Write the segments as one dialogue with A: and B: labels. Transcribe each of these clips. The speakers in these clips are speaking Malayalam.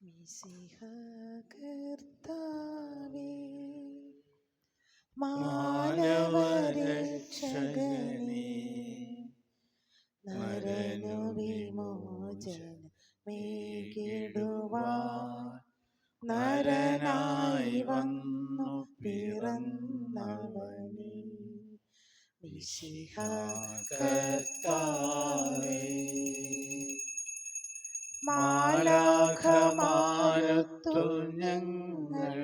A: മിശിഹ കർത്താവേ, മാനവരക്ഷകനേ, നരനു വിമോചനമേകിടുവാൻ നരനായി വന്നു പിറന്നവനേ, മിശിഹ കർത്താവേ. മാലാഖമാരൊത്തു ഞങ്ങൾ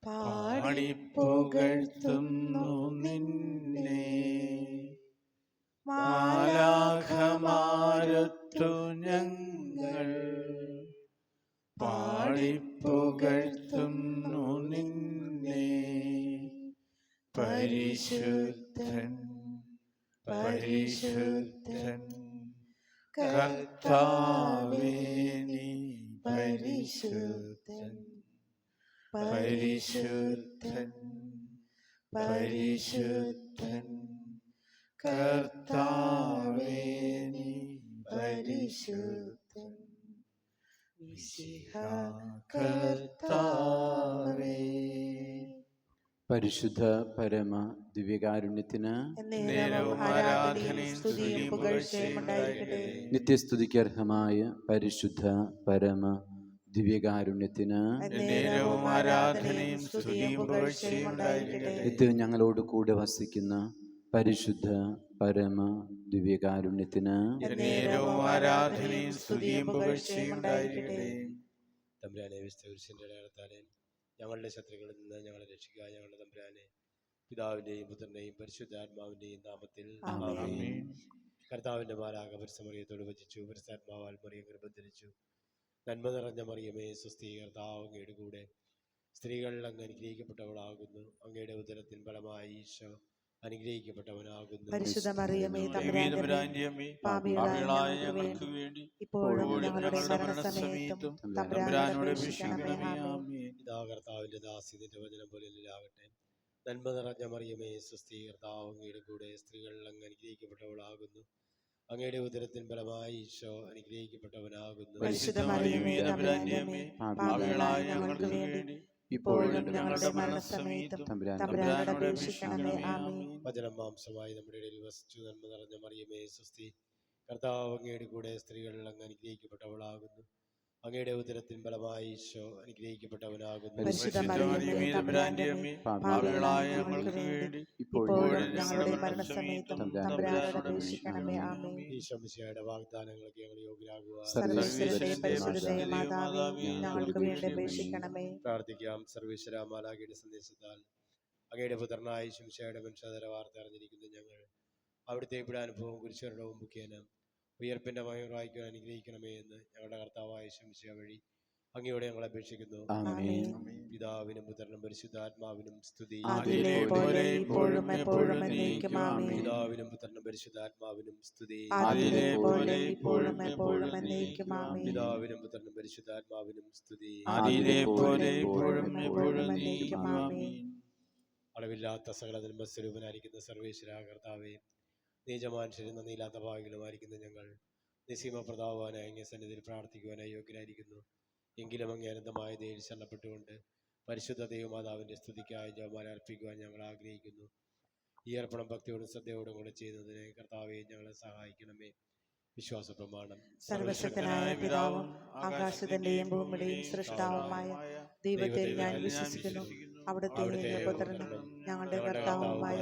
A: പാടിപ്പുകഴ്ത്തുന്നു നിന്നെ, മാലാഖമാരൊത്തു ഞങ്ങൾ പാടിപ്പുകഴ്ത്തുന്നു നിന്നെ. പരിശുദ്ധൻ പരിശുദ്ധൻ കർത്താവേ, നീ പരിശുദ്ധൻ പരിശുദ്ധൻ പരിശുദ്ധൻ കർത്താവേ, നീ പരിശുദ്ധൻ. മിശിഹ കർത്താവേ.
B: പരിശുദ്ധ പരമ ദിവ്യകാരുണ്യത്തിന് നിത്യസ്തുതിക്ക് അർഹമായ പരിശുദ്ധ പരമ ദിവ്യകാരുണ്യത്തിന് നിത്യവും ഞങ്ങളോട് കൂടെ വസിക്കുന്ന പരിശുദ്ധ പരമ ദിവ്യകാരുണ്യത്തിന്
C: ഞങ്ങളുടെ ശത്രുക്കളിൽ നിന്ന് ഞങ്ങളെ രക്ഷിക്കുക. ഞങ്ങളുടെ തമ്പുരാനെ, പിതാവിന്റെയും പുത്രന്റെയും പരിശുദ്ധാത്മാവിന്റെയും നാമത്തിൽ ആമേൻ. കർത്താവിന്റെ മാലാഖ പരിസമറിയത്തോട് വചിച്ചു, പരിശുദ്ധാത്മാവാൽ മറിയം ഗർഭംധരിച്ചു. നന്മ നിറഞ്ഞ മറിയമേ സ്വസ്തി, കർത്താവ് അങ്ങയുടെ കൂടെ, സ്ത്രീകൾ അങ്ങ് അനുഗ്രഹിക്കപ്പെട്ടവളാകുന്നു. അങ്ങയുടെ ഉദരത്തിൻ ഫലമായി ഈശോ അനുഗ്രഹിക്കപ്പെട്ടവനാകുന്നു.
A: പരിശുദ്ധ മറിയമേ തമ്പുരാന്റെ അമ്മേ, പാപികളായ ഞങ്ങൾക്ക് വേണ്ടി ഇപ്പോഴും ഞങ്ങളുടെ മരണസമയത്തും തമ്പുരാനോട് അപേക്ഷിക്കണമേ. ആമേൻ.
C: ഇതാ കർത്താവിന്റെ ദാസി, നിന്റെ വചനം പോലെ എന്നിലാകട്ടെ. നന്മ നിറഞ്ഞ മറിയമേ സ്വസ്തി, കർത്താവ് അങ്ങയുടെ കൂടെ, സ്ത്രീകൾ അങ്ങ് അനുഗ്രഹിക്കപ്പെട്ടവളാകുന്നു. അങ്ങയുടെ ഉദരത്തിൻ ഫലമായി ഈശോ അനുഗ്രഹിക്കപ്പെട്ടവനാകുന്നു.
A: പരിശുദ്ധ മറിയമേ തമ്പുരാന്റെ അമ്മേ, പാപികളായ ഞങ്ങൾക്ക് വേണ്ടി ഇപ്പോഴും ഞങ്ങളുടെ മരണസമയത്തും തമ്പുരാനോട് അപേക്ഷിക്കണമേ. ആമേൻ.
C: വചനം മാംസമായി നമ്മുടെ ഇടയിൽ വസിച്ചു. നന്മ നിറഞ്ഞ മറിയമേ സ്വസ്തി, കർത്താവ് അങ്ങയുടെ കൂടെ, സ്ത്രീകൾ അങ്ങ് അനുഗ്രഹിക്കപ്പെട്ടവളാകുന്നു. അങ്ങയുടെ ഉദരത്തിൻ ഫലമായി ഈശോ അനുഗ്രഹിക്കപ്പെട്ടവനാകുന്നു.
A: പരിശുദ്ധ മറിയമേ തമ്പുരാന്റെ അമ്മേ, പാപികളായ ഞങ്ങൾക്ക് വേണ്ടി ഇപ്പോഴും ഞങ്ങളുടെ മരണസമയത്തും തമ്പുരാനോട് അപേക്ഷിക്കണമേ. ആമേൻ.
C: ഈശോ മിശിഹായുടെ വാഗ്ദാനങ്ങൾക്ക് ഞങ്ങൾ യോഗ്യരാകുവാൻ
A: സർവ്വേശ്വരന്റെ പരിശുദ്ധ മാതാവേ, ഞങ്ങൾക്ക് വേണ്ടി അപേക്ഷിക്കണമേ.
C: പ്രാർത്ഥിക്കാം. സർവ്വേശ്വര മാലാഖയുടെ സന്ദേശത്താൽ അങ്ങയുടെ പുത്രനായ ഈശോ മിശിഹായുടെ വംശാതര വാർത്ത അറിഞ്ഞിരിക്കുന്ന ഞങ്ങൾ അവിടുത്തെ പീഡാനുഭവവും കുരിശുമരണവും മുഖേന ഉയർപ്പിന്റെ മഹിമ വായിക്കുവാൻ അനുഗ്രഹിക്കണമേ എന്ന് ഞങ്ങളുടെ കർത്താവായ യേശു മിശിഹ വഴി അങ്ങയോടെ ഞങ്ങൾ അപേക്ഷിക്കുന്നു. പിതാവിനും പുത്രനും പരിശുദ്ധാത്മാവിനും സ്തുതി.
A: പിതാവിനും
C: പുത്രനും പരിശുദ്ധാത്മാവിനും സ്തുതി. പിതാവിനും പുത്രനും പരിശുദ്ധാത്മാവിനും സ്തുതി. അളവില്ലാത്ത സകല ജന്മസ്വരൂപനായിരിക്കുന്ന സർവേശ്വര കർത്താവേ, നീചമാനുഷ്യരും നന്ദിയില്ലാത്ത ഭാവികളുമായിരിക്കുന്ന ഞങ്ങൾ നിസീമ പ്രതാപവാനായ അങ്ങേ സന്നിധിയിൽ പ്രാർത്ഥിക്കുവാനായി യോഗ്യരായിരിക്കുന്നു. എങ്കിലും അങ്ങേ അനന്തമായ ദയയിൽ ശരണപ്പെട്ടുകൊണ്ട് പരിശുദ്ധ ദൈവമാതാവിന്റെ സ്തുതിക്കായി ജപമാല അർപ്പിക്കുവാൻ ഞങ്ങൾ ആഗ്രഹിക്കുന്നു. ഈ അർപ്പണം ഭക്തിയോടും ശ്രദ്ധയോടും കൂടെ ചെയ്യുന്നതിന് കർത്താവെ ഞങ്ങളെ സഹായിക്കണമേ. വിശ്വാസ പ്രമാണം.
A: സർവശക്തനായ പിതാവും ആകാശത്തിന്റെയും ഭൂമിയുടെയും സൃഷ്ടാവുമായ ദൈവത്തിൽ ഞാൻ വിശ്വസിക്കുന്നു. അവിടുത്തെ പുത്രനും ഞങ്ങളുടെ കർത്താവുമായ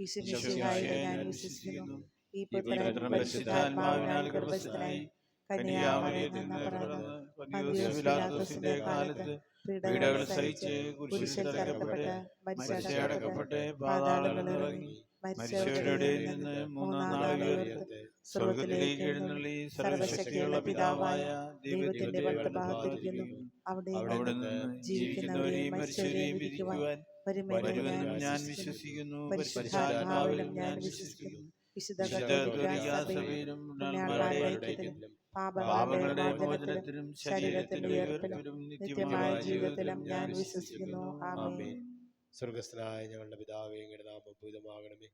A: യേശു മിശിഹായിൽ ഞാൻ വിശ്വസിക്കുന്നു. ഈ പുത്രൻ പരിശുദ്ധാത്മാവിനാൽ ഗർഭസ്ഥനായി കന്യാമറിയത്തിൽ നിന്ന് പിറന്ന് പന്തിയോസ് പിലാത്തോസിന്റെ കാലത്ത് പീഡകൾ സഹിച്ച് കുരിശിൽ തറയ്ക്കപ്പെട്ട് മരിച്ചടക്കപ്പെട്ട് പാതാളങ്ങളിൽ ഇറങ്ങി മരിച്ചവരുടെ നിന്ന് മൂന്നാം നാൾ ഉയർത്ത് സ്വർഗ്ഗത്തിലേക്ക് എഴുന്നള്ളി സർവശക്തിയുള്ള പിതാവായ ദൈവത്തിന്റെ വലത്തുഭാഗത്തിരിക്കുന്നു. അവിടുന്ന് ജീവിക്കുന്നവരെയും മരിച്ചവരെയും വിധിക്കുവാൻ വരുമെന്ന് ഞാൻ വിശ്വസിക്കുന്നു. പരിശുദ്ധാത്മാവിലും ഞാൻ വിശ്വസിക്കുന്നു. വിശുദ്ധ കത്തോലിക്കാസഭയിലും പാപങ്ങളുടെ മോചനത്തിലും ശരീരത്തിന്റെ ഉയർപ്പിലും നിത്യമായ ജീവിതത്തിലും ഞാൻ വിശ്വസിക്കുന്നു. ആമേൻ.
C: സ്വർഗസ്ഥനായ ഞങ്ങളുടെ പിതാവേ, അങ്ങയുടെ നാമം പൂജിതമാകണമേ.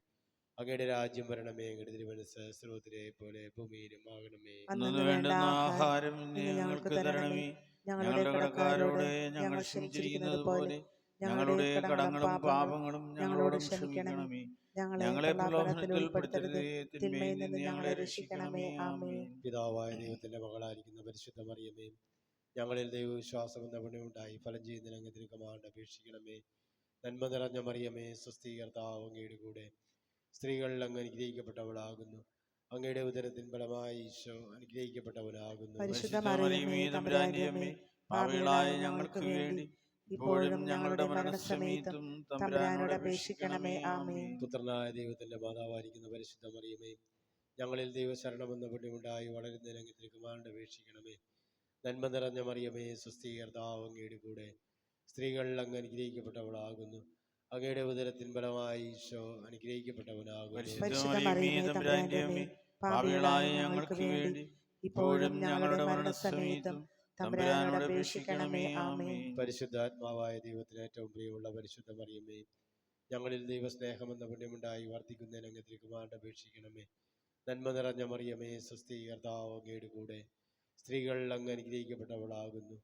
C: അങ്ങയുടെ രാജ്യം വരണമേ, അങ്ങയുടെ തിരുമനസ്സ് സ്രോതരെ പോലെ ഭൂമിയിലും ആകണമേ.
A: അന്നു വേണ്ട ആഹാരം ഇന്ന് ഞങ്ങൾക്ക് തരണമേ. ഞങ്ങളുടെ കടക്കാരോട് ഞങ്ങൾ ക്ഷമിച്ചിരിക്കുന്നത് പോലെ ഞങ്ങളുടെ കടങ്ങളും പാപങ്ങളും ഞങ്ങളോട് ക്ഷമിക്കണമേ. ഞങ്ങളെ പ്രലോഭനത്തിൽ ഉൾപ്പെടുത്തരുത്, തിന്മയിൽ നിന്ന് ഞങ്ങളെ രക്ഷിക്കണമേ. ആമേൻ.
C: പിതാവായ ദൈവത്തിന്റെ മകളായിരിക്കുന്ന പരിശുദ്ധ മറിയമേ, ഞങ്ങളിൽ ദൈവവിശ്വാസം എന്ന പുണ്യമുണ്ടായി ഫലം ചെയ്യുന്നതിന് അങ്ങ് തിരുക്കമാണ്ട് അപേക്ഷിക്കണമേ. നന്മ നിറഞ്ഞ മറിയമേ, സ്വസ്തി, കർത്താവ് അങ്ങയുടെ കൂടെ, സ്ത്രീകൾ അങ്ങ് അനുഗ്രഹിക്കപ്പെട്ടവളാകുന്നു. അങ്ങയുടെ ഉദരത്തിൻ ഫലമായി ഈശോ അനുഗ്രഹിക്കപ്പെട്ടവനാകുന്നു.
A: പരിശുദ്ധ മറിയമേ, തമ്പുരാന്റെ അമ്മേ, പാപികളായ ഞങ്ങൾക്ക് വേണ്ടി ഇപ്പോഴും ഞങ്ങളുടെ മരണസമയത്തും തമ്പുരാനോട് അപേക്ഷിക്കണമേ. ആമേൻ.
C: പുത്രനായ ദൈവത്തിന്റെ മാതാവായിരിക്കുന്ന പരിശുദ്ധ മറിയമേ, ഞങ്ങളിൽ ദൈവശരണമെന്ന പുണ്യമുണ്ടായി വളരുന്നതിന് അങ്ങ് തിരുക്കമാണ്ട് അപേക്ഷിക്കണമേ. നന്മ നിറഞ്ഞ മറിയമേ, സ്വസ്തി, കർത്താവ് അങ്ങയുടെ കൂടെ, സ്ത്രീകൾ അങ്ങ് അനുഗ്രഹിക്കപ്പെട്ടവളാകുന്നു. അങ്ങയുടെ ഉദരത്തിൻ ഫലമായി ഈശോ അനുഗ്രഹിക്കപ്പെട്ടവനാകുന്നു.
A: പരിശുദ്ധ മറിയമേ, തമ്പുരാന്റെ അമ്മേ, പാപികളായ ഞങ്ങൾക്ക് വേണ്ടി ഇപ്പോഴും ഞങ്ങളുടെ മരണസമയത്തും തമ്പുരാനോട് അപേക്ഷിക്കണമേ. ആമേൻ.
C: പരിശുദ്ധാത്മാവായ ദൈവത്തിന് ഏറ്റവും പ്രിയമുള്ള പരിശുദ്ധ മറിയമേ, ഞങ്ങളിൽ ദൈവസ്നേഹമെന്ന പുണ്യമുണ്ടായി വർദ്ധിക്കുന്നതിന് അങ്ങ് തിരുക്കുമാണ്ട് അപേക്ഷിക്കണമേ. നന്മ നിറഞ്ഞ മറിയമേ, സ്വസ്തി, കർത്താവ് അങ്ങയുടെ കൂടെ, സ്ത്രീകൾ അങ്ങ് അനുഗ്രഹിക്കപ്പെട്ടവളാകുന്നു.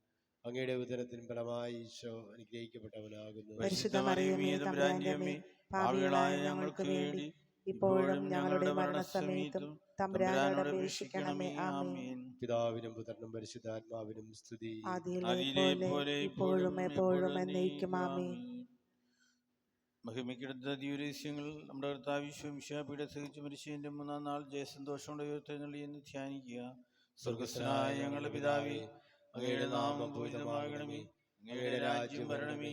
C: അങ്ങയുടെ ഉദരത്തിൻ ഫലമായി ഈശോ അനുഗ്രഹിക്കപ്പെട്ടവനാകുന്നു.
A: പരിശുദ്ധ മറിയമേ, തമ്പുരാന്റെ അമ്മേ, പാപികളായ ഞങ്ങൾക്ക് വേണ്ടി ഇപ്പോഴും ഞങ്ങളുടെ മരണസമയത്തും തമ്പുരാനോട് അപേക്ഷിക്കണമേ. ആമേൻ.
C: പിതാവിനും പുത്രനും പരിശുദ്ധാത്മാവിനും സ്തുതി.
A: ആദിയിലെ പോലെ ഇപ്പോഴും എപ്പോഴും എന്നേക്കും. ആമേൻ.
D: മഹിമയ്ക്കെടുത്ത ദിവ്യരഹസ്യങ്ങൾ നമ്മുടെ കർത്താവ് ഈശോമിശിഹായുടെ സഹിച്ചു മരിച്ചതിന്റെ 3-ാം നാൾ ജയസന്തോഷമുള്ള ഉയർത്തെഴുന്നള്ളി എന്ന് ധ്യാനിക്കുക. സ്വർഗ്ഗസ്ഥനായ ഞങ്ങളുടെ പിതാവേ, അങ്ങയുടെ നാമം പൂജിതമാകണമേ. അങ്ങയുടെ രാജ്യം വരണമേ.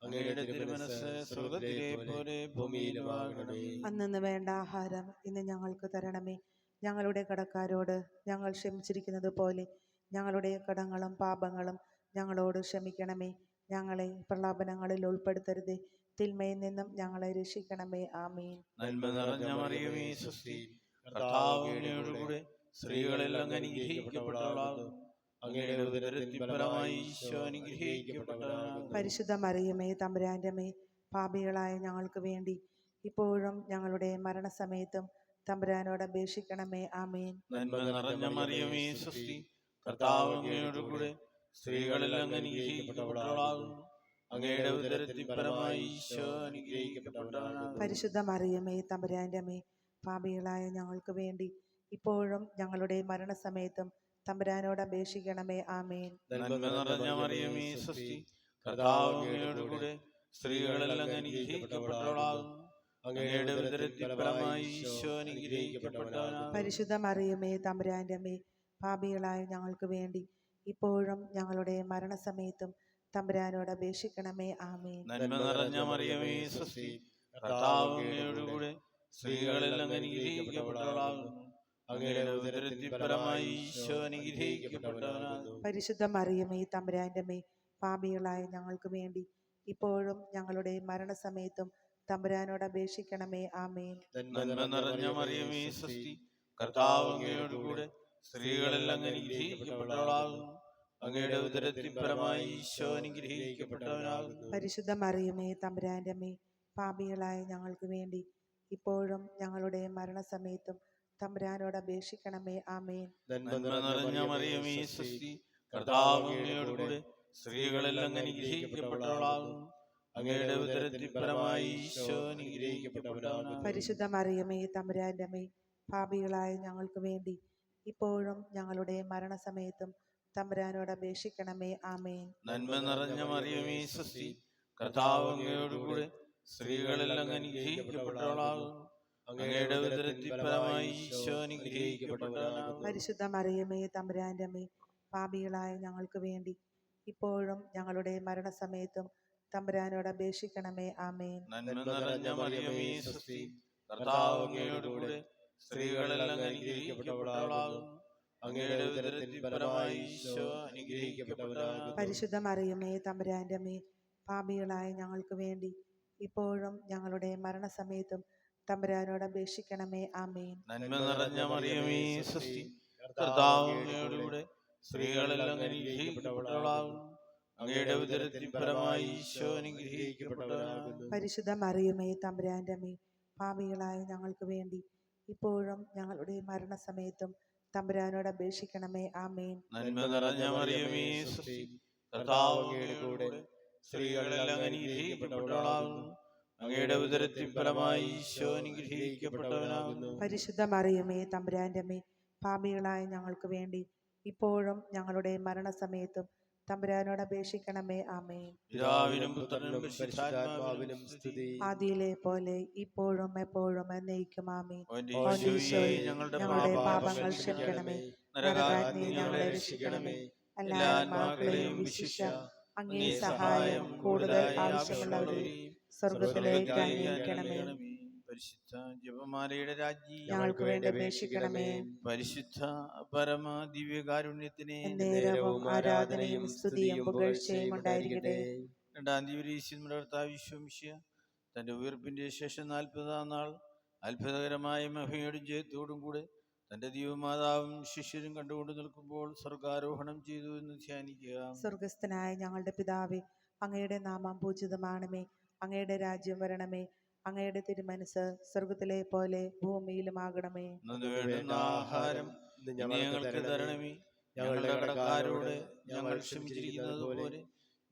D: അങ്ങയുടെ തിരുമനസ്സ് സ്വർഗ്ഗത്തിലെ പോലെ ഭൂമിയിലുമാകണമേ.
A: അന്നു വേണ്ട ആഹാരം ഇന്ന് ഞങ്ങൾക്ക് തരണമേ. ഞങ്ങളുടെ കടക്കാരോട് ഞങ്ങൾ ക്ഷമിച്ചിരിക്കുന്നത് പോലെ ഞങ്ങളുടെ കടങ്ങളും പാപങ്ങളും ഞങ്ങളോട് ക്ഷമിക്കണമേ. ഞങ്ങളെ പ്രലോഭനങ്ങളിൽ ഉൾപ്പെടുത്തരുതേ, തിന്മയിൽ നിന്നും ഞങ്ങളെ രക്ഷിക്കണമേ. ആമേൻ.
D: നന്മ നിറഞ്ഞ മറിയമേ, സ്വസ്തി, കർത്താവ് അങ്ങയോട് കൂടെ, സ്ത്രീകളിൽ അങ്ങ് അനുഗ്രഹിക്കപ്പെട്ടവളാകുന്നു. അങ്ങയുടെ ഉദരത്തിൻ ഫലമായി ഈശോ അനുഗ്രഹിക്കപ്പെട്ടവനാകുന്നു.
A: പരിശുദ്ധ മറിയമേ, തമ്പുരാന്റെ അമ്മേ, പാപികളായ ഞങ്ങൾക്ക് വേണ്ടി ഇപ്പോഴും ഞങ്ങളുടെ മരണസമയത്തും തമ്പുരാനോട് അപേക്ഷിക്കണമേ. ആമേൻ.
D: നന്മ നിറഞ്ഞ മറിയമേ, സ്വസ്തി, കർത്താവ് അങ്ങയോട് കൂടെ, സ്ത്രീകളിൽ അങ്ങ് അനുഗ്രഹിക്കപ്പെട്ടവളാകുന്നു. അങ്ങയുടെ ഉദരത്തിൻ ഫലമായി ഈശോ അനുഗ്രഹിക്കപ്പെട്ടവനാകുന്നു.
A: പരിശുദ്ധ മറിയമേ, തമ്പുരാന്റെ അമ്മേ, പാപികളായ ഞങ്ങൾക്ക് വേണ്ടി ഇപ്പോഴും ഞങ്ങളുടെ മരണസമയത്തും തമ്പുരാനോട് അപേക്ഷിക്കണമേ. ആമേൻ.
D: നന്മ നിറഞ്ഞ മറിയമേ, സ്വസ്തി, കർത്താവ് അങ്ങയോട് കൂടെ, സ്ത്രീകളിൽ അങ്ങ് അനുഗ്രഹിക്കപ്പെട്ടവളാകുന്നു. അങ്ങയുടെ ഉദരത്തിൻ ഫലമായി ഈശോ അനുഗ്രഹിക്കപ്പെട്ടവനാകുന്നു.
A: പരിശുദ്ധ മറിയമേ, തമ്പുരാന്റെ അമ്മേ, പാപികളായ ഞങ്ങൾക്ക് വേണ്ടി ഇപ്പോഴും ഞങ്ങളുടെ മരണസമയത്തും തമ്പുരാനോട് അപേക്ഷിക്കണമേ. ആമേൻ.
D: നന്മ നിറഞ്ഞ മറിയമേ, സ്വസ്തി, കർത്താവ് അങ്ങയോട് കൂടെ, സ്ത്രീകളിൽ അങ്ങ് അനുഗ്രഹിക്കപ്പെട്ടവളാകുന്നു. അങ്ങയുടെ ഉദരത്തിൻ ഫലമായി ഈശോ അനുഗ്രഹിക്കപ്പെട്ടവനാകുന്നു.
A: പരിശുദ്ധ മറിയമേ, തമ്പുരാന്റെ അമ്മേ, പാപികളായ ഞങ്ങൾക്ക് വേണ്ടി ഇപ്പോഴും ഞങ്ങളുടെ മരണസമയത്തും തമ്പുരാനോട് അപേക്ഷിക്കണമേ. ആമേൻ.
D: നന്മ നിറഞ്ഞ മറിയമേ, സ്വസ്തി, കർത്താവ് അങ്ങയോട് കൂടെ, സ്ത്രീകളിൽ അങ്ങ് അനുഗ്രഹിക്കപ്പെട്ടവളാകുന്നു. അങ്ങയുടെ ഉദരത്തിൻ ഫലമായി ഈശോ അനുഗ്രഹിക്കപ്പെട്ടവനാകുന്നു.
A: പരിശുദ്ധ മറിയമേ, തമ്പുരാന്റെ അമ്മേ, പാപികളായ ഞങ്ങൾക്ക് വേണ്ടി ഇപ്പോഴും ഞങ്ങളുടെ മരണസമയത്തും തമ്പുരാനോട് അപേക്ഷിക്കണമേ. ആമേൻ.
D: നന്മ നിറഞ്ഞ മറിയമേ, സ്വസ്തി, കർത്താവ് അങ്ങയോട് കൂടെ, സ്ത്രീകളിൽ അങ്ങ് അനുഗ്രഹിക്കപ്പെട്ടവളാകുന്നു. അങ്ങയുടെ ഉദരത്തിൻ ഫലമായി ഈശോ അനുഗ്രഹിക്കപ്പെട്ടവനാകുന്നു.
A: പരിശുദ്ധ മറിയമേ, തമ്പുരാന്റെ അമ്മേ, പാപികളായ ഞങ്ങൾക്ക് വേണ്ടി ഇപ്പോഴും ഞങ്ങളുടെ മരണസമയത്തും തമ്പുരാനോട് അപേക്ഷിക്കണമേ. ആമേൻ.
D: നന്മ നിറഞ്ഞ മറിയമേ, സ്വസ്തി, കർത്താവ് അങ്ങയോട് കൂടെ, സ്ത്രീകളിൽ അങ്ങ് അനുഗ്രഹിക്കപ്പെട്ടവളാകുന്നു. അങ്ങയുടെ ഉദരത്തിൻ ഫലമായി ഈശോ അനുഗ്രഹിക്കപ്പെട്ടവനാകുന്നു.
A: പരിശുദ്ധ മറിയമേ, തമ്പുരാന്റെ അമ്മേ, പാപികളായ ഞങ്ങൾക്ക് വേണ്ടി ഇപ്പോഴും ഞങ്ങളുടെ മരണസമയത്തും തമ്പുരാനോട് അപേക്ഷിക്കണമേ. ആമേൻ.
D: നന്മ നിറഞ്ഞ മറിയമേ, സ്വസ്തി, കർത്താവ് അങ്ങയോട് കൂടെ, സ്ത്രീകളിൽ അങ്ങ് അനുഗ്രഹിക്കപ്പെട്ടവളാകുന്നു. അങ്ങയുടെ ഉദരത്തിൻ ഫലമായി ഈശോ അനുഗ്രഹിക്കപ്പെട്ടവനാകുന്നു.
A: പരിശുദ്ധ മറിയമേ, തമ്പുരാന്റെ അമ്മേ, പാപികളായ ഞങ്ങൾക്ക് വേണ്ടി ഇപ്പോഴും ഞങ്ങളുടെ മരണസമയത്തും തമ്പുരാനോട് അപേക്ഷിക്കണമേ. ആമേൻ.
D: നന്മ നിറഞ്ഞ മറിയമേ, സ്വസ്തി, കർത്താവ് അങ്ങയോട് കൂടെ, സ്ത്രീകളിൽ അങ്ങ് അനുഗ്രഹിക്കപ്പെട്ടവളാകുന്നു. അങ്ങയുടെ ഉദരത്തിൻ ഫലമായി ഈശോ അനുഗ്രഹിക്കപ്പെട്ടവനാകുന്നു.
A: പരിശുദ്ധ മറിയമേ, തമ്പുരാന്റെ അമ്മേ, പാപികളായ ഞങ്ങൾക്ക് വേണ്ടി ഇപ്പോഴും ഞങ്ങളുടെ മരണസമയത്തും തമ്പുരാനോട് അപേക്ഷിക്കണമേ. ആമേൻ.
D: നന്മ നിറഞ്ഞ മറിയമേ സ്വസ്തി, കർത്താവ് അങ്ങയുടെ കൂടെ സ്ത്രീകളെല്ലാം അനുഗ്രഹിക്കപ്പെട്ടവളാകുന്നു. അങ്ങയുടെ ഉദരത്തിൻ ഫലമായി ഈശോ അനുഗ്രഹിക്കപ്പെട്ടവനാകുന്നു.
A: പരിശുദ്ധ മറിയമേ തമ്പുരാന്റെ അമ്മേ, പാപികളായ ഞങ്ങൾക്ക് വേണ്ടി ഇപ്പോഴും ഞങ്ങളുടെ മരണസമയത്തും തമ്പുരാനോട് അപേക്ഷിക്കണമേ. ആമേൻ.
D: പിതാവിനും പുത്രനും പരിശുദ്ധാത്മാവിനും സ്തുതി.
A: ആദിയിലെ പോലെ ഇപ്പോഴും എപ്പോഴും എന്നേക്കും. ആമേൻ.
D: ഓ
A: ഓ ഈശോയെ, ഞങ്ങളുടെ പാപങ്ങൾ ക്ഷമിക്കണമേ. നരകാഗ്നിയിൽ ഞങ്ങളെ രക്ഷിക്കണമേ. എല്ലാ ആത്മാക്കളെയും വിശിഷ്യ അങ്ങേ സഹായം കൂടുതൽ ആവശ്യമുള്ളവരെയും സ്വർഗത്തിലേക്ക് അന്വേഷിക്കണമേ.
D: പരിശുദ്ധ ജപമാലയുടെ രാജ്ഞി
A: ഞങ്ങൾക്ക് വേണ്ടി അപേക്ഷിക്കണമേ.
D: പരിശുദ്ധ പരമ ദിവ്യകാരുണ്യത്തിനെ
A: നേരവും ആരാധനയും സ്തുതിയും പുകഴ്ചയും ഉണ്ടായിരിക്കട്ടെ.
D: രണ്ടാം ദിവസം വിശ്വമിഷ്യ തന്റെ ഉയർപ്പിന്റെ ശേഷം 40-ാം നാൾ അത്ഭുതകരമായ മഹിമയോടും ജയത്തോടും കൂടെ തന്റെ ദൈവമാതാവും ശിഷ്യരും കണ്ടുകൊണ്ട് നിൽക്കുമ്പോൾ സ്വർഗാരോഹണം ചെയ്തു എന്ന് ധ്യാനിക്കുക.
A: സ്വർഗസ്ഥനായ ഞങ്ങളുടെ പിതാവേ, അങ്ങയുടെ നാമം പൂജിതമാണമേ. അങ്ങയുടെ രാജ്യം വരണമേ. അങ്ങയുടെ തിരുമനസ് സ്വർഗത്തിലെ പോലെ ഭൂമിയിലുമാകണമേ.
D: വേണ്ടുന്ന ആഹാരം ഞങ്ങൾക്ക് തരണമേ. ഞങ്ങളുടെ കടക്കാരോട് ഞങ്ങൾ ക്ഷമിച്ചിരിക്കുന്നത് പോലെ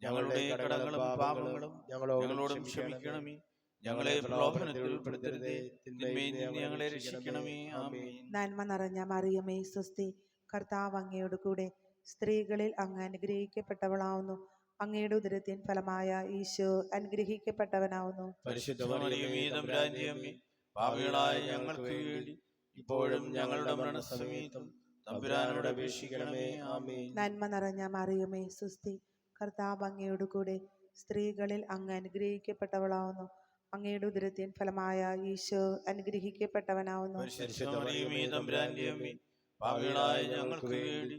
D: ഞങ്ങളുടെ കടങ്ങളും പാപങ്ങളും ഞങ്ങളോടും ക്ഷമിക്കണമേ. ഞങ്ങളെ പ്രലോഭനത്തിൽ ഉൾപ്പെടുത്തരുതേ, തിന്മയിൽ നിന്ന് ഞങ്ങളെ രക്ഷിക്കണമേ. ആമേൻ.
A: നന്മ നിറഞ്ഞ മറിയമേ സ്വസ്തി, കർത്താവ് അങ്ങയോട് കൂടെ സ്ത്രീകളിൽ അങ്ങ് അനുഗ്രഹിക്കപ്പെട്ടവളാവുന്നു. അങ്ങയുടെ ഉദരത്തിൻ ഫലമായ ഈശോ അനുഗ്രഹിക്കപ്പെട്ടവനാവുന്നു.
D: പരിശുദ്ധ മറിയമേ തമ്പുരാന്റെ അമ്മേ, പാപികളായ ഞങ്ങൾക്ക് വേണ്ടി ഇപ്പോഴും ഞങ്ങളുടെ മരണസമയത്തും തമ്പുരാനോട് അപേക്ഷിക്കണമേ. ആമേൻ.
A: നന്മ നിറഞ്ഞ മറിയമേ സ്വസ്തി, കർത്താവ് അങ്ങയോട് കൂടെ സ്ത്രീകളിൽ അങ്ങ് അനുഗ്രഹിക്കപ്പെട്ടവളാവുന്നു. അങ്ങയുടെ ഉദരത്തിൻ ഫലമായ ഈശോ അനുഗ്രഹിക്കപ്പെട്ടവനാവുന്നു.
D: പരിശുദ്ധ മറിയമേ തമ്പുരാന്റെ അമ്മേ, പാപികളായ ഞങ്ങൾക്ക് വേണ്ടി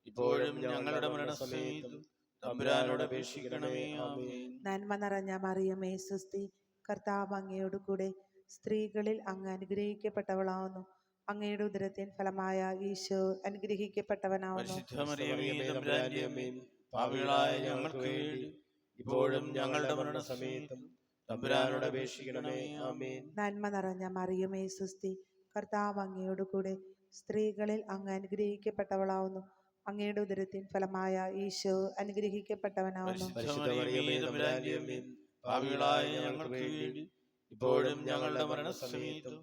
D: ഇപ്പോഴും ഞങ്ങളുടെ മരണസമയത്തും തമ്പുരാനോട് അപേക്ഷിക്കണമേ. ആമേൻ.
A: നന്മ നിറഞ്ഞ മറിയമേ സ്വസ്തി, കർത്താവ് അങ്ങയോട് കൂടെ സ്ത്രീകളിൽ അങ്ങ് അനുഗ്രഹിക്കപ്പെട്ടവളാവുന്നു. അങ്ങയുടെ ഉദരത്തിൻ ഫലമായ ഈശോ അനുഗ്രഹിക്കപ്പെട്ടവനാവുന്നു.
D: പരിശുദ്ധ മറിയമേ തമ്പുരാന്റെ അമ്മേ, പാപികളായ ഞങ്ങൾക്ക് വേണ്ടി ഇപ്പോഴും ഞങ്ങളുടെ മരണസമയത്തും തമ്പുരാനോട് അപേക്ഷിക്കണമേ. ആമേൻ.
A: നന്മ നിറഞ്ഞ മറിയമേ സ്വസ്തി, കർത്താവ് അങ്ങയോട് കൂടെ സ്ത്രീകളിൽ അങ്ങ് അനുഗ്രഹിക്കപ്പെട്ടവളാവുന്നു. അങ്ങയുടെ ഉദരത്തിൻ ഫലമായ ഈശോ അനുഗ്രഹിക്കപ്പെട്ടവനാവുന്നു.
D: പരിശുദ്ധ മറിയമേ തമ്പുരാന്റെ അമ്മേ, പാപികളായ ഞങ്ങൾക്ക് വേണ്ടി ഇപ്പോഴും ഞങ്ങളുടെ മരണസമയത്തും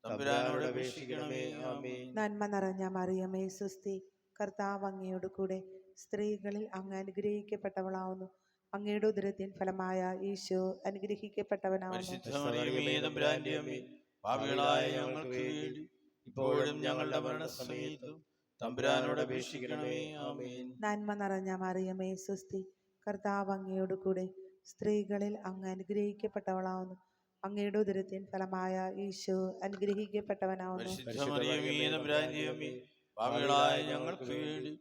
D: തമ്പുരാനോട് അപേക്ഷിക്കണമേ. ആമേൻ.
A: നന്മ നിറഞ്ഞ മറിയമേ സ്വസ്തി, കർത്താവ് അങ്ങയോട് കൂടെ സ്ത്രീകളിൽ അങ്ങ് അനുഗ്രഹിക്കപ്പെട്ടവളാവുന്നു. അങ്ങയുടെ ഉദരത്തിൻ ഫലമായ ഈശോ അനുഗ്രഹിക്കപ്പെട്ടവനാവുന്നു.
D: പരിശുദ്ധ മറിയമേ തമ്പുരാന്റെ അമ്മേ, പാപികളായ ഞങ്ങൾക്ക് വേണ്ടി ഇപ്പോഴും ഞങ്ങളുടെ മരണസമയത്തും തമ്പുരാനോട് അപേക്ഷിക്കണമേ. ആമേൻ.
A: നന്മ നിറഞ്ഞ മറിയമേ സ്വസ്തി, കർത്താവ് അങ്ങയോട് കൂടെ സ്ത്രീകളിൽ അങ്ങ് അനുഗ്രഹിക്കപ്പെട്ടവളാവുന്നു. അങ്ങയുടെ ഉദരത്തിൻ ഫലമായ ഈശോ അനുഗ്രഹിക്കപ്പെട്ടവനാവുന്നു.
D: പരിശുദ്ധ മറിയമേ തമ്പുരാന്റെ അമ്മേ, പാപികളായ ഞങ്ങൾക്ക് വേണ്ടി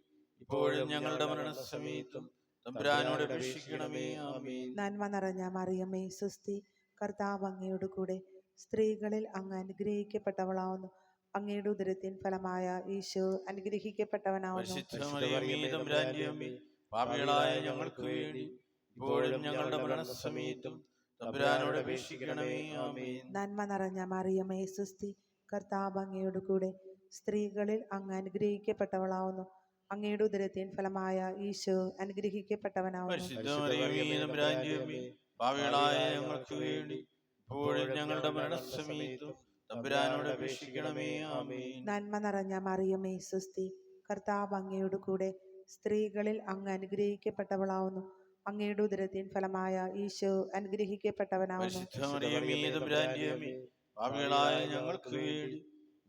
D: ഇപ്പോഴും ഞങ്ങളുടെ മരണസമയത്തും തമ്പുരാനോട് അപേക്ഷിക്കണമേ. ആമേൻ.
A: നന്മ നിറഞ്ഞ മറിയമേ സ്വസ്തി, കർത്താവ് അങ്ങയോട് കൂടെ സ്ത്രീകളിൽ അങ്ങ് അനുഗ്രഹിക്കപ്പെട്ടവളാവുന്നു. അങ്ങയുടെ ഉദരത്തിൻ ഫലമായ ഈശോ അനുഗ്രഹിക്കപ്പെട്ടവനാവുന്നു.
D: പരിശുദ്ധ മറിയമേ തമ്പുരാന്റെ അമ്മേ, പാപികളായ ഞങ്ങൾക്ക് വേണ്ടി ഇപ്പോഴും ഞങ്ങളുടെ മരണസമയത്തും തമ്പുരാനോട് അപേക്ഷിക്കണമേ. ആമേൻ.
A: നന്മ നിറഞ്ഞ മറിയമേ സ്വസ്തി, കർത്താവ് അങ്ങയോട് കൂടെ സ്ത്രീകളിൽ അങ്ങ് അനുഗ്രഹിക്കപ്പെട്ടവളാവുന്നു. അങ്ങയുടെ ഉദരത്തിൻ ഫലമായ ഈശോ അനുഗ്രഹിക്കപ്പെട്ടവനാവുന്നു.
D: പരിശുദ്ധ മറിയമേ തമ്പുരാന്റെ അമ്മേ, പാപികളായ ഞങ്ങൾക്ക് വേണ്ടി ഇപ്പോഴും ഞങ്ങളുടെ മരണസമയത്തും തമ്പുരാനോട് അപേക്ഷിക്കണമേ. ആമേൻ.
A: നന്മ നിറഞ്ഞ മറിയമേ സ്വസ്തി, കർത്താവ് അങ്ങയോട് കൂടെ സ്ത്രീകളിൽ അങ്ങ് അനുഗ്രഹിക്കപ്പെട്ടവളാവുന്നു. അങ്ങയുടെ ഉദരത്തിൻ ഫലമായ ഈശോ അനുഗ്രഹിക്കപ്പെട്ടവനാവുന്നു.
D: പരിശുദ്ധ മറിയമേ തമ്പുരാന്റെ അമ്മേ, പാപികളായ ഞങ്ങൾക്ക് വേണ്ടി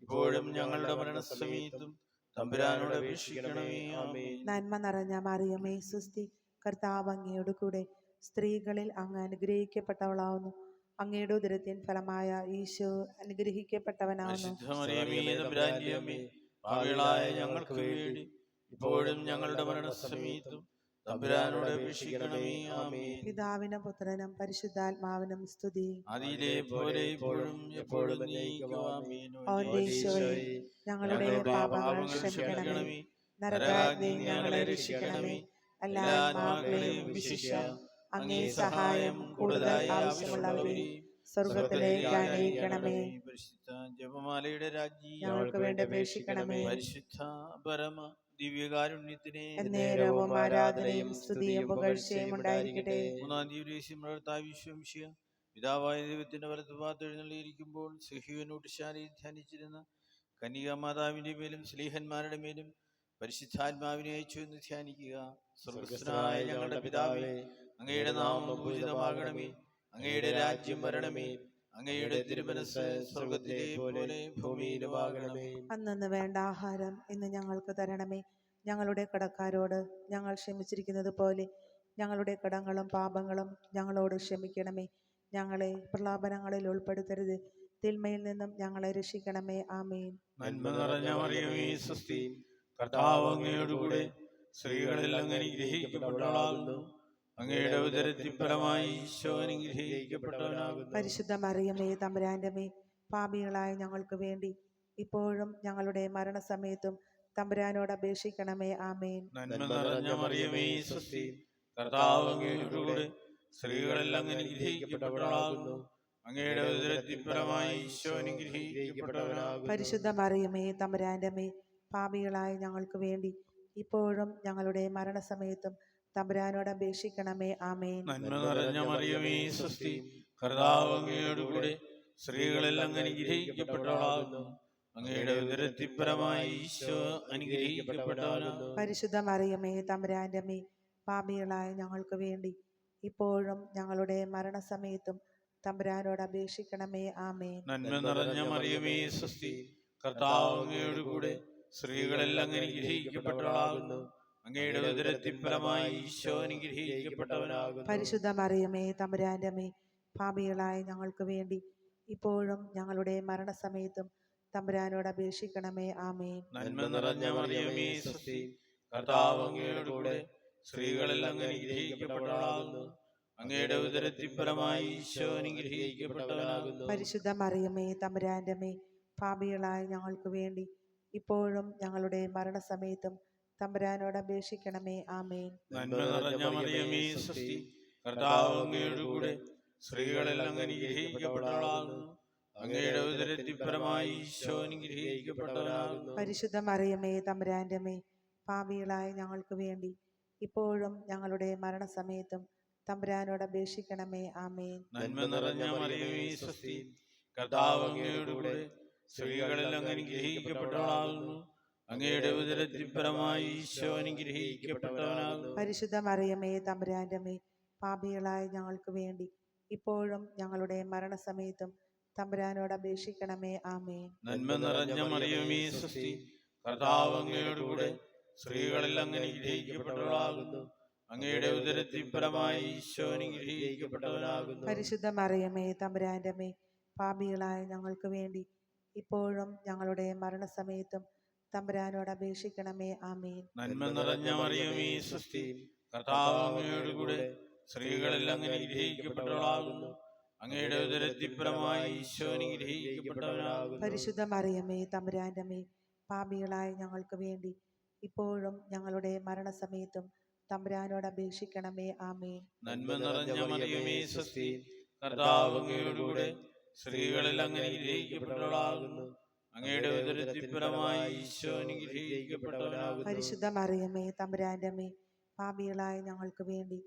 D: ഇപ്പോഴും ഞങ്ങളുടെ മരണസമയത്തും തമ്പുരാനോട് അപേക്ഷിക്കണമേ. ആമേൻ.
A: നന്മ നിറഞ്ഞ മറിയമേ സ്വസ്തി, കർത്താവ് അങ്ങയോട് കൂടെ സ്ത്രീകളിൽ അങ്ങ് അനുഗ്രഹിക്കപ്പെട്ടവളാവുന്നു. അങ്ങയുടെ ഉദരത്തിൻ ഫലമായ ഈശോ അനുഗ്രഹിക്കപ്പെട്ടവനാവുന്നു.
D: പരിശുദ്ധ മറിയമേ തമ്പുരാന്റെ അമ്മേ, പാപികളായ ഞങ്ങൾക്ക് വേണ്ടി ഇപ്പോഴും ഞങ്ങളുടെ മരണസമയത്തും തമ്പുരാനോട് അപേക്ഷിക്കണമേ. ആമേൻ.
A: പിതാവിനും പുത്രനും പരിശുദ്ധാത്മാവിനും സ്തുതി.
D: ആദിയിലെ പോലെ ഇപ്പോഴും എപ്പോഴും എന്നേക്കും. ആമേൻ.
A: ഓ ഈശോയെ, ഞങ്ങളുടെ പാപങ്ങൾ ക്ഷമിക്കണമേ. നരകാഗ്നിയിൽ ഞങ്ങളെ രക്ഷിക്കണമേ. എല്ലാ ആത്മാക്കളെയും വിശിഷ്യ അങ്ങേ സഹായം കൂടുതൽ ആവശ്യമുള്ളവരെയും സ്വർഗത്തിലേക്ക് ആനയിക്കണമേ.
D: പരിശുദ്ധ ജപമാലയുടെ രാജ്ഞി,
A: ഞങ്ങൾക്ക് വേണ്ടി അപേക്ഷിക്കണമേ.
D: പരിശുദ്ധ പരമ ദിവ്യകാരുണ്യത്തിനെ
A: നേരവും ആരാധനയും സ്തുതിയും പുകഴ്ചയും ഉണ്ടായിരിക്കട്ടെ.
D: മൂന്നാം തീയതി പിതാവായ ദൈവത്തിന്റെ വലത്തുഭാഗത്ത് എഴുന്നള്ളിയിരിക്കുമ്പോൾ സിഹിയോനൂട്ടുശാലയിൽ ധ്യാനിച്ചിരുന്ന കന്യകാമാതാവിന്റെ മേലും സ്ലീഹന്മാരുടെ മേലും പരിശുദ്ധാത്മാവിനെ അയച്ചു എന്ന് ധ്യാനിക്കുക. സ്വർഗ്ഗസ്ഥനായ ഞങ്ങളുടെ പിതാവേ, അങ്ങയുടെ നാമം പൂജിതമാകണമേ. അങ്ങയുടെ രാജ്യം വരണമേ. അങ്ങയുടെ തിരുമനസ്സ് സ്വർഗ്ഗത്തിലെ പോലെ ഭൂമിയിലുമാകണമേ.
A: അന്നന്ന് വേണ്ട ആഹാരം ഇന്ന് ഞങ്ങൾക്ക് തരണമേ. ഞങ്ങളുടെ കടക്കാരോട് ഞങ്ങൾ ക്ഷമിച്ചിരിക്കുന്നത് പോലെ ഞങ്ങളുടെ കടങ്ങളും പാപങ്ങളും ഞങ്ങളോട് ക്ഷമിക്കണമേ. ഞങ്ങളെ പ്രലോഭനങ്ങളിൽ ഉൾപ്പെടുത്തരുത്, തിന്മയിൽ നിന്നും ഞങ്ങളെ രക്ഷിക്കണമേ. ആമേൻ.
D: നന്മ നിറഞ്ഞ മറിയമേ, സ്വസ്തി, കർത്താവ് അങ്ങയോടുകൂടെ സ്ത്രീകളിൽ അങ്ങ് അനുഗ്രഹിക്കപ്പെട്ടവളാകുന്നു. അങ്ങയുടെ ഉദരത്തിൻ ഫലമായി ഈശോ അനുഗ്രഹിക്കപ്പെട്ടവനാകുന്നു.
A: പരിശുദ്ധ മറിയമേ, തമ്പുരാന്റെ അമ്മേ, പാപികളായ ഞങ്ങൾക്ക് വേണ്ടി ഇപ്പോഴും ഞങ്ങളുടെ മരണസമയത്തും തമ്പുരാനോട് അപേക്ഷിക്കണമേ. ആമേൻ.
D: നന്മ നിറഞ്ഞ മറിയമേ, സ്വസ്തി, കർത്താവ് അങ്ങയോടുകൂടെ സ്ത്രീകളിൽ അങ്ങ് അനുഗ്രഹിക്കപ്പെട്ടവളാകുന്നു. അങ്ങയുടെ ഉദരത്തിൻ ഫലമായി ഈശോ അനുഗ്രഹിക്കപ്പെട്ടവനാകുന്നു.
A: പരിശുദ്ധ മറിയമേ, തമ്പുരാന്റെ അമ്മേ, പാപികളായ ഞങ്ങൾക്ക് വേണ്ടി ഇപ്പോഴും ഞങ്ങളുടെ മരണസമയത്തും തമ്പുരാനോട് അപേക്ഷിക്കണമേ. ആമേൻ.
D: നന്മ നിറഞ്ഞ മറിയമേ, സ്വസ്തി, കർത്താവ് അങ്ങയോടുകൂടെ സ്ത്രീകളിൽ അങ്ങ് അനുഗ്രഹിക്കപ്പെട്ടവളാകുന്നു. അങ്ങയുടെ ഉദരത്തിൻ ഫലമായി ഈശോ അനുഗ്രഹിക്കപ്പെട്ടവനാകുന്നു.
A: പരിശുദ്ധ മറിയമേ, തമ്പുരാന്റെ അമ്മേ, പാപികളായ ഞങ്ങൾക്ക് വേണ്ടി ഇപ്പോഴും ഞങ്ങളുടെ മരണസമയത്തും തമ്പുരാനോട് അപേക്ഷിക്കണമേ. ആമേൻ.
D: നന്മ നിറഞ്ഞ മറിയമേ, സ്വസ്തി, കർത്താവ് അങ്ങയോടുകൂടെ സ്ത്രീകളിൽ അങ്ങ് അനുഗ്രഹിക്കപ്പെട്ടവളാകുന്നു. അങ്ങയുടെ ഉദരത്തിൻ ഫലമായി ഈശോ അനുഗ്രഹിക്കപ്പെട്ടവനാകുന്നു.
A: പരിശുദ്ധ മറിയമേ, തമ്പുരാന്റെ അമ്മേ, പാപികളായ ഞങ്ങൾക്ക് വേണ്ടി ഇപ്പോഴും ഞങ്ങളുടെ മരണസമയത്തും തമ്പുരാനോട് അപേക്ഷിക്കണമേ. ആമേൻ.
D: നന്മ നിറഞ്ഞ മറിയമേ, സ്വസ്തി, കർത്താവ് അങ്ങയോടുകൂടെ സ്ത്രീകളിൽ അങ്ങ് അനുഗ്രഹിക്കപ്പെട്ടവളാകുന്നു. അങ്ങയുടെ ഉദരത്തിൻ ഫലമായി ഈശോ അനുഗ്രഹിക്കപ്പെട്ടവനാകുന്നു.
A: പരിശുദ്ധ മറിയമേ, തമ്പുരാന്റെ അമ്മേ, പാപികളായ ഞങ്ങൾക്ക് വേണ്ടി ഇപ്പോഴും ഞങ്ങളുടെ മരണസമയത്തും തമ്പുരാനോട് അപേക്ഷിക്കണമേ. ആമേൻ.
D: നന്മ നിറഞ്ഞ മറിയമേ, സ്വസ്തി, കർത്താവ് അങ്ങയോടുകൂടെ സ്ത്രീകളിൽ അങ്ങ് അനുഗ്രഹിക്കപ്പെട്ടവളാകുന്നു. അങ്ങയുടെ ഉദരത്തിൻ ഫലമായി ഈശോ അനുഗ്രഹിക്കപ്പെട്ടവനാകുന്നു.
A: പരിശുദ്ധ മറിയമേ, തമ്പുരാന്റെ അമ്മേ, പാപികളായ ഞങ്ങൾക്ക് വേണ്ടി ഇപ്പോഴും ഞങ്ങളുടെ മരണസമയത്തും തമ്പുരാനോട് അപേക്ഷിക്കണമേ. ആമേൻ.
D: നന്മ നിറഞ്ഞ മറിയമേ, സ്വസ്തി, കർത്താവ് അങ്ങയോടുകൂടെ സ്ത്രീകളിൽ അങ്ങ് അനുഗ്രഹിക്കപ്പെട്ടവളാകുന്നു. അങ്ങയുടെ ഉദരത്തിൻ ഫലമായി ഈശോ അനുഗ്രഹിക്കപ്പെട്ടവനാകുന്നു.
A: പരിശുദ്ധ മറിയമേ, തമ്പുരാന്റെ അമ്മേ, പാപികളായ ഞങ്ങൾക്ക് വേണ്ടി ഇപ്പോഴും ഞങ്ങളുടെ മരണസമയത്തും തമ്പുരാനോട് അപേക്ഷിക്കണമേ. ആമേൻ.
D: നന്മ നിറഞ്ഞ മറിയമേ, സ്വസ്തി, കർത്താവ് അങ്ങയോടുകൂടെ സ്ത്രീകളിൽ അങ്ങ് അനുഗ്രഹിക്കപ്പെട്ടവളാകുന്നു. അങ്ങയുടെ ഉദരത്തിൻ ഫലമായി ഈശോ അനുഗ്രഹിക്കപ്പെട്ടവനാകുന്നു.
A: പരിശുദ്ധ മറിയമേ, തമ്പുരാന്റെ അമ്മേ, പാപികളായ ഞങ്ങൾക്ക് വേണ്ടി ഇപ്പോഴും ഞങ്ങളുടെ മരണസമയത്തും തമ്പുരാനോട് അപേക്ഷിക്കണമേ. ആമേൻ.
D: നന്മ നിറഞ്ഞ മറിയമേ, സ്വസ്തി, കർത്താവ് അങ്ങയോടുകൂടെ സ്ത്രീകളിൽ അങ്ങ് അനുഗ്രഹിക്കപ്പെട്ടവളാകുന്നു. അങ്ങയുടെ ഉദരത്തിൻ ഫലമായി ഈശോ അനുഗ്രഹിക്കപ്പെട്ടവനാകുന്നു.
A: പരിശുദ്ധ മറിയമേ, തമ്പുരാന്റെ അമ്മേ, പാപികളായ ഞങ്ങൾക്ക് വേണ്ടി ഇപ്പോഴും ഞങ്ങളുടെ മരണസമയത്തും തമ്പുരാനോട് അപേക്ഷിക്കണമേ. ആമേൻ.
D: നന്മ നിറഞ്ഞ മറിയമേ, സ്വസ്തി, കർത്താവ് അങ്ങയോടുകൂടെ സ്ത്രീകളിൽ അങ്ങ് അനുഗ്രഹിക്കപ്പെട്ടവളാകുന്നു. അങ്ങയുടെ ഉദരത്തിൻ ഫലമായി ഈശോ അനുഗ്രഹിക്കപ്പെട്ടവനാകുന്നു.
A: പരിശുദ്ധ മറിയമേ, തമ്പുരാന്റെ അമ്മേ, പാപികളായ ഞങ്ങൾക്ക് വേണ്ടി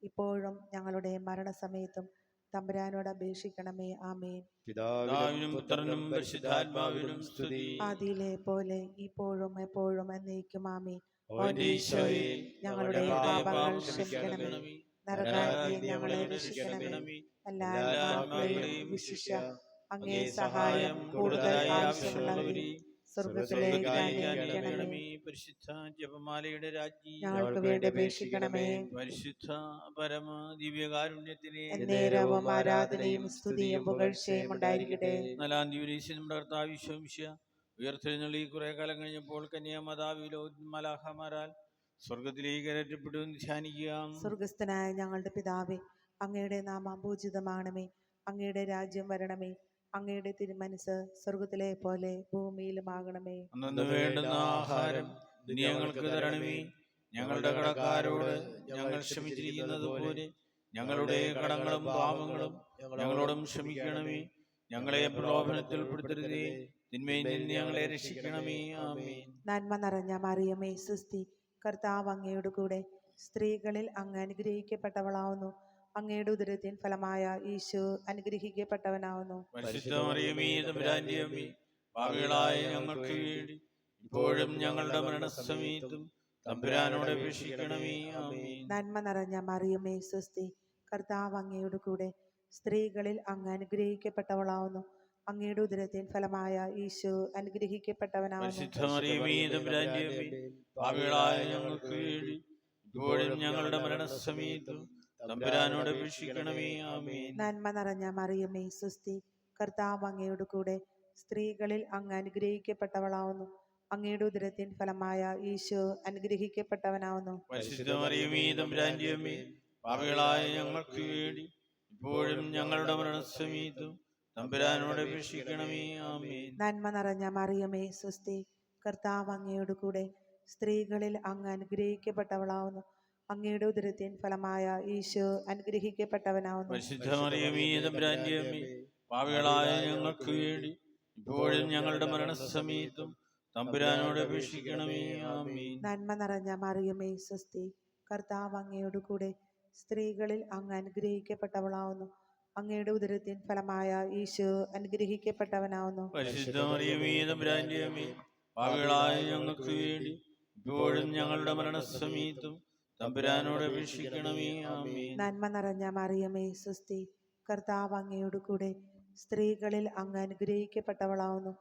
A: ഇപ്പോഴും ഞങ്ങളുടെ മരണസമയത്തും തമ്പുരാനോട് അപേക്ഷിക്കണമേ. ആമേൻ.
D: പിതാവിനും പുത്രനും പരിശുദ്ധാത്മാവിനും സ്തുതി.
A: ആദിയിലെ പോലെ ഇപ്പോഴും എപ്പോഴും എന്നേക്കും. ആമേൻ.
D: ഓ ഈശോയേ,
A: ഞങ്ങളുടെ പാപങ്ങൾ ക്ഷമിക്കണമേ. നരകാഗ്നിയിൽ ഞങ്ങളെ രക്ഷിക്കണമേ. എല്ലാ ആത്മാക്കളെയും വിശിഷ്യ അങ്ങേ സഹായം കൂടുതൽ ആവശ്യമുള്ളവരെ സ്വർഗ്ഗത്തിലേക്ക് അയക്കണമേ.
D: പരിശുദ്ധ ജപമാലയുടെ രാജ്ഞി,
A: ഞങ്ങൾക്ക് വേണ്ടി അപേക്ഷിക്കണമേ.
D: പരിശുദ്ധ പരമ ദിവ്യകാരുണ്യത്തിനെ
A: നേരവും ആരാധനയും സ്തുതിയും പുകഴ്ചയും ഉണ്ടായിരിക്കട്ടെ.
D: നാലാം ദിവസം നമ്മുടെ കർത്താവ് ഈശോ മിശിഹാ ഉയർത്തെഴുന്നള്ളി കുറെ കാലം കഴിഞ്ഞപ്പോൾ കന്യാമാതാവിലോ മലാഖമാരാൽ സ്വർഗത്തിലേക്ക് കയറ്റപ്പെടുമെന്ന് ധ്യാനിക്കുക.
A: സ്വർഗസ്ഥനായ ഞങ്ങളുടെ പിതാവേ, അങ്ങയുടെ നാമം പൂജിതമാണമേ. അങ്ങയുടെ രാജ്യം വരണമേ. അങ്ങയുടെ തിരുമനസ് സ്വർഗത്തിലെ പോലെ ഭൂമിയിലുമാകണമേ.
D: അന്നു വേണ്ടുന്ന ആഹാരം ഇനി ഞങ്ങൾക്ക് തരണമേ. ഞങ്ങളുടെ കടക്കാരോട് ഞങ്ങൾ ക്ഷമിച്ചിരിക്കുന്നത് പോലെ ഞങ്ങളുടെ കടങ്ങളും പാപങ്ങളും ഞങ്ങളോടും ക്ഷമിക്കണമേ. ഞങ്ങളെ പ്രലോഭനത്തിൽ ഉൾപ്പെടുത്തരുതേ, തിന്മയിൽ നിന്ന് ഞങ്ങളെ രക്ഷിക്കണമേ. ആമേൻ.
A: നന്മ നിറഞ്ഞ മറിയമേ സുസ്തി, കർത്താവ് അങ്ങയോട് കൂടെ സ്ത്രീകളിൽ അങ്ങ് അനുഗ്രഹിക്കപ്പെട്ടവളാവുന്നു. അങ്ങയുടെ ഉദരത്തിൻ ഫലമായ ഈശോ അനുഗ്രഹിക്കപ്പെട്ടവനാവുന്നു.
D: പരിശുദ്ധ മറിയമേ തമ്പുരാന്റെ അമ്മേ, പാപികളായ ഞങ്ങൾക്ക് വേണ്ടി ഇപ്പോഴും ഞങ്ങളുടെ മരണസമയത്തും തമ്പുരാനോട് അപേക്ഷിക്കണമേ. ആമേൻ.
A: നന്മ നിറഞ്ഞ മറിയമേ സുസ്തി, കർത്താവ് അങ്ങയോട് കൂടെ സ്ത്രീകളിൽ അങ്ങ് അനുഗ്രഹിക്കപ്പെട്ടവളാവുന്നു. അങ്ങയുടെ ഉദരത്തിൻ ഫലമായ ഈശോ അനുഗ്രഹിക്കപ്പെട്ടവനാവുന്നു.
D: പരിശുദ്ധ മറിയമേ തമ്പുരാന്റെ അമ്മേ, പാപികളായ ഞങ്ങൾക്ക് വേണ്ടി ഇപ്പോഴും ഞങ്ങളുടെ മരണസമയത്തും തമ്പുരാനോട് അപേക്ഷിക്കണമേ. ആമേൻ.
A: നന്മ നിറഞ്ഞ മറിയമേ സുസ്തി, കർത്താവ് അങ്ങയോട് കൂടെ സ്ത്രീകളിൽ അങ്ങ് അനുഗ്രഹിക്കപ്പെട്ടവളാവുന്നു. അങ്ങയുടെ ഉദരത്തിൻ ഫലമായ ഈശോ അനുഗ്രഹിക്കപ്പെട്ടവനാവുന്നു.
D: പരിശുദ്ധ മറിയമേ തമ്പുരാന്റെ അമ്മേ, പാപികളായ ഞങ്ങൾക്ക് വേണ്ടി ഇപ്പോഴും ഞങ്ങളുടെ മരണസമയത്തും തമ്പുരാനോട് അപേക്ഷിക്കണമേ. ആമേൻ.
A: നന്മ നിറഞ്ഞ മറിയമേ സുസ്തി, കർത്താവ് അങ്ങയോട് കൂടെ സ്ത്രീകളിൽ അങ്ങ് അനുഗ്രഹിക്കപ്പെട്ടവളാവുന്നു. അങ്ങയുടെ ഉദരത്തിൻ ഫലമായ ഈശോ അനുഗ്രഹിക്കപ്പെട്ടവനാവുന്നു.
D: പരിശുദ്ധ മറിയമേ തമ്പുരാന്റെ അമ്മേ, പാപികളായ ഞങ്ങൾക്ക് വേണ്ടി ഇപ്പോഴും ഞങ്ങളുടെ മരണസമയത്തും തമ്പുരാനോട് അപേക്ഷിക്കണമേ. ആമേൻ.
A: നന്മ നിറഞ്ഞ മറിയമേ സുസ്തി, കർത്താവ് അങ്ങയോട് കൂടെ സ്ത്രീകളിൽ അങ്ങ് അനുഗ്രഹിക്കപ്പെട്ടവളാവുന്നു. അങ്ങയുടെ ഉദരത്തിൻ ഫലമായ ഈശോ അനുഗ്രഹിക്കപ്പെട്ടവനാവുന്നു.
D: പരിശുദ്ധ മറിയമേ തമ്പുരാന്റെ അമ്മേ, പാപികളായ ഞങ്ങൾക്ക് വേണ്ടി ഇപ്പോഴും ഞങ്ങളുടെ മരണസമയത്തും തമ്പുരാനോട് അപേക്ഷിക്കണമേ. ആമേൻ.
A: നന്മ നിറഞ്ഞ മറിയമേ സുസ്തി, കർത്താവ് അങ്ങയോട് കൂടെ സ്ത്രീകളിൽ അങ്ങ് അനുഗ്രഹിക്കപ്പെട്ടവളാവുന്നു.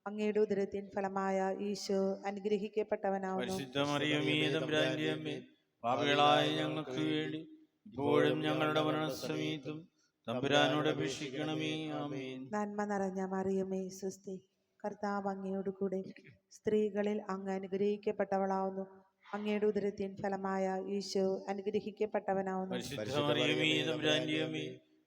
A: അങ്ങയുടെ ഉദരത്തിൻ ഫലമായ ഈശോ അനുഗ്രഹിക്കപ്പെട്ടവനാവുന്നു.
D: പരിശുദ്ധ മറിയമേ തമ്പുരാന്റെ അമ്മേ, പാപികളായ ഞങ്ങൾക്ക് വേണ്ടി ഇപ്പോഴും ഞങ്ങളുടെ മരണസമയത്തും തമ്പുരാനോട് അപേക്ഷിക്കണമേ. ആമേൻ.
A: നന്മ നിറഞ്ഞ മറിയമേ സുസ്തി, കർത്താവ് അങ്ങയോട് കൂടെ സ്ത്രീകളിൽ അങ്ങ് അനുഗ്രഹിക്കപ്പെട്ടവളാവുന്നു. അങ്ങയുടെ ഉദരത്തിൻ ഫലമായ ഈശോ അനുഗ്രഹിക്കപ്പെട്ടവനാവുന്നു.
D: പരിശുദ്ധ മറിയമേ തമ്പുരാന്റെ അമ്മേ,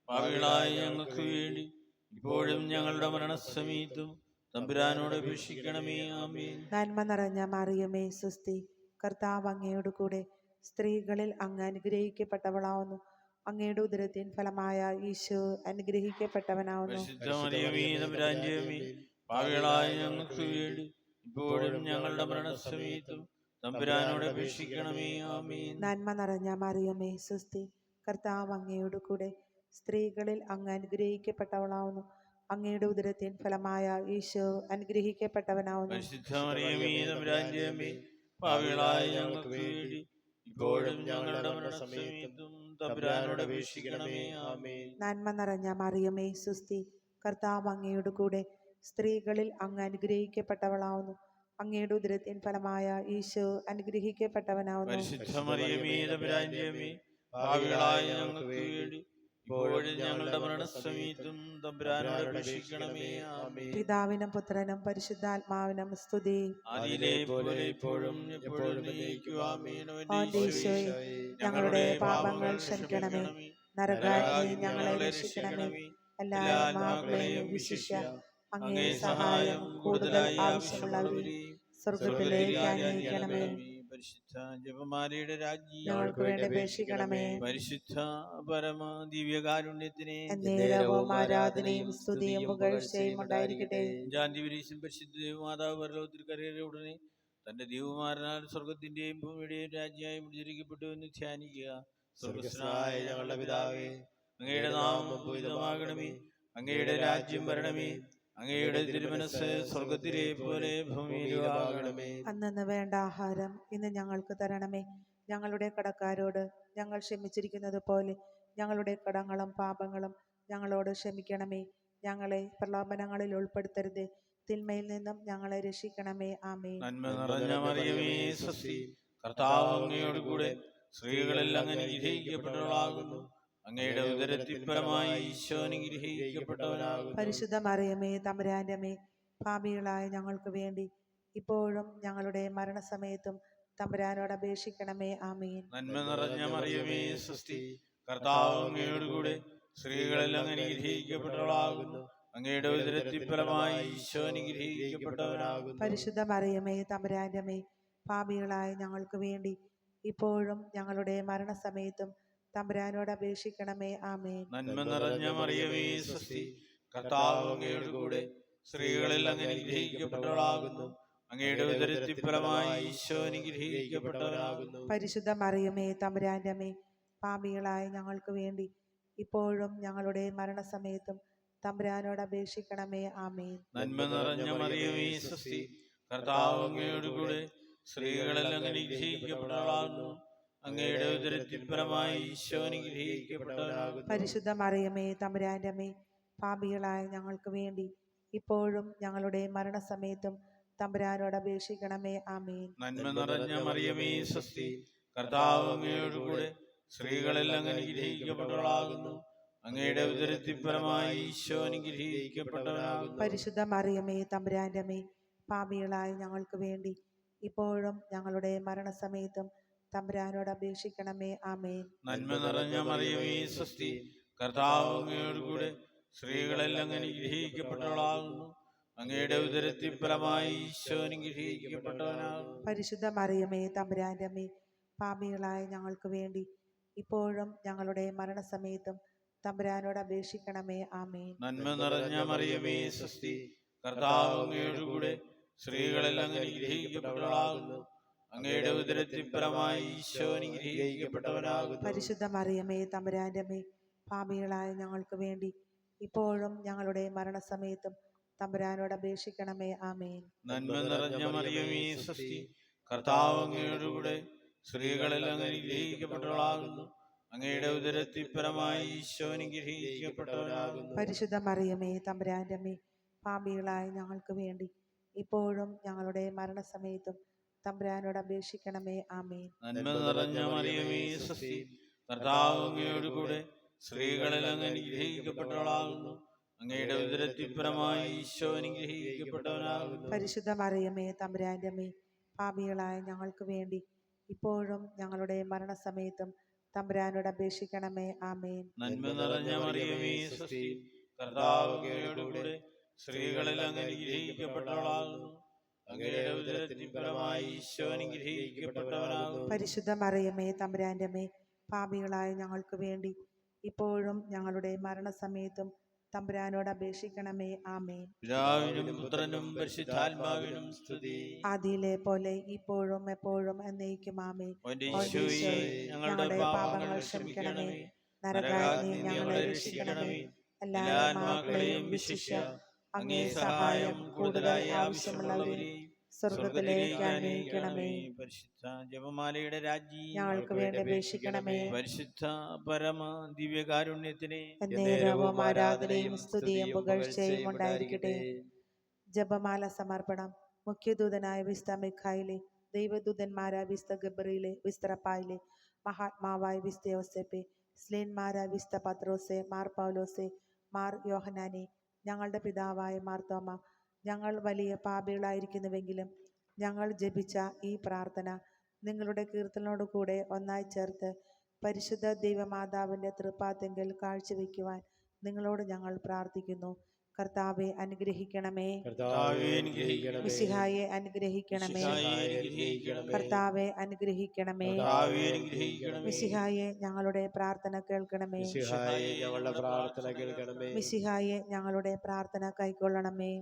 D: പാപികളായ ഞങ്ങൾക്ക് വേണ്ടി ഇപ്പോഴും ഞങ്ങളുടെ മരണസമയത്തും തമ്പുരാനോട് അപേക്ഷിക്കണമേ. ആമേൻ.
A: നന്മ നിറഞ്ഞ മറിയമേ സുസ്തി, കർത്താവ് അങ്ങയോട് കൂടെ സ്ത്രീകളിൽ അങ്ങ് അനുഗ്രഹിക്കപ്പെട്ടവളാവുന്നു. അങ്ങയുടെ ഉദരത്തിൻ ഫലമായ ഈശോ അനുഗ്രഹിക്കപ്പെട്ടവനാവുന്നു.
D: പരിശുദ്ധ മറിയമേ തമ്പുരാന്റെ അമ്മേ, പാപികളായ ഞങ്ങൾക്ക് വേണ്ടി ഇപ്പോഴും ഞങ്ങളുടെ മരണസമയത്തും തമ്പുരാനോട് അപേക്ഷിക്കണമേ. ആമേൻ.
A: നന്മ നിറഞ്ഞ മറിയമേ സുസ്തി, കർത്താവ് അങ്ങയോട് കൂടെ സ്ത്രീകളിൽ അങ്ങ് അനുഗ്രഹിക്കപ്പെട്ടവളാവുന്നു. അങ്ങയുടെ ഉദരത്തിൻ ഫലമായ ഈശോ അനുഗ്രഹിക്കപ്പെട്ടവനാവുന്നു.
D: പരിശുദ്ധ മറിയമേ തമ്പുരാന്റെ അമ്മേ, പാപികളായ ഞങ്ങൾക്ക് വേണ്ടി ഇപ്പോഴും ഞങ്ങളുടെ മരണസമയത്തും തമ്പുരാനോട് അപേക്ഷിക്കണമേ. ആമേൻ.
A: നന്മ നിറഞ്ഞ മറിയമേ സുസ്തി, കർത്താവ് അങ്ങയോട് കൂടെ സ്ത്രീകളിൽ അങ്ങ് അനുഗ്രഹിക്കപ്പെട്ടവളാവുന്നു. അങ്ങയുടെ ഉദരത്തിൻ ഫലമായ ഈശോ അനുഗ്രഹിക്കപ്പെട്ടവനാവുന്നു.
D: പരിശുദ്ധ മറിയമേ തമ്പുരാന്റെ അമ്മേ, പാപികളായ ഞങ്ങൾക്ക് വേണ്ടി ഇപ്പോഴും ഞങ്ങളുടെ മരണസമയത്തും തമ്പുരാനോട് അപേക്ഷിക്കണമേ. ആമേൻ.
A: പിതാവിനും പുത്രനും പരിശുദ്ധാത്മാവിനും സ്തുതി.
D: ആദിയിലെ പോലെ ഇപ്പോഴും എപ്പോഴും എന്നേക്കും. ആമേൻ.
A: ഓന്റെ ഈശോയെ, ഞങ്ങളുടെ പാപങ്ങൾ ക്ഷമിക്കണമേ. നരകാഗ്നിയിൽ ഞങ്ങളെ രക്ഷിക്കണമേ. എല്ലാ ആത്മാക്കളെയും വിശിഷ്യ അങ്ങേ സഹായം കൂടുതൽ ആവശ്യമുള്ളവരെയും സ്വർഗത്തിലേക്ക് അനയിക്കണമേ.
D: പരിശുദ്ധ ജപമാലയുടെ രാജ്ഞി,
A: ഞങ്ങൾക്ക് വേണ്ടി അപേക്ഷിക്കണമേ.
D: പരിശുദ്ധ പരമ ദിവ്യകാരുണ്യത്തിനെ
A: നേരവും ആരാധനയും സ്തുതിയും പുകഴ്ചയും ഉണ്ടായിരിക്കട്ടെ.
D: ജാന്തിപരീശൻ പരിശുദ്ധ ദേവമാതാവ് പരലോകത്തിൽ കരയേറിയ ഉടനെ തന്റെ ദൈവമാരനാൽ സ്വർഗത്തിന്റെയും ഭൂമിയുടെയും രാജ്ഞിയായി മുദ്രിക്കപ്പെട്ടു എന്ന് ധ്യാനിക്കുക. സ്വർഗസ്നായ ഞങ്ങളുടെ പിതാവേ, അങ്ങയുടെ നാമം പൂജിതമാകണമേ. അങ്ങയുടെ രാജ്യം വരണമേ. അങ്ങയുടെ തിരുമനസ്സ് സ്വർഗത്തിലെ പോലെ ഭൂമിയിലും ആകണമേ.
A: അന്നന്ന് വേണ്ട ആഹാരം ഇന്ന് ഞങ്ങൾക്ക് തരണമേ. ഞങ്ങളുടെ കടക്കാരോട് ഞങ്ങൾ ക്ഷമിച്ചിരിക്കുന്നത് പോലെ ഞങ്ങളുടെ കടങ്ങളും പാപങ്ങളും ഞങ്ങളോട് ക്ഷമിക്കണമേ. ഞങ്ങളെ പ്രലോഭനങ്ങളിൽ ഉൾപ്പെടുത്തരുതേ, തിന്മയിൽ നിന്നും ഞങ്ങളെ രക്ഷിക്കണമേ. ആമേൻ.
D: നന്മ നിറഞ്ഞ മറിയമേ സ്വസ്തി, കർത്താവ് അങ്ങയോട് കൂടെ സ്ത്രീകളിൽ അങ്ങ് അനുഗ്രഹിക്കപ്പെട്ടവളാകുന്നു. അങ്ങയുടെ ഉദരത്തിൽ ഫലമായി ഈശോ അനുഗ്രഹിക്കപ്പെട്ടവനാകുന്നു.
A: പരിശുദ്ധ മറിയമേ തമ്പുരാന്റെ അമ്മേ, പാപികളായ ഞങ്ങൾക്ക് വേണ്ടി ഇപ്പോഴും ഞങ്ങളുടെ മരണസമയത്തും തമ്പുരാനോട് അപേക്ഷിക്കണമേ. ആമേൻ.
D: നന്മ നിറഞ്ഞ മറിയമേ സ്വസ്തി, കർത്താവ് അങ്ങയോട് കൂടെ സ്ത്രീകളിൽ അങ്ങ് അനുഗ്രഹിക്കപ്പെട്ടവളാകുന്നു. അങ്ങയുടെ ഉദരത്തിൽ ഫലമായി ഈശോ അനുഗ്രഹിക്കപ്പെട്ടവനാകുന്നു.
A: പരിശുദ്ധ മറിയമേ തമ്പുരാന്റെ അമ്മേ, പാപികളായ ഞങ്ങൾക്ക് വേണ്ടി ഇപ്പോഴും ഞങ്ങളുടെ മരണസമയത്തും തമ്പുരാനോട് അപേക്ഷിക്കണമേ. ആമേൻ.
D: നന്മ നിറഞ്ഞ മറിയമേ സ്വസ്തി, കർത്താവ് അങ്ങയുടെ കൂടെ സ്ത്രീകളിൽ അങ്ങ് അനുഗ്രഹിക്കപ്പെട്ടവളാകുന്നു. അങ്ങയുടെ ഉദരത്തിൻ ഫലമായി ഈശോ അനുഗ്രഹിക്കപ്പെട്ടവനാകുന്നു.
A: പരിശുദ്ധ മറിയമേ തമ്പുരാന്റെ അമ്മേ, പാപികളായ ഞങ്ങൾക്ക് വേണ്ടി ഇപ്പോഴും ഞങ്ങളുടെ മരണസമയത്തും തമ്പുരാനോട് അപേക്ഷിക്കണമേ. ആമേൻ.
D: നന്മ നിറഞ്ഞ മറിയമേ സ്വസ്തി, കർത്താവ് അങ്ങയുടെ കൂടെ സ്ത്രീകളിൽ അങ്ങ് അനുഗ്രഹിക്കപ്പെട്ടവളാകുന്നു. അങ്ങയുടെ ഉദരത്തിൻ ഫലമായി ഈശോ അനുഗ്രഹിക്കപ്പെട്ടവനാകുന്നു.
A: പരിശുദ്ധ മറിയമേ തമ്പുരാന്റെ അമ്മേ, പാപികളായ ഞങ്ങൾക്ക് വേണ്ടി ഇപ്പോഴും ഞങ്ങളുടെ മരണസമയത്തും തമ്പുരാനോട് അപേക്ഷിക്കണമേ. ആമേൻ.
D: നന്മ നിറഞ്ഞ മറിയമേ സ്വസ്തി, കർത്താവ് അങ്ങയുടെ കൂടെ സ്ത്രീകളിൽ അങ്ങ് അനുഗ്രഹിക്കപ്പെട്ടവളാകുന്നു. അങ്ങയുടെ ഉദരത്തിൻ ഫലമായി ഈശോ അനുഗ്രഹിക്കപ്പെട്ടവനാകുന്നു.
A: പരിശുദ്ധ മറിയമേ തമ്പുരാന്റെ അമ്മേ, പാപികളായ ഞങ്ങൾക്ക് വേണ്ടി ഇപ്പോഴും ഞങ്ങളുടെ മരണസമയത്തും തമ്പുരാനോട് അപേക്ഷിക്കണമേ. ആമേൻ.
D: നന്മ നിറഞ്ഞ മറിയമേ സ്വസ്തി, കർത്താവ് അങ്ങയുടെ കൂടെ സ്ത്രീകളിൽ അങ്ങ് അനുഗ്രഹിക്കപ്പെട്ടവളാകുന്നു. അങ്ങയുടെ ഉദരത്തിൻ ഫലമായി ഈശോ അനുഗ്രഹിക്കപ്പെട്ടവനാകുന്നു.
A: പരിശുദ്ധ മറിയമേ തമ്പുരാന്റെ അമ്മേ, പാപികളായ ഞങ്ങൾക്ക് വേണ്ടി ഇപ്പോഴും ഞങ്ങളുടെ മരണസമയത്തും തമ്പുരാനോട് അപേക്ഷിക്കണമേ. ആമേൻ.
D: നന്മ നിറഞ്ഞ മറിയമേ സ്വസ്തി, കർത്താവ് അങ്ങയുടെ കൂടെ സ്ത്രീകളിൽ അങ്ങ് അനുഗ്രഹിക്കപ്പെട്ടവളാകുന്നു. അങ്ങയുടെ ഉദരത്തിൻ ഫലമായി ഈശോ അനുഗ്രഹിക്കപ്പെട്ടവനാകുന്നു.
A: പരിശുദ്ധ മറിയമേ തമ്പുരാന്റെ അമ്മേ, പാപികളായ ഞങ്ങൾക്ക് വേണ്ടി ഇപ്പോഴും ഞങ്ങളുടെ മരണസമയത്തും തമ്പുരാനോട് അപേക്ഷിക്കണമേ. ആമേൻ.
D: നന്മ നിറഞ്ഞ മറിയമേ സ്വസ്തി, കർത്താവ് അങ്ങയുടെ കൂടെ സ്ത്രീകളിൽ അങ്ങ് അനുഗ്രഹിക്കപ്പെട്ടവളാകുന്നു. അങ്ങയുടെ ഉദരത്തിൻ ഫലമായി ഈശോ അനുഗ്രഹിക്കപ്പെട്ടവനാകുന്നു.
A: പരിശുദ്ധ മറിയമേ തമ്പുരാന്റെ അമ്മേ, പാപികളായ ഞങ്ങൾക്ക് വേണ്ടി ഇപ്പോഴും ഞങ്ങളുടെ മരണസമയത്തും തമ്പുരാനോട് അപേക്ഷിക്കണമേ. ആമേൻ.
D: നന്മ നിറഞ്ഞ മറിയമേ സ്വസ്തി, കർത്താവ് അങ്ങയുടെ കൂടെ സ്ത്രീകളിൽ അങ്ങ് അനുഗ്രഹിക്കപ്പെട്ടവളാകുന്നു. അങ്ങയുടെ ഉദരത്തിൻ ഫലമായി ഈശോ അനുഗ്രഹിക്കപ്പെട്ടവനാകുന്നു.
A: പരിശുദ്ധ മറിയമേ തമ്പുരാന്റെ അമ്മേ, പാപികളായ ഞങ്ങൾക്ക് വേണ്ടി ഇപ്പോഴും ഞങ്ങളുടെ മരണസമയത്തും തമ്പുരാനോട് അപേക്ഷിക്കണമേ. ആമേൻ.
D: നന്മ നിറഞ്ഞ മറിയമേ സ്വസ്തി, കർത്താവ് അങ്ങയുടെ കൂടെ സ്ത്രീകളിൽ അങ്ങ് അനുഗ്രഹിക്കപ്പെട്ടവളാകുന്നു. അങ്ങയുടെ ഉദരത്തിൻ ഫലമായി ഈശോ അനുഗ്രഹിക്കപ്പെട്ടവനാകുന്നു.
A: പരിശുദ്ധ മറിയമേ തമ്പുരാന്റെ അമ്മേ, പാപികളായ ഞങ്ങൾക്ക് വേണ്ടി ഇപ്പോഴും ഞങ്ങളുടെ മരണസമയത്തും തമ്പുരാനോട് അപേക്ഷിക്കണമേ. ആമേൻ.
D: പിതാവിനും പുത്രനും പരിശുദ്ധാത്മാവിനും സ്തുതി.
A: ആദിയിലെ പോലെ ഇപ്പോഴും എപ്പോഴും എന്നേക്കും. ആമേൻ.
D: ഈശോയെ, ഞങ്ങളുടെ പാപങ്ങൾ ക്ഷമിക്കണമേ.
A: നരകാഗ്നി ഞങ്ങളെ രക്ഷിക്കണമേ. എല്ലാ ആത്മാക്കളെയും വിശിഷ്യ അങ്ങേ സഹായം കൂടുതലായി ആവശ്യമുള്ളവരെയും സ്വർഗത്തിലേക്ക് അനയിക്കണമേ.
D: പരിശുദ്ധ ജപമാലയുടെ രാജ്ഞി,
A: ഞങ്ങൾക്ക് വേണ്ടി അപേക്ഷിക്കണമേ.
D: പരിശുദ്ധ പരമ ദിവ്യകാരുണ്യത്തിനെ
A: എന്നേരവും ആരാധനയും സ്തുതിയും പുകഴ്ചയും ഉണ്ടായിരിക്കട്ടെ. ജപമാല സമർപ്പണം. മുഖ്യദൂതനായ വിസ്ത മിഖായിലെ, ദൈവദൂതന്മാരായ വിസ്ത ഗബ്രിയേലേ, വിസ്ത റഫായേലേ, മഹാത്മാവായ വിസ്ത യോസേപ്പേ, സ്ലേന്മാരായ വിസ്ത പത്രോസേ, മാർ പൗലോസേ, മാർ യോഹന്നാനെ, ഞങ്ങളുടെ പിതാവായ മാർ തോമ, ഞങ്ങൾ വലിയ പാപികളായിരിക്കുന്നുവെങ്കിലും ഞങ്ങൾ ജപിച്ച ഈ പ്രാർത്ഥന നിങ്ങളുടെ കീർത്തനോട് കൂടെ ഒന്നായി ചേർത്ത് പരിശുദ്ധ ദൈവമാതാവിൻ്റെ തൃപ്പാത്തെങ്കിൽ കാഴ്ചവെക്കുവാൻ നിങ്ങളോട് ഞങ്ങൾ പ്രാർത്ഥിക്കുന്നു. കർത്താവെ അനുഗ്രഹിക്കണമേ. മിശിഹായെ അനുഗ്രഹിക്കണമേ. കർത്താവെ അനുഗ്രഹിക്കണമേ. മിശിഹായെ ഞങ്ങളുടെ പ്രാർത്ഥന കേൾക്കണമേ. മിശിഹായെ ഞങ്ങളുടെ പ്രാർത്ഥന കൈക്കൊള്ളണമേ.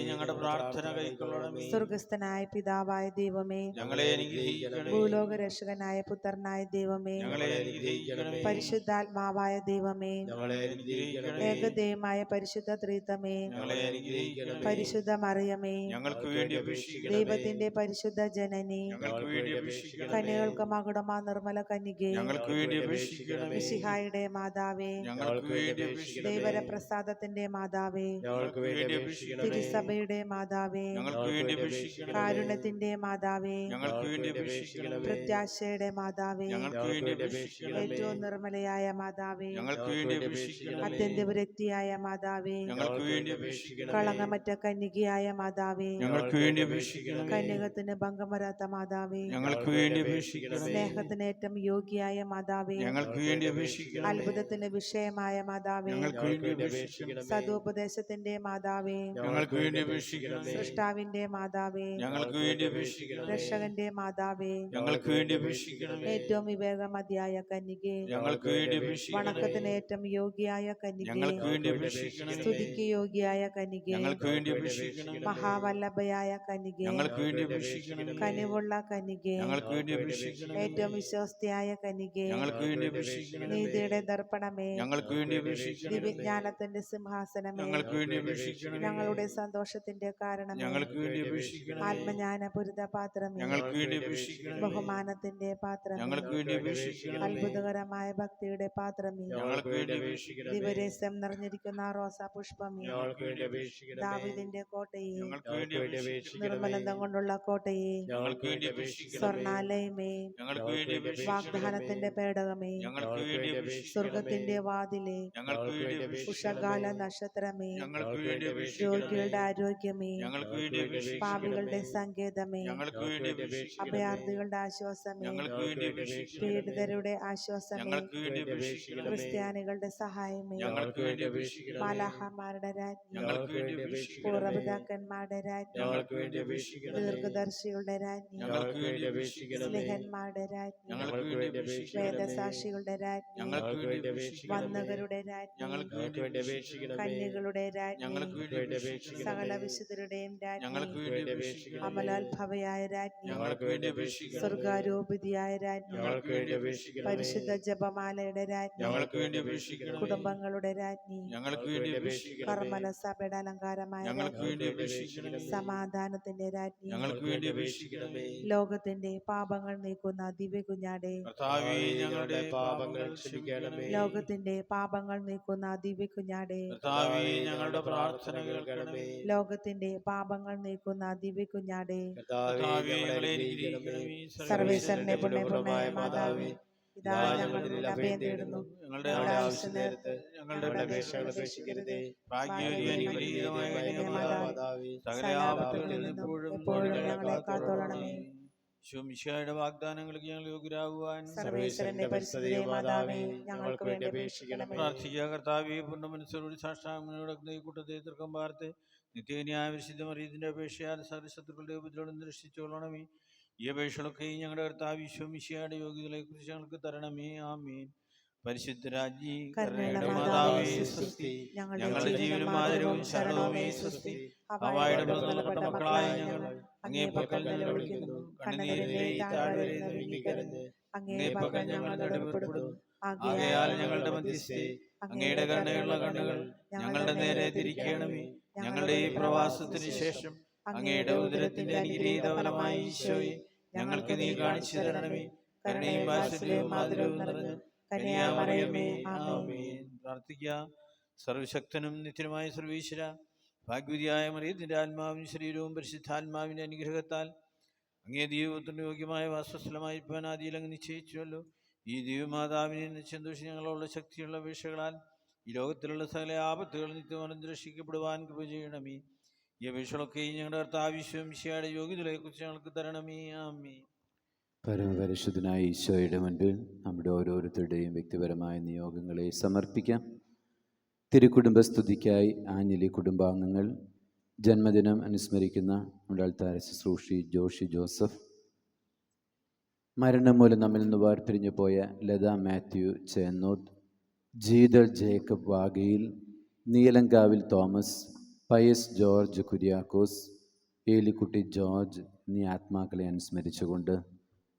D: ഞങ്ങളുടെ പ്രാർത്ഥന കൈക്കൊള്ളണമേ.
A: സ്വർഗസ്ഥനായ പിതാവായ ദൈവമേ,
D: ഞങ്ങളെ അനുഗ്രഹിക്കണമേ.
A: ഭൂലോക രക്ഷകനായ പുത്രനായ ദൈവമേ,
D: ഞങ്ങളെ അനുഗ്രഹിക്കണമേ.
A: പരിശുദ്ധാത്മാവായ ദൈവമേ,
D: ഞങ്ങളെ അനുഗ്രഹിക്കണമേ.
A: ഏകദൈവമായ പരിശുദ്ധ ത്രിത്വമേ,
D: ഞങ്ങളെ അനുഗ്രഹിക്കണമേ.
A: പരിശുദ്ധ മറിയമേ,
D: ഞങ്ങൾക്ക് വേണ്ടി അപേക്ഷിക്കണമേ.
A: ദൈവത്തിന്റെ പരിശുദ്ധ ജനനി,
D: ഞങ്ങൾക്ക് വേണ്ടി അപേക്ഷിക്കണമേ.
A: കന്യകൾക്ക് മകുടമാ നിർമ്മല കന്യകേ,
D: ഞങ്ങൾക്ക് വേണ്ടി അപേക്ഷിക്കണമേ.
A: മിശിഹായുടെ മാതാവേ,
D: ഞങ്ങൾക്ക് വേണ്ടി അപേക്ഷിക്കണമേ.
A: ദൈവരപ്രസാദത്തിന്റെ മാതാവേ,
D: ഞങ്ങൾക്ക് വേണ്ടി അപേക്ഷിക്കണമേ.
A: തിരുസഭയുടെ മാതാവേ,
D: ഞങ്ങൾക്ക് വേണ്ടി അപേക്ഷിക്കണമേ.
A: കാരുണ്യത്തിന്റെ മാതാവേ,
D: ഞങ്ങൾക്ക് വേണ്ടി അപേക്ഷിക്കണമേ.
A: പ്രത്യാശയുടെ മാതാവേ,
D: ഞങ്ങൾക്ക് വേണ്ടി അപേക്ഷിക്കണമേ.
A: ഏറ്റവും നിർമ്മലയായ മാതാവേ,
D: ഞങ്ങൾക്ക് വേണ്ടി അപേക്ഷിക്കണമേ.
A: അത്യന്ത വിരക്തിയായ മാതാവേ,
D: ഞങ്ങൾക്ക് വേണ്ടി അപേക്ഷിക്കണമേ.
A: കളങ്കമറ്റ കന്യകയായ മാതാവേ,
D: ഞങ്ങൾക്ക് വേണ്ടി അപേക്ഷിക്കണമേ.
A: കന്യകത്തിന് ഭംഗം വരാത്ത മാതാവേ,
D: ഞങ്ങൾക്ക് വേണ്ടി അപേക്ഷിക്കണമേ.
A: സ്നേഹത്തിന് ഏറ്റവും യോഗ്യയായ മാതാവേ,
D: ഞങ്ങൾക്ക് വേണ്ടി അപേക്ഷിക്കണമേ.
A: അത്ഭുതത്തിന് വിഷയമായ മാതാവേ,
D: ഞങ്ങൾക്ക് വേണ്ടി അപേക്ഷിക്കണമേ.
A: സദുപദേശത്തിന്റെ മാതാവേ,
D: ഞങ്ങൾക്ക് വേണ്ടി അപേക്ഷിക്കണമേ.
A: സൃഷ്ടാവിന്റെ മാതാവേ,
D: ഞങ്ങൾക്ക് വേണ്ടി അപേക്ഷിക്കണമേ.
A: രക്ഷകന്റെ മാതാവേ,
D: ഞങ്ങൾക്ക് വേണ്ടി അപേക്ഷിക്കണമേ.
A: ഏറ്റവും വിവേകമതിയായ കന്യകേ,
D: ഞങ്ങൾക്ക് വേണ്ടി അപേക്ഷിക്കണമേ.
A: വണക്കത്തിന് ഏറ്റവും യോഗ്യയായ കന്യകേ,
D: ഞങ്ങൾക്ക് വേണ്ടി അപേക്ഷിക്കണമേ.
A: സ്തുതിക്ക് യോഗ്യയായ കന്യകേ,
D: ഞങ്ങൾക്ക് വേണ്ടി അപേക്ഷിക്കണമേ.
A: മഹാവല്ലഭയായ കന്യകേ,
D: ഞങ്ങൾക്ക് വേണ്ടി അപേക്ഷിക്കണമേ.
A: കനിവുള്ള കന്യകേ,
D: ഞങ്ങൾക്ക് വേണ്ടി അപേക്ഷിക്കണമേ.
A: ഏറ്റവും വിശ്വസ്തയായ കന്യകേ,
D: ഞങ്ങൾക്ക് വേണ്ടി അപേക്ഷിക്കണമേ.
A: നീതിയുടെ ദർപ്പണമേ,
D: ഞങ്ങൾക്ക് വേണ്ടി അപേക്ഷിക്കണമേ.
A: ദിവ്യജ്ഞാനത്തിന്റെ സിംഹാസനമേ,
D: ഞങ്ങൾക്ക് വേണ്ടി അപേക്ഷിക്കണമേ.
A: ഞങ്ങളുടെ സന്തോഷത്തിന്റെ കാരണമേ,
D: ഞങ്ങൾക്ക് വേണ്ടി അപേക്ഷിക്കണമേ.
A: ആത്മജ്ഞാനപുരിത പാത്രമേ,
D: ഞങ്ങൾക്ക് വേണ്ടി അപേക്ഷിക്കണമേ.
A: ബഹുമാനത്തിന്റെ പാത്രമേ,
D: ഞങ്ങൾക്ക് വേണ്ടി അപേക്ഷിക്കണമേ.
A: അത്ഭുതകരമായ ഭക്തിയുടെ പാത്രമേ,
D: ഞങ്ങൾക്ക് വേണ്ടി അപേക്ഷിക്കണമേ.
A: ദിവരസം നിറഞ്ഞിരിക്കുന്ന റോസാ പുഷ്പമേ,
C: ഞങ്ങൾക്ക് വേണ്ടി അപേക്ഷിക്കണമേ.
A: ദാവീദിന്റെ കോട്ടയെ,
D: ഞങ്ങൾക്ക് വേണ്ടി അപേക്ഷിക്കണമേ.
A: നിർമ്മലന്തം കൊണ്ടുള്ള കോട്ടയെ,
C: ഞങ്ങൾക്ക് വേണ്ടി അപേക്ഷിക്കണമേ.
A: സ്വർണാലയമേ,
D: ഞങ്ങൾക്ക് വേണ്ടി അപേക്ഷിക്കണമേ.
A: വാഗ്ദാനത്തിന്റെ പേടകമേ,
D: ഞങ്ങൾക്ക് വേണ്ടി അപേക്ഷിക്കണമേ.
A: സ്വർഗത്തിന്റെ വാതിലെ,
D: ഞങ്ങൾക്ക് വേണ്ടി അപേക്ഷിക്കണമേ.
A: ഉഷകാല നക്ഷത്രമേ,
D: ഞങ്ങൾക്ക് വേണ്ടി അപേക്ഷിക്കണമേ.
A: രോഗികളുടെ ആരോഗ്യമേ,
D: ഞങ്ങൾക്ക് വേണ്ടി അപേക്ഷിക്കണമേ.
A: പാപികളുടെ സങ്കേതമേ,
D: ഞങ്ങൾക്ക് വേണ്ടി അപേക്ഷിക്കണമേ.
A: അഭയാർത്ഥികളുടെ ആശ്വാസമേ,
D: ഞങ്ങൾക്ക് വേണ്ടി അപേക്ഷിക്കണമേ.
A: പീഡിതരുടെ ആശ്വാസമേ,
D: ഞങ്ങൾക്ക് വേണ്ടി അപേക്ഷിക്കണമേ.
A: ക്രിസ്ത്യാനികളുടെ സഹായമേ,
D: ഞങ്ങൾക്ക് വേണ്ടി അപേക്ഷിക്കണമേ.
A: മാലാഹമാരുടെ രാജ്ഞി,
D: ഞങ്ങൾക്ക് വേണ്ടി അപേക്ഷിക്കണമേ.
A: പൂർവപിതാക്കന്മാരുടെ രാജ്ഞി,
C: ഞങ്ങൾക്ക് വേണ്ടി അപേക്ഷിക്കണമേ.
A: ദീർഘദർശികളുടെ രാജ്ഞി,
D: ഞങ്ങൾക്ക് വേണ്ടി അപേക്ഷിക്കണമേ.
A: സ്നേഹന്മാരുടെ രാജ്ഞി,
D: ഞങ്ങൾക്ക് വേണ്ടി അപേക്ഷിക്കണമേ.
A: വേദസാക്ഷികളുടെ രാജ്ഞി,
D: ഞങ്ങൾക്ക് വേണ്ടി അപേക്ഷിക്കണമേ.
A: വന്ദകരുടെ രാജ്ഞി,
D: ഞങ്ങൾക്ക് വേണ്ടി
C: വേണ്ടി
D: അപേക്ഷിക്കണമേ.
C: അപേക്ഷിക്കണമേ.
A: കന്യകളുടെ രാജ്ഞി,
D: ഞങ്ങൾക്ക് വേണ്ടി അപേക്ഷിക്കണമേ.
A: സകല വിശുദ്ധരുടെയും രാജ്ഞി,
D: ഞങ്ങൾക്ക് വേണ്ടി അപേക്ഷിക്കണമേ.
A: അമലോത്ഭവയായ രാജ്ഞി,
D: ഞങ്ങൾക്ക് വേണ്ടി അപേക്ഷിക്കണമേ.
A: സ്വർഗാരോപിതിയായ രാജ്ഞി,
C: ഞങ്ങൾക്ക് വേണ്ടി അപേക്ഷിക്കണമേ.
A: പരിശുദ്ധ ജപമാലയുടെ രാജ്ഞി,
D: ഞങ്ങൾക്ക് വേണ്ടി അപേക്ഷിക്കണമേ.
A: കുടുംബങ്ങളുടെ രാജ്ഞി,
D: ഞങ്ങൾക്ക് വേണ്ടി അപേക്ഷിക്കണമേ.
A: കർമ്മല സഭയുടെ അലങ്കാരമായ
D: ഞങ്ങൾക്ക്
A: രാജ്ഞി,
D: വേണ്ടി അപേക്ഷിക്കണമേ.
A: സമാധാനത്തിന്റെ രാജ്ഞി,
D: ഞങ്ങൾക്ക് വേണ്ടി അപേക്ഷിക്കണമേ.
A: ലോകത്തിന്റെ പാപങ്ങൾ നീക്കുന്ന ദിവ്യ കുഞ്ഞാടെ,
D: കർത്താവേ, ഞങ്ങളുടെ
C: പാപങ്ങൾ ക്ഷമിക്കണമേ.
A: ലോകത്തിന്റെ പാപങ്ങൾ നീക്കുന്ന ദിവ്യ കുഞ്ഞാടെ,
D: കർത്താവേ, ഞങ്ങളുടെ പ്രാർത്ഥന കേൾക്കണമേ.
A: ലോകത്തിന്റെ പാപങ്ങൾ നീക്കുന്ന ദിവ്യ കുഞ്ഞാടെ,
C: കർത്താവേ,
D: കർത്താവേ,
C: ഞങ്ങളെ
D: ഞങ്ങളെ
C: അനുഗ്രഹിക്കണമേ.
D: അനുഗ്രഹിക്കണമേ.
A: സർവേശ്വരന്റെ പുണ്യപൂർണ്ണമായ
C: മാതാവേ,
A: മാതാവേ, ഇതാ ഞങ്ങളുടെ അഭയം തേടുന്നു,
D: ഞങ്ങളുടെ
A: ഞങ്ങളുടെ
C: ആവശ്യ നേരത്ത്
D: ഞങ്ങളുടെ
C: ഞങ്ങളുടെ
A: അപേക്ഷകൾ
C: അപേക്ഷകൾ
A: ഉപേക്ഷിക്കരുതേ.
C: ഉപേക്ഷിക്കരുതേ.
D: ഭാഗ്യവതി അനുഗ്രഹീതമായ
C: മാതാവേ,
D: സകല ആപത്തുകളിൽ നിന്ന് എപ്പോഴും ഞങ്ങളെ കാത്തോളണമേ. ശോമിശിഹായുടെ വാഗ്ദാനങ്ങൾക്ക് ഞങ്ങൾ യോഗ്യരാകുവാൻ
A: സർവേശ്വരന്റെ പരിശുദ്ധ മാതാവേ, ഞങ്ങൾക്ക് വേണ്ടി അപേക്ഷിക്കണമേ.
D: പ്രാർത്ഥിക്കുക. കർത്താവേ, പൂർണ്ണ മനസ്സോടുകൂടി സാഷ്ടാംഗങ്ങളുടെ ഈ കൂട്ടത്തെ തൃക്കം പാർത്ത് നിത്യന്യായ വിശുദ്ധ മറിയത്തിന്റെ അപേക്ഷയാൽ സകല ശത്രുക്കളുടെ ഉപദ്രവം രക്ഷിച്ചോളണമേ. ഈ അപേക്ഷകളൊക്കെ ഞങ്ങളുടെ കർത്താവ് ശോമിശിഹായുടെ യോഗ്യതകളെ കുറിച്ച് ഞങ്ങൾക്ക് തരണമേ. ആമേൻ. പരിശുദ്ധ രാജ്ഞി
A: കരുണയുടെ
D: മാതാവേ
A: മാതാവേ,
D: സ്വസ്തി.
A: ഞങ്ങളുടെ
D: ഞങ്ങളുടെ ജീവനും ആദരവും ശരണവുമേ സ്വസ്തി. ഹവ്വായുടെ പുത്രനപ്പെട്ട മക്കളായ ഞങ്ങൾ അങ്ങേ പക്കൽ നിലവിളിക്കുന്നു. കണ്ണുനീരിലെ ഈ താഴ്വരയിൽ വിങ്ങിക്കരഞ്ഞ് അങ്ങേ പക്കൽ ഞങ്ങൾ നെടുവപ്പെടുന്നു. ആകയാൽ ഞങ്ങളുടെ മധ്യസ്ഥേ അങ്ങയുടെ കരുണയുള്ള കണ്ണുകൾ ഞങ്ങളുടെ നേരെ തിരിക്കണമേ. ഞങ്ങളുടെ ഈ പ്രവാസത്തിന് ശേഷം അങ്ങയുടെ ഉദരത്തിന്റെ അനുഗ്രഹീത ഫലമായ ഈശോയെ ഞങ്ങൾക്ക് നീ കാണിച്ചു തരണമേ. കരുണയും വാത്സല്യവും ആദരവും നിറഞ്ഞ് കന്യാമറിയമേ, ആമേൻ. പ്രാർത്ഥിക്കുക. സർവശക്തനും നിത്യനുമായ സർവീശ്വര, ഭാഗ്യവതിയായ മറിയത്തിന്റെ ആത്മാവിനും ശരീരവും പരിശുദ്ധാത്മാവിന്റെ അനുഗ്രഹത്താൽ അങ്ങേ ദൈവത്തിന് യോഗ്യമായ വാസസ്ഥലമായിരിക്കാൻ ആദിയിൽ അങ്ങ് നിശ്ചയിച്ചുവല്ലോ. ഈ ദൈവമാതാവിനെ നിശ്ചന്തോഷി ഞങ്ങളുള്ള ശക്തിയുള്ള അപേക്ഷകളാൽ ഈ ലോകത്തിലുള്ള സകല ആപത്തുകൾ നിത്യമാനന്ദ രക്ഷിക്കപ്പെടുവാൻ കൃപ ചെയ്യണമേ. ഈ അപേക്ഷകളൊക്കെ ഞങ്ങളുടെ കർത്താവിശ്വം മിശിഹായുടെ യോഗ്യതകളെ കുറിച്ച് ഞങ്ങൾക്ക് തരണമേ. ആമേൻ.
B: പരമപരിശുദ്ധനായ ഈശോയുടെ മുൻപിൽ നമ്മുടെ ഓരോരുത്തരുടെയും വ്യക്തിപരമായ നിയോഗങ്ങളെ സമർപ്പിക്കാം. തിരുക്കുടുംബസ്തുതിക്കായി ആഞ്ഞിലി കുടുംബാംഗങ്ങൾ, ജന്മദിനം അനുസ്മരിക്കുന്ന നമ്മുടെ അൾത്താര ശുശ്രൂഷി ജോഷി ജോസഫ്, മരണം മൂലം നമ്മിൽ നിന്ന് വേർപിരിഞ്ഞു പോയ Latha Mathew Chennoth, Jeethal Jacob Vagayil, Neelankavil Thomas, Pius George Kuriakose, Elikutty George എന്നീ ആത്മാക്കളെ അനുസ്മരിച്ചുകൊണ്ട്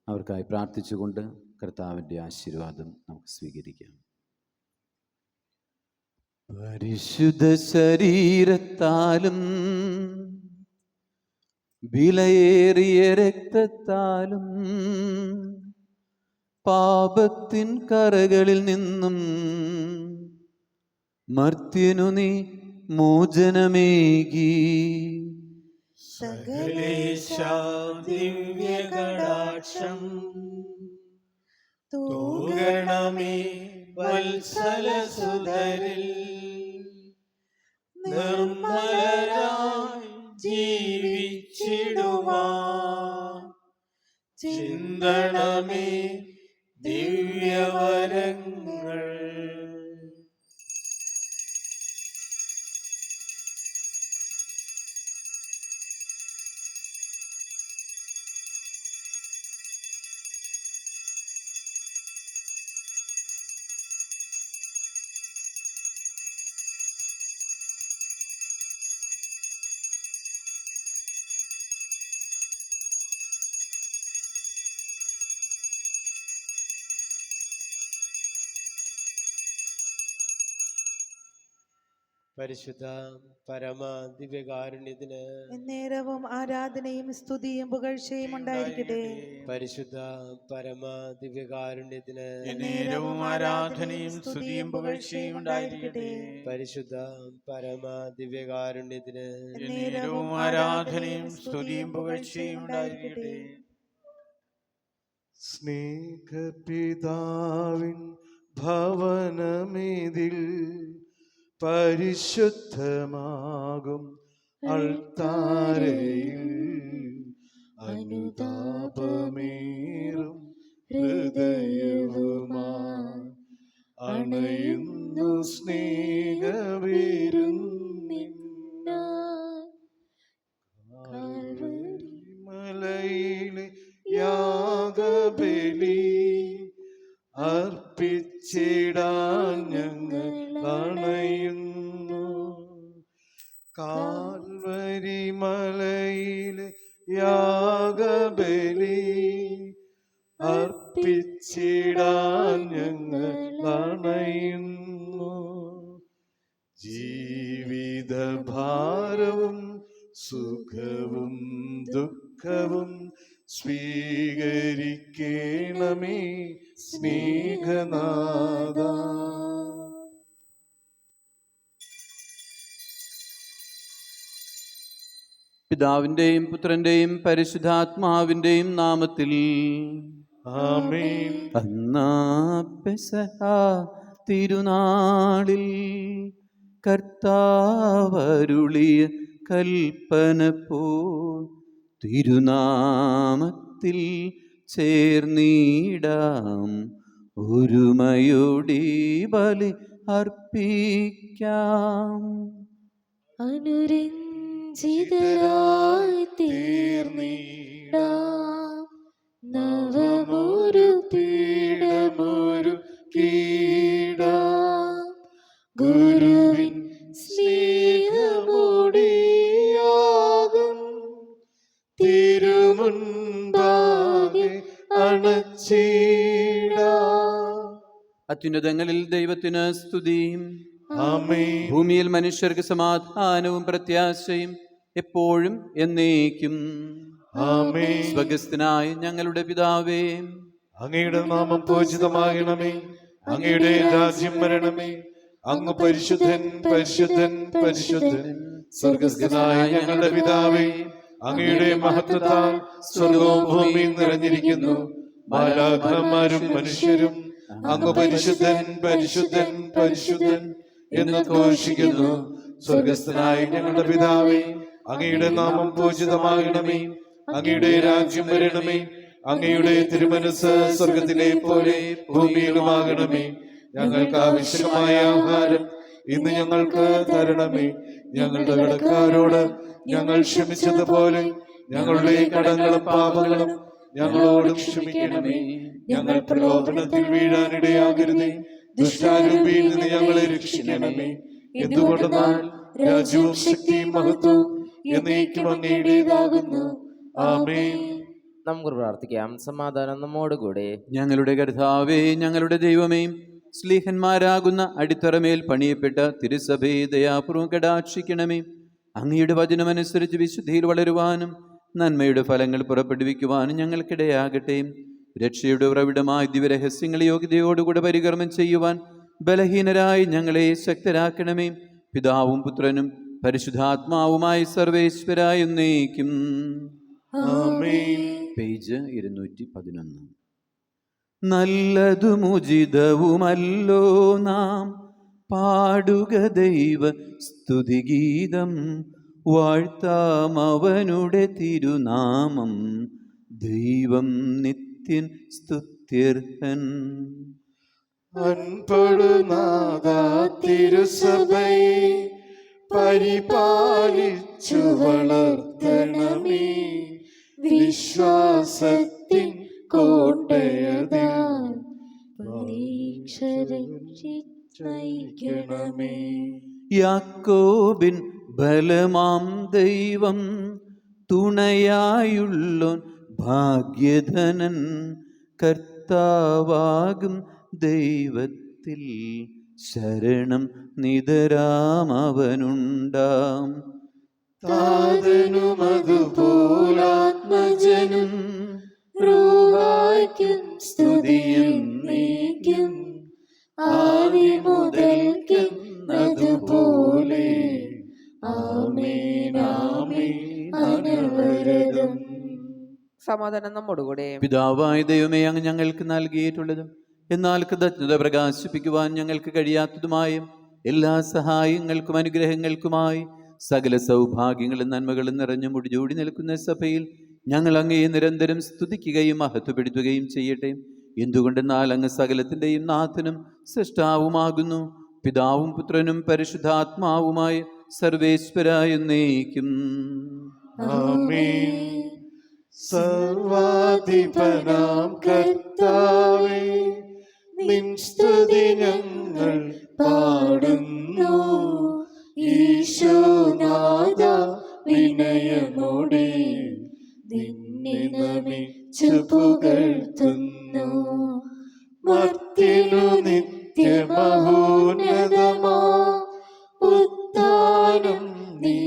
B: അവർക്കായി പ്രാർത്ഥിച്ചുകൊണ്ട് കർത്താവിൻ്റെ ആശീർവാദം നമുക്ക് സ്വീകരിക്കാം. പരിശുദ്ധ ശരീരത്താലും വിലയേറിയ രക്തത്താലും പാപത്തിൻ കറകളിൽ നിന്നും മർത്യനു നീ മോചനമേകി.
A: സകലേശാ ദിവ്യകടാക്ഷം
D: തൂകണമേ വത്സലസുധരിൽ നിർമ്മലരായി ജീവിച്ചിടുവാൻ ചിന്തണമേ ദിവ്യവരങ്ങൾ.
C: പരിശുദ്ധ പരമ ദിവ്യകാരുണ്യത്തിന്
A: എന്നേരവും ആരാധനയും സ്തുതിയും പുകഴ്ചയും ഉണ്ടായിരിക്കട്ടെ.
C: പരിശുദ്ധ പരമ ദിവ്യകാരുണ്യത്തിന്
D: എന്നേരവും ആരാധനയും സ്തുതിയും പുകഴ്ചയും ഉണ്ടായിരിക്കട്ടെ.
C: പരിശുദ്ധ പരമ ദിവ്യകാരുണ്യത്തിന്
D: എന്നേരവും ആരാധനയും സ്തുതിയും പുകഴ്ചയും ഉണ്ടായിരിക്കട്ടെ.
E: സ്നേഹപിതാവിൻ ഭവനമിതിൽ പരിശുദ്ധമാകും അൾത്താരയിൽ അനുതാപമേറും ഹൃദയവുമായി അണയുന്നു മലയിലെ യാഗബലി അർപ്പിച്ചിടാൻ ഞങ്ങൾ അണയുന്നു. കാൽവരി മലയിലെ യാഗബലി അർപ്പിച്ചിടാൻ ഞങ്ങൾ അണയുന്നു. ജീവിതഭാരവും സുഖവും ദുഃഖവും സ്വീകരിക്കണമേ സ്നേഹനാഥ.
B: പിതാവിന്റെയും പുത്രന്റെയും പരിശുദ്ധാത്മാവിന്റെയും നാമത്തിൽ
E: ആമേൻ.
B: അന്നാ പെസഹ തിരുനാളിൽ കർത്താവരുളിയ കൽപ്പന പോൽ തിരുനാമത്തിൽ ചേർന്നിടാം, ഒരുമയോടി ബലി അർപ്പിക്കാം.
F: അനുരഞ്ജിതരായി തീർന്നിടാം, നവമൊരു പീഠമൊരു കീടാം. ഗുരുവിൻ സ്നേഹമോടിയാകും തിരുമുൻപാകെ അണച്ചിടാം.
B: അത്യുന്നതങ്ങളിൽ ദൈവത്തിന് സ്തുതിയും,
E: ആമേൻ.
B: ഭൂമിയിൽ മനുഷ്യർക്ക് സമാധാനവും പ്രത്യാശയും എപ്പോഴും എന്നേക്കും.
E: ആമേൻ.
B: സ്വർഗ്ഗസ്ഥനായ ഞങ്ങളുടെ പിതാവേ,
E: അങ്ങയുടെ നാമം പൂജിതമാകണമേ, അങ്ങയുടെ രാജ്യം വരണമേ, അങ്ങ് പരിശുദ്ധൻ പരിശുദ്ധൻ പരിശുദ്ധൻ. സ്വർഗ്ഗസ്ഥനായ ഞങ്ങളുടെ പിതാവേ, അങ്ങയുടെ മഹത്വത്താൽ സ്വർഗവും ഭൂമിയും നിറഞ്ഞിരിക്കുന്നു. മാലാഖമാരും മനുഷ്യരും അങ്ങ് പരിശുദ്ധൻ പരിശുദ്ധൻ പരിശുദ്ധൻ എന്ന് ഘോഷിക്കുന്നു. സ്വർഗ്ഗസ്ഥനായ ഞങ്ങളുടെ പിതാവേ, അങ്ങയുടെ നാമം പൂജിതമാകണമേ, അങ്ങയുടെ രാജ്യം വരണമേ, അങ്ങയുടെ തിരുമനസ്സ് സ്വർഗത്തിലെ പോലെ ഭൂമിയിലുമാകണമേ. ഞങ്ങൾക്ക് ആവശ്യമായ ആഹാരം ഇന്ന് ഞങ്ങൾക്ക് തരണമേ. ഞങ്ങളുടെ കടക്കാരോട് ഞങ്ങൾ ക്ഷമിച്ചതുപോലെ ഞങ്ങളുടെ കടങ്ങളും പാപങ്ങളും ഞങ്ങളോടും ക്ഷമിക്കണമേ. ഞങ്ങൾ പ്രലോഭനത്തിൽ വീഴാനിടയാകരുതേ, ദുഷ്ടാരൂപിയിൽ നിന്ന് ഞങ്ങളെ രക്ഷിക്കണമേ. എന്തുകൊണ്ടെന്നാൽ രാജ്യവും ശക്തിയും മഹത്വവും എന്നേക്കും അങ്ങയുടേതാകുന്നു. ആമേൻ.
G: നമുക്ക് പ്രാർത്ഥിക്കാം. സമാധാനം നമ്മോടുകൂടെ.
B: ഞങ്ങളുടെ കർത്താവേ, ഞങ്ങളുടെ ദൈവമേ, സ്ലീഹന്മാരാകുന്ന അടിത്തറമേൽ പണിയപ്പെട്ട തിരുസഭയെ ദയാപൂർവം കടാക്ഷിക്കണമേ. അങ്ങയുടെ വചനമനുസരിച്ച് വിശുദ്ധിയിൽ വളരുവാനും നന്മയുടെ ഫലങ്ങൾ പുറപ്പെടുവിക്കുവാനും ഞങ്ങൾക്കിടയാകട്ടെ. രക്ഷയുടെ ഉറവിടമായ ദിവ്യരഹസ്യങ്ങളെ യോഗ്യതയോടുകൂടെ പരികർമ്മം ചെയ്യുവാൻ ബലഹീനരായി ഞങ്ങളെ ശക്തരാക്കണമേ. പിതാവും പുത്രനും പരിശുദ്ധാത്മാവുമായി സർവേശ്വരായ എന്നേക്കും. പേജ് 211. നല്ലതുമുചിതവുമല്ലോ നാം പാടുക ദൈവ സ്തുതിഗീതം, വാഴ്ത്താം അവനുടെ തിരുനാമം. ദൈവം നിത്യൻ സ്തുത്യർഹൻ.
F: അൻപടുനാഥാ തിരുസഭയെ പരിപാലിച്ചു വളർത്തണമേ. വിശ്വാസത്തിൻ കോട്ടയതാൽ പരീക്ഷ നയിക്കണമേ.
B: യാക്കോബിൻ ബലമാം ദൈവം, തുണയായുള്ളോൻ ഭാഗ്യധനൻ. കർത്താവാകും ദൈവത്തിൽ ശരണം നിതരാമവനുണ്ടാം.
F: താതനുമതുപോലാത്മജനും റൂഹായ്ക്കും സ്തുതിയെന്നേക്കും. ആദിമുതൽക്കെന്നതുപോലെ ആമേൻ ആമേൻ അനവരതം.
G: സമാധാനം നമ്മോടുകൂടെ.
B: പിതാവായ ദൈവമേ, അങ്ങ് ഞങ്ങൾക്ക് നൽകിയിട്ടുള്ളതും എന്നാൽ കൃതജ്ഞത പ്രകാശിപ്പിക്കുവാൻ ഞങ്ങൾക്ക് കഴിയാത്തതുമായ എല്ലാ സഹായങ്ങൾക്കും അനുഗ്രഹങ്ങൾക്കുമായി സകല സൗഭാഗ്യങ്ങളും നന്മകളും നിറഞ്ഞു മുടിചൂടി നിൽക്കുന്ന സഭയിൽ ഞങ്ങൾ അങ്ങയെ നിരന്തരം സ്തുതിക്കുകയും മഹത്വപ്പെടുത്തുകയും ചെയ്യട്ടെ. എന്തുകൊണ്ടെന്നാൽ അങ്ങ് സകലത്തിൻ്റെയും നാഥനും സൃഷ്ടാവുമാകുന്നു. പിതാവും പുത്രനും പരിശുദ്ധാത്മാവുമായ സർവേശ്വരായ എന്നേക്കും.
F: ആമേൻ. സർവാധിപനാം കർത്താവേ, നിൻ സ്തുതി ഞങ്ങൾ പാടുന്നു. ഈശോനാഥ വിനയമോടെ നിന്നെ നമിച്ചു പുകഴ്ത്തുന്നു. മർത്യനു നിത്യമഹോന്നതമാ ഉദ്ധാനം നീ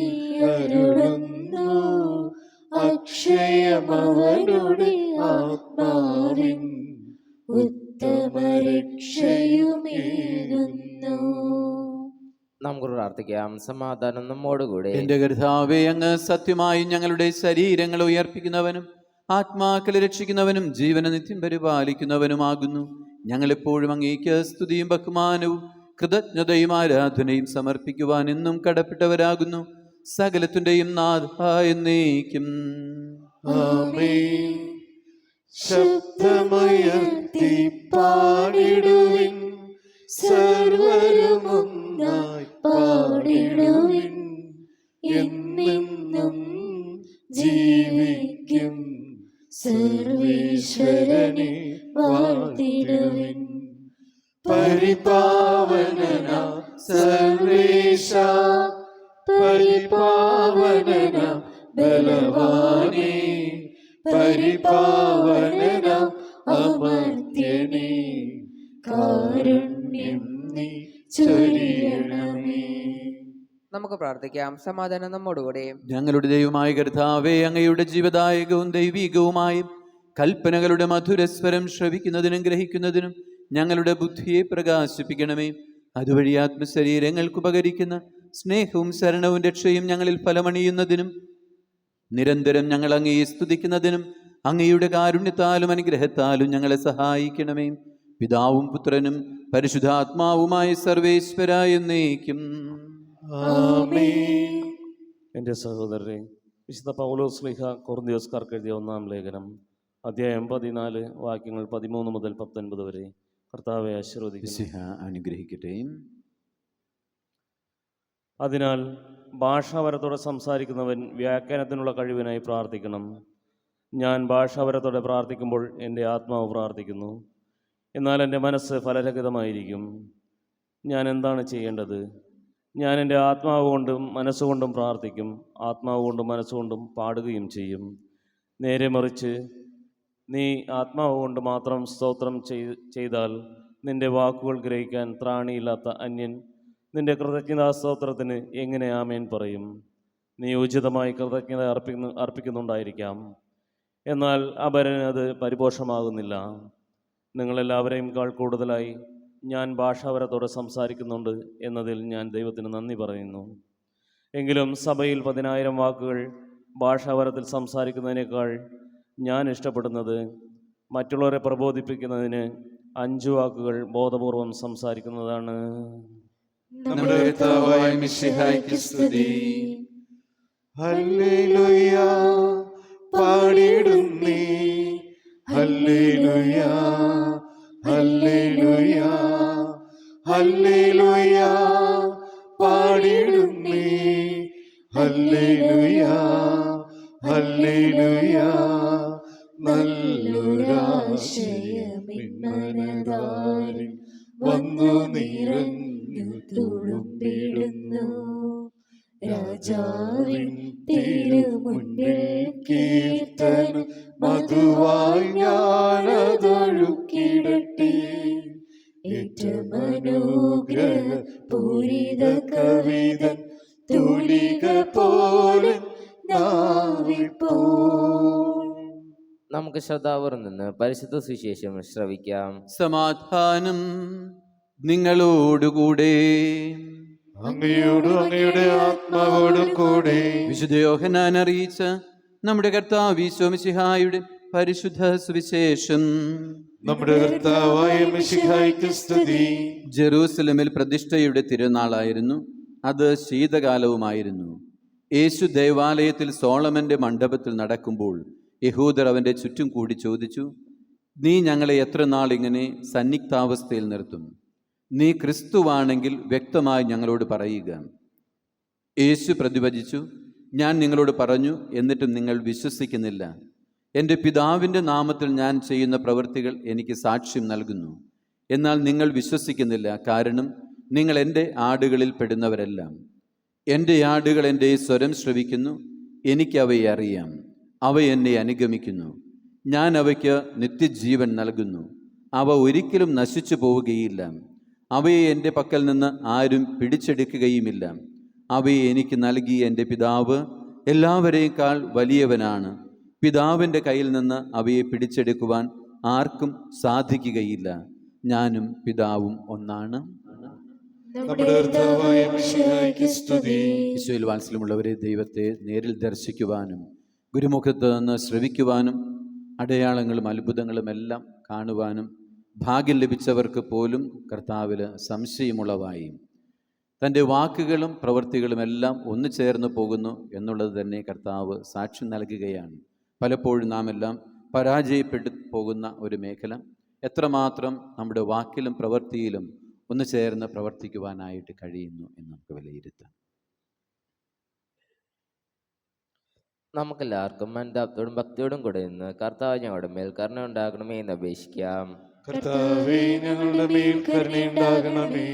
F: അരുളുന്നു. അക്ഷയമവനുടെ ആത്മാവിൻ ഉത്തമരക്ഷയുമേകുന്നു.
G: നമുക്ക് പ്രാർത്ഥിക്കാം. സമാധാനം നമ്മോടുകൂടെ.
B: എന്റെ കർത്താവേ, അങ്ങ് സത്യമായും ഞങ്ങളുടെ ശരീരങ്ങൾ ഉയർപ്പിക്കുന്നവനും ആത്മാക്കളെ രക്ഷിക്കുന്നവനും ജീവനെ നിത്യം പരിപാലിക്കുന്നവനുമാകുന്നു. ഞങ്ങളെപ്പോഴും അങ്ങേക്ക് സ്തുതിയും ബഹുമാനവും കൃതജ്ഞതയും ആരാധനയും സമർപ്പിക്കുവാൻ എന്നും കടപ്പെട്ടവരാകുന്നു. സകലത്തിൻ്റെയും നാഥാ എന്നേക്കും.
F: ആമേൻ. ശബ്ദമുയർത്തി പാടിടുവിൻ, സർവരുമൊന്നായി പാടിടുവിൻ. എന്നെന്നും ജീവിക്കും സർവീശ്വരനെ വാഴ്ത്തിടുവിൻ. പരിപാവനനാ സർവേശ, പരിപാവനന ബലവാനേ, പരിപാവനന അമർത്യനേ, കാരുണ്യം നീ ചൊരിയണമേ.
G: നമുക്ക് പ്രാർത്ഥിക്കാം. സമാധാനം നമ്മോടുകൂടെ.
B: ഞങ്ങളുടെ ദൈവമായ കർത്താവേ, അങ്ങയുടെ ജീവദായകവും ദൈവികവുമായും കൽപ്പനകളുടെ മധുരസ്വരം ശ്രവിക്കുന്നതിനും ഗ്രഹിക്കുന്നതിനും ഞങ്ങളുടെ ബുദ്ധിയെ പ്രകാശിപ്പിക്കണമേ. അതുവഴി ആത്മശരീരങ്ങൾക്ക് ഉപകരിക്കുന്ന സ്നേഹവും ശരണവും രക്ഷയും ഞങ്ങളിൽ ഫലമണിയുന്നതിനും നിരന്തരം ഞങ്ങൾ അങ്ങയെ സ്തുതിക്കുന്നതിനും അങ്ങയുടെ കാരുണ്യത്താലും അനുഗ്രഹത്താലും ഞങ്ങളെ സഹായിക്കണമേ. പിതാവും പുത്രനും പരിശുദ്ധാത്മാവുമായ സർവേശ്വരായ എന്നേക്കും.
F: ആമേൻ.
H: എൻ്റെ സഹോദരരെ, വിശുദ്ധ പൗലോസ് ശ്ലീഹ കൊറിന്ത്യോസ്കാർക്ക് എഴുതിയ 1-ാം ലേഖനം അധ്യായം 14 വാക്യങ്ങൾ 13 മുതൽ 19 വരെ. കർത്താവെ ആശീർവദിക്കുന്നു.
B: അനുഗ്രഹിക്കട്ടെ.
H: അതിനാൽ ഭാഷാവരത്തോടെ സംസാരിക്കുന്നവൻ വ്യാഖ്യാനത്തിനുള്ള കഴിവിനായി പ്രാർത്ഥിക്കണം. ഞാൻ ഭാഷാവരത്തോടെ പ്രാർത്ഥിക്കുമ്പോൾ എൻ്റെ ആത്മാവ് പ്രാർത്ഥിക്കുന്നു, എന്നാൽ എൻ്റെ മനസ്സ് ഫലരഹിതമായിരിക്കും. ഞാൻ എന്താണ് ചെയ്യേണ്ടത്? ഞാൻ എൻ്റെ ആത്മാവ് കൊണ്ടും മനസ്സുകൊണ്ടും പ്രാർത്ഥിക്കും, ആത്മാവ് കൊണ്ടും മനസ്സുകൊണ്ടും പാടുകയും ചെയ്യും. നേരെ മറിച്ച് നീ ആത്മാവ് കൊണ്ട് മാത്രം സ്തോത്രം ചെയ്താൽ നിൻ്റെ വാക്കുകൾ ഗ്രഹിക്കാൻ ത്രാണിയില്ലാത്ത അന്യൻ നിൻ്റെ കൃതജ്ഞതാസ്തോത്രത്തിന് എങ്ങനെ ആമേൻ പറയും? നീ ഉചിതമായി കൃതജ്ഞത അർപ്പിക്കുന്നുണ്ടായിരിക്കാം, എന്നാൽ അപരന് അത് പരിപോഷമാകുന്നില്ല. നിങ്ങളെല്ലാവരെയും കൂടുതലായി ഞാൻ ഭാഷാവരത്തോടെ സംസാരിക്കുന്നുണ്ട് എന്നതിൽ ഞാൻ ദൈവത്തിന് നന്ദി പറയുന്നു. എങ്കിലും സഭയിൽ 10,000 വാക്കുകൾ ഭാഷാവരത്തിൽ സംസാരിക്കുന്നതിനേക്കാൾ ഞാൻ ഇഷ്ടപ്പെടുന്നത് മറ്റുള്ളവരെ പ്രബോധിപ്പിക്കുന്നതിന് 5 വാക്കുകൾ ബോധപൂർവം സംസാരിക്കുന്നതാണ്.
E: നമ്മുടെ കർത്താവായ മിശിഹായ്ക്ക് സ്തുതി. ഹല്ലേലൂയ പാടിയിടുന്നേ, ഹല്ലേലൂയ ഹല്ലേലൂയ ഹല്ലേലൂയ പാടിയിടുന്നേ, ഹല്ലേലൂയ ഹല്ലേലൂയ. നല്ലൊരാശയമിന്മനതാരിൽ വന്നു നിറഞ്ഞു തുളുമ്പിടുന്നു. രാജാവിൻ തിരുമുൻപിൽ കീർത്തനം മധുവായി ഞാനതൊഴുക്കിടട്ടെ. ഏറ്റമനുഗ്രഹ പൂരിത കവിതൻ തൂലിക പോലെ നാവിപ്പോ.
G: നമുക്ക് ശ്രദ്ധാപൂർവം നിന്ന് പരിശുദ്ധ സുവിശേഷം ശ്രവിക്കാം.
B: സമാധാനം നിങ്ങളോടുകൂടെ.
E: അങ്ങയോടും അങ്ങയുടെ ആത്മാവോടും കൂടെ.
B: വിശുദ്ധ യോഹന്നാൻ അറിയിച്ച നമ്മുടെ കർത്താവ് ഈശോ മിശിഹായുടെ പരിശുദ്ധ സുവിശേഷം.
E: നമ്മുടെ കർത്താവായ മിശിഹായ്ക്ക് സ്തുതി.
B: ജെറൂസലമിൽ പ്രതിഷ്ഠയുടെ തിരുനാളായിരുന്നു. അത് ശീതകാലവുമായിരുന്നു. യേശു ദേവാലയത്തിൽ സോളമന്റെ മണ്ഡപത്തിൽ നടക്കുമ്പോൾ യഹൂദർ അവൻ്റെ ചുറ്റും കൂടി ചോദിച്ചു, നീ ഞങ്ങളെ എത്ര നാൾ ഇങ്ങനെ സന്നിഗ്ധാവസ്ഥയിൽ നിർത്തും? നീ ക്രിസ്തുവാണെങ്കിൽ വ്യക്തമായി ഞങ്ങളോട് പറയുക. യേശു പ്രതിവചിച്ചു, ഞാൻ നിങ്ങളോട് പറഞ്ഞു, എന്നിട്ടും നിങ്ങൾ വിശ്വസിക്കുന്നില്ല. എൻ്റെ പിതാവിൻ്റെ നാമത്തിൽ ഞാൻ ചെയ്യുന്ന പ്രവൃത്തികൾ എനിക്ക് സാക്ഷ്യം നൽകുന്നു. എന്നാൽ നിങ്ങൾ വിശ്വസിക്കുന്നില്ല, കാരണം നിങ്ങൾ എൻ്റെ ആടുകളിൽ പെടുന്നവരെല്ലാം. എൻ്റെ ആടുകൾ എൻ്റെ സ്വരം ശ്രവിക്കുന്നു, എനിക്ക് അവയെ അറിയാം, അവ എന്നെ അനുഗമിക്കുന്നു. ഞാൻ അവയ്ക്ക് നിത്യജീവൻ നൽകുന്നു, അവ ഒരിക്കലും നശിച്ചു പോവുകയില്ല. അവയെ എൻ്റെ പക്കൽ നിന്ന് ആരും പിടിച്ചെടുക്കുകയുമില്ല. അവയെ എനിക്ക് നൽകിയ എൻ്റെ പിതാവ് എല്ലാവരേക്കാൾ വലിയവനാണ്. പിതാവിൻ്റെ കയ്യിൽ നിന്ന് അവയെ പിടിച്ചെടുക്കുവാൻ ആർക്കും സാധിക്കുകയില്ല. ഞാനും പിതാവും ഒന്നാണ്. ഈശോയിൽ വാത്സല്യമുള്ളവരെ, ദൈവത്തെ നേരിൽ ദർശിക്കുവാനും ഗുരുമുഖത്ത് നിന്ന് ശ്രവിക്കുവാനും അടയാളങ്ങളും അത്ഭുതങ്ങളും എല്ലാം കാണുവാനും ഭാഗ്യം ലഭിച്ചവർക്ക് പോലും കർത്താവിൽ സംശയമുളവായി. തൻ്റെ വാക്കുകളും പ്രവൃത്തികളും എല്ലാം ഒന്നു ചേർന്ന് പോകുന്നു എന്നുള്ളത് തന്നെ കർത്താവ് സാക്ഷ്യം നൽകുകയാണ്. പലപ്പോഴും നാം എല്ലാം പരാജയപ്പെട്ടു പോകുന്ന ഒരു മേഖല, എത്രമാത്രം നമ്മുടെ വാക്കിലും പ്രവൃത്തിയിലും ഒന്ന് ചേർന്ന് പ്രവർത്തിക്കുവാനായിട്ട് കഴിയുന്നു എന്ന് നമുക്ക് വിലയിരുത്താം.
G: നമുക്കെല്ലാവർക്കും മനതാപത്തോടും ഭക്തിയോടും കൂടെ നിന്ന് കർത്താവ് ഞങ്ങളുടെ മേൽ കരുണ ഉണ്ടാകണമേ എന്ന് അപേക്ഷിക്കാം.
E: കർത്താവേ, ഞങ്ങളുടെ മേൽ കരുണയുണ്ടാകണമേ.